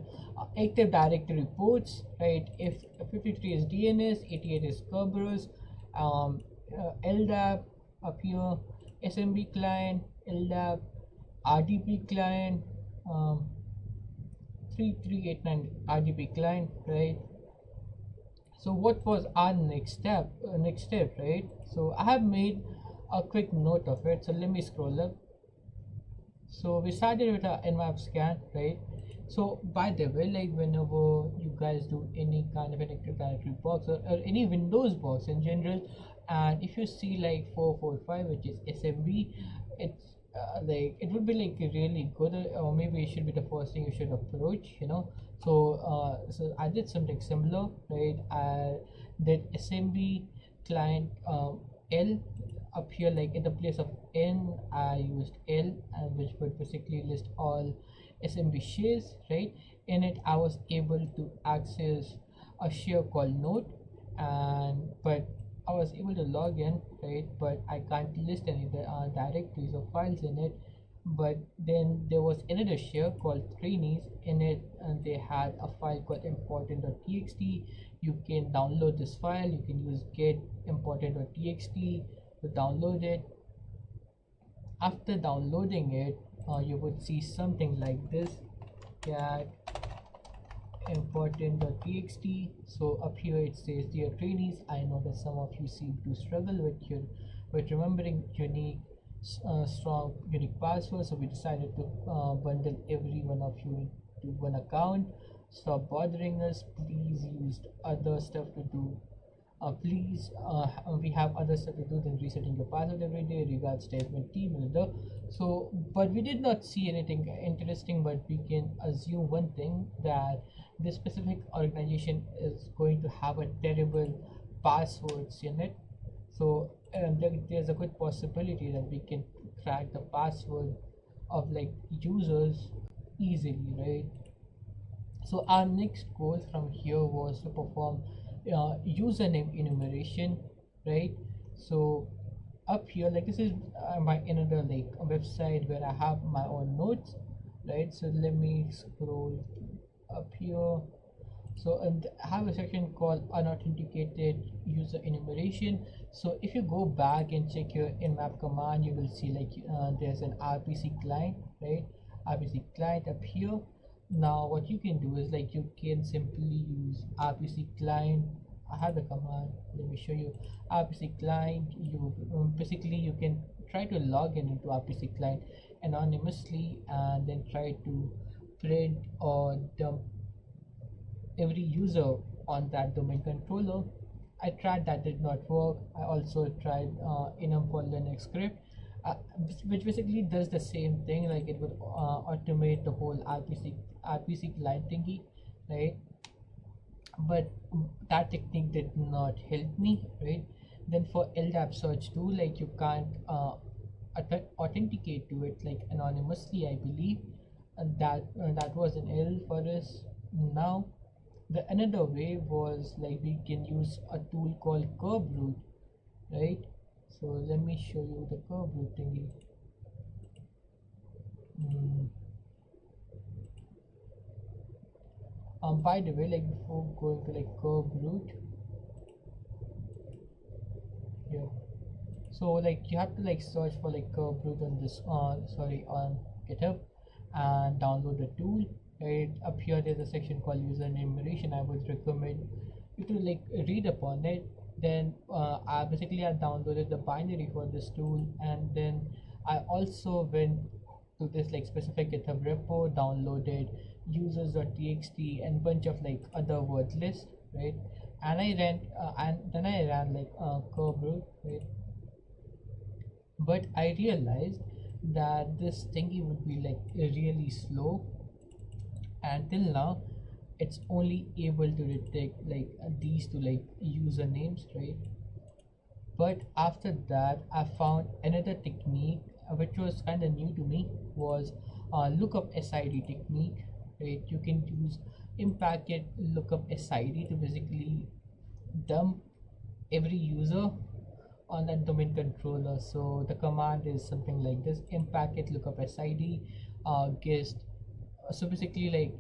S3: Active Directory ports, right? If 53 is DNS, 88 is Kerberos, LDAP up here, SMB client, LDAP, RDP client, 3389 RDP client, right? So what was our next step, right? So I have made a quick note of it, so let me scroll up. So we started with our nmap scan, right? So by the way, like whenever you guys do any kind of an Active Directory box, or any Windows box in general, and if you see like 445, which is SMB, it's like it would be like really good, or maybe it should be the first thing you should approach, you know. So I did something similar, right? I did SMB client L. Up here, like in the place of N, I used L, and which would basically list all SMB shares, right? In it I was able to access a share called node, and but I was able to log in, right? But I can't list any directories or files in it. But then there was another share called trainees. In it, and they had a file called important.txt. You can download this file. You can use get important.txt to download it. After downloading it, you would see something like this: cat important.txt. So up here it says, dear trainees, I know that some of you seem to struggle with remembering unique strong unique passwords, so we decided to bundle every one of you into one account. Stop bothering us, please use other stuff to do. We have other stuff to do than resetting your password every day. Regards, statement team builder. So but we did not see anything interesting, but we can assume one thing, that this specific organization is going to have a terrible passwords in it. So there's a good possibility that we can crack the password of like users easily, right? So our next goal from here was to perform username enumeration, right? So up here, like this is my another like a website where I have my own notes, right? So let me scroll up here. So I have a section called unauthenticated user enumeration. So if you go back and check your nmap command, you will see like there's an RPC client, right? RPC client up here. Now what you can do is like you can simply use RPC client. I have the command, let me show you. RPC client, you basically you can try to log in into RPC client anonymously and then try to print or dump every user on that domain controller. I tried, that did not work. I also tried enum for Linux script, which basically does the same thing. Like it would automate the whole RPC client thingy, right? But that technique did not help me, right? Then for LDAP search too, like you can't authenticate to it like anonymously, I believe, and that was an error for us. Now the another way was like we can use a tool called curve root, right? So let me show you the curve root thingy. Mm. By the way, like before going to like curve root, yeah. So like you have to like search for like curve root on this sorry on GitHub and download the tool. Right up here there's a section called user enumeration. I would recommend you to like read upon it. Then I downloaded the binary for this tool, and then I also went to this like specific GitHub repo, downloaded users.txt and bunch of like other word list, right? And I ran like curve root, right? But I realized that this thingy would be like really slow. Until now it's only able to detect like these two like usernames, right? But after that I found another technique which was kind of new to me, was lookup SID technique, right? You can use in-packet lookup SID to basically dump every user on that domain controller. So the command is something like this: in-packet lookup SID guest. So basically like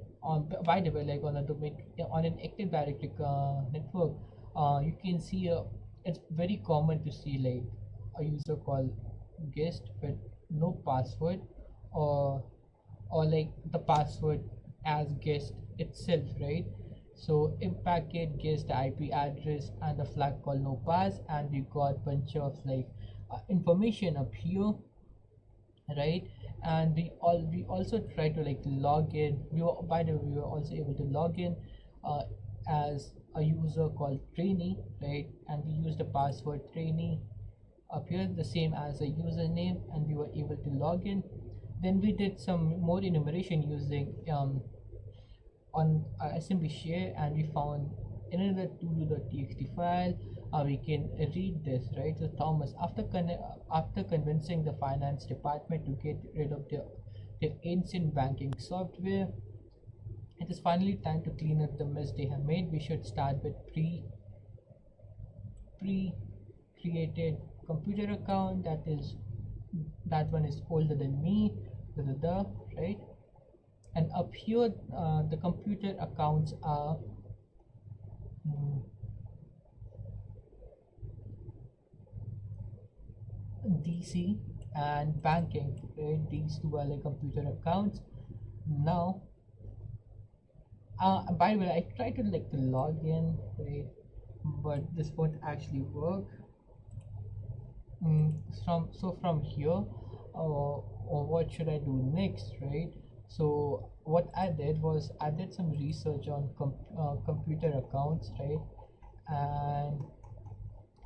S3: by the way, like on a domain, on an active directory network, you can see it's very common to see like a user called guest with no password, or like the password as guest itself, right? So in packet gets the IP address and the flag called no pass, and we got bunch of like information up here, right? And we also try to like log in. By the way, we were also able to log in as a user called trainee, right? And we used the password trainee up here, the same as a username, and we were able to log in. Then we did some more enumeration using on assembly share, and we found another to-do.txt file. We can read this, right? So Thomas, after convincing the finance department to get rid of their ancient banking software, it is finally time to clean up the mess they have made. We should start with pre-created computer account. That one is older than me, right? And up here the computer accounts are mm, DC and banking, right? These two are like computer accounts. Now by the way, I tried to like to log in, right? But this won't actually work. From here, or what should I do next, right? So what I did was I did some research on computer accounts, right? and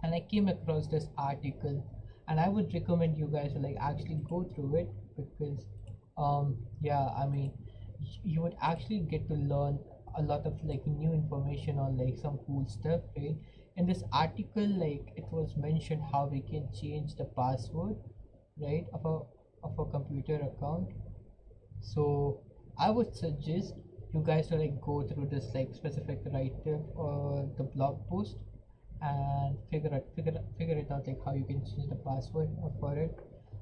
S3: and I came across this article, and I would recommend you guys to like actually go through it, because yeah, I mean, you would actually get to learn a lot of like new information on like some cool stuff, right? In this article, like it was mentioned how we can change the password, right, of a computer account. So I would suggest you guys to like go through this like specific write-up or the blog post, and figure it out like how you can change the password for it.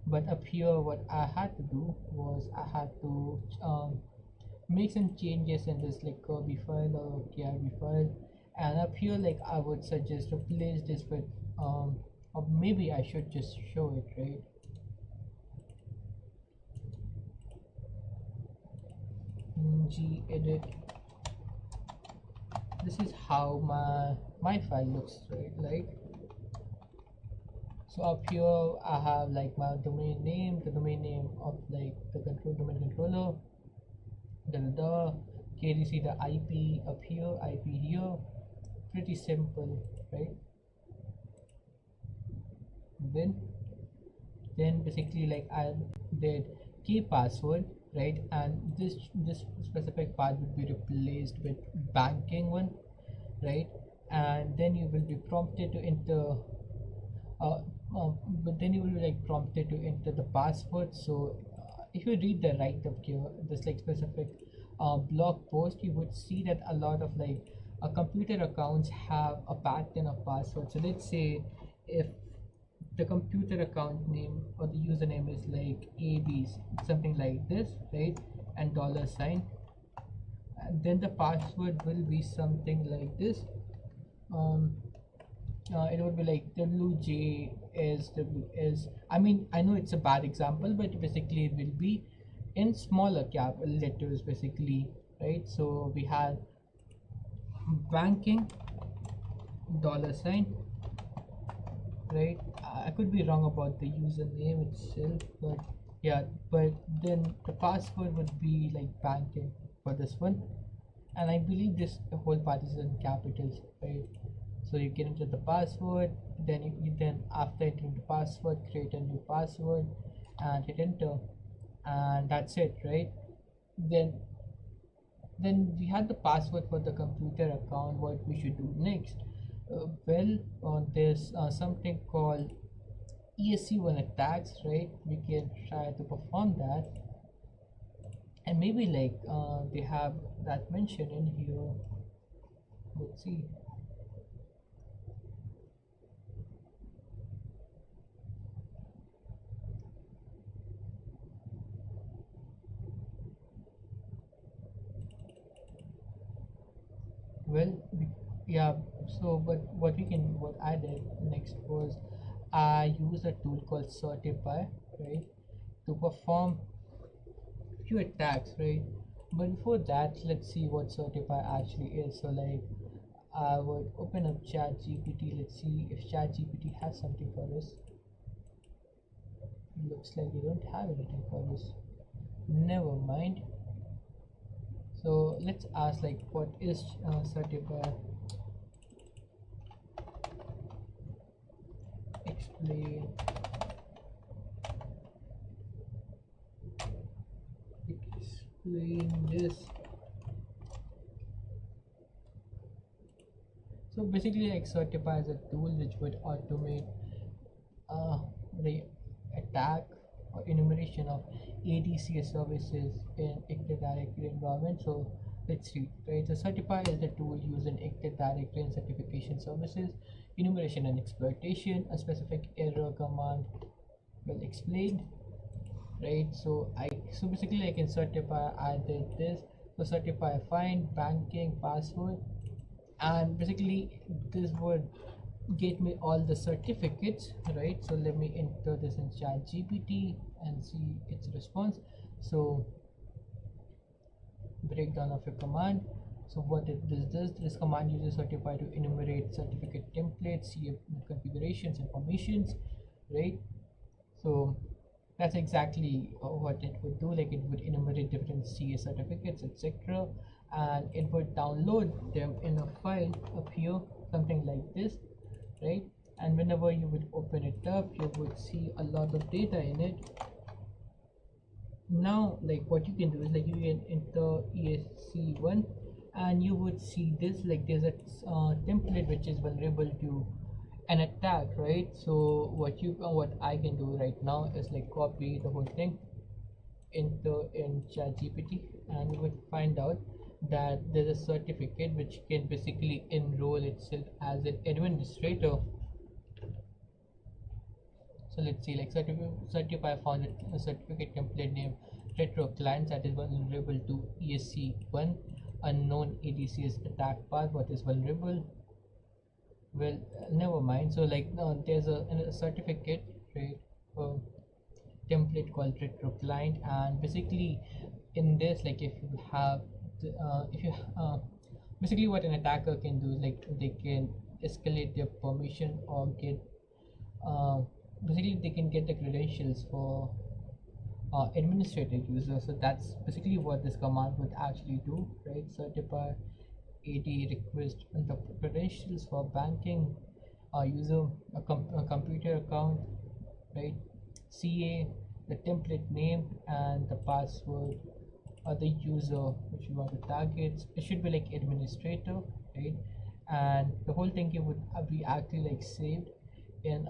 S3: But up here what I had to do was I had to make some changes in this like Kirby file or KRB file, and up here like I would suggest replace this with or maybe I should just show it, right? Gedit. This is how my file looks, right? Like, so up here I have like my domain name, the domain name of like the domain controller, the KDC, the IP up here, IP here. Pretty simple, right? Then basically like I did key password, right? And this specific part would be replaced with banking one, right? And then you will be prompted to enter uh, but then you will be like prompted to enter the password. So if you read the right up here, this like specific blog post, you would see that a lot of like computer accounts have a pattern of password. So let's say if the computer account name or the username is like abs, something like this, right? And $sign, and then the password will be something like this. um it would be like WJSWS. I mean, I know it's a bad example, but basically it will be in smaller cap letters basically, right? So we had banking $sign, right? I could be wrong about the username itself, but yeah, but then the password would be like banking for this one, and I believe this whole part is in capitals, right? So you can enter the password, then you then after entering the password, create a new password and hit enter, and that's it, right? Then we had the password for the computer account. What we should do next? There's something called ESC1 attacks, right? We can try to perform that, and maybe like they have that mentioned in here. Let's see. Well, yeah. So, but what I did next was I used a tool called Certify, right, to perform few attacks, right? But before that, let's see what Certify actually is. So, like, I would open up ChatGPT. Let's see if ChatGPT has something for us. Looks like they don't have anything for us. Never mind. So let's ask like what is Certify? Explain this. So basically like Certify is a tool which would automate the attack or enumeration of ADCS services in Active Directory environment. So let's read, right? So Certify is the tool used in Active Directory and certification services, enumeration and exploitation. A specific error command will explain, right? So basically like in Certify I did this. So Certify find banking password, and basically this would get me all the certificates, right? So let me enter this in ChatGPT and see its response. So breakdown of a command. So what it does, this command uses Certify to enumerate certificate templates, CF configurations, informations, right? So that's exactly what it would do. Like it would enumerate different CA certificates, etc., and it would download them in a file up here, something like this, right? And whenever you would open it up, you would see a lot of data in it. Now like what you can do is like you can enter ESC1 and you would see this, like there's a template which is vulnerable to an attack, right? So what I can do right now is like copy the whole thing into in ChatGPT, and we would find out that there's a certificate which can basically enroll itself as an administrator. So let's see, like certify found a certificate template name retro clients that is vulnerable to ESC1 unknown ADCS attack path. What is vulnerable? Well, never mind. So like no, there's a certificate, right? Um, Template called retro client, and basically in this, like if you have if you basically what an attacker can do is like they can escalate their permission or get uh, basically they can get the credentials for administrative users. So that's basically what this command would actually do, right? Certify AD request and the credentials for banking user a computer account, right? CA, the template name and the password or the user which you want to target. It should be like administrator, right? And the whole thing it would be actually like saved in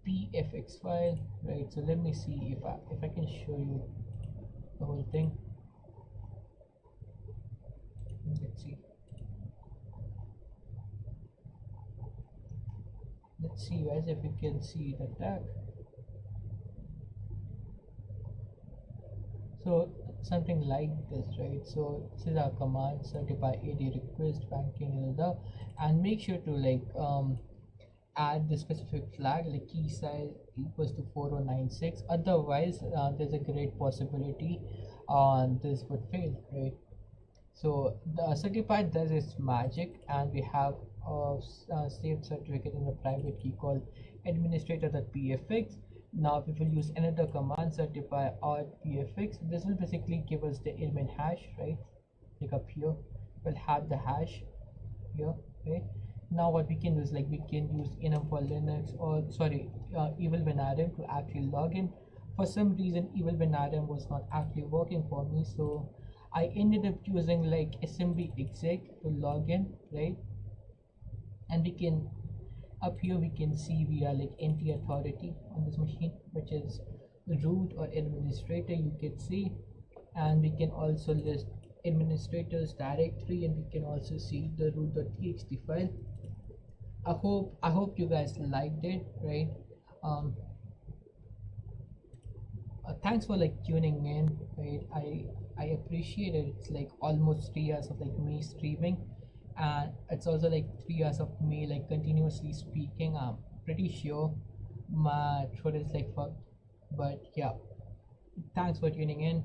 S3: pfx file, right? So let me see if I can show you the whole thing. Let's see. Let's see guys if you can see the tag. So something like this, right? So this is our command certify AD request banking and make sure to like add the specific flag like key size equals to 4096. Otherwise there's a great possibility this would fail, right? So the certify does its magic, and we have a saved certificate in the private key called administrator.pfx. Now we will use another command certify or pfx. This will basically give us the admin hash, right? Like up here we'll have the hash here, right? Now what we can do is like we can use enum for Linux or sorry evil binarium to actually log in. For some reason evil binarium was not actually working for me, so I ended up using like assembly exec to log in, right? And we can up here we can see we are like NT authority on this machine, which is root or administrator you can see, and we can also list administrators directory, and we can also see the root.txt file. I hope you guys liked it, right? Thanks for like tuning in, right? I appreciate it. It's like almost 3 hours of like me streaming, and it's also like 3 hours of me like continuously speaking. I'm pretty sure my throat is like fucked, but yeah, thanks for tuning in.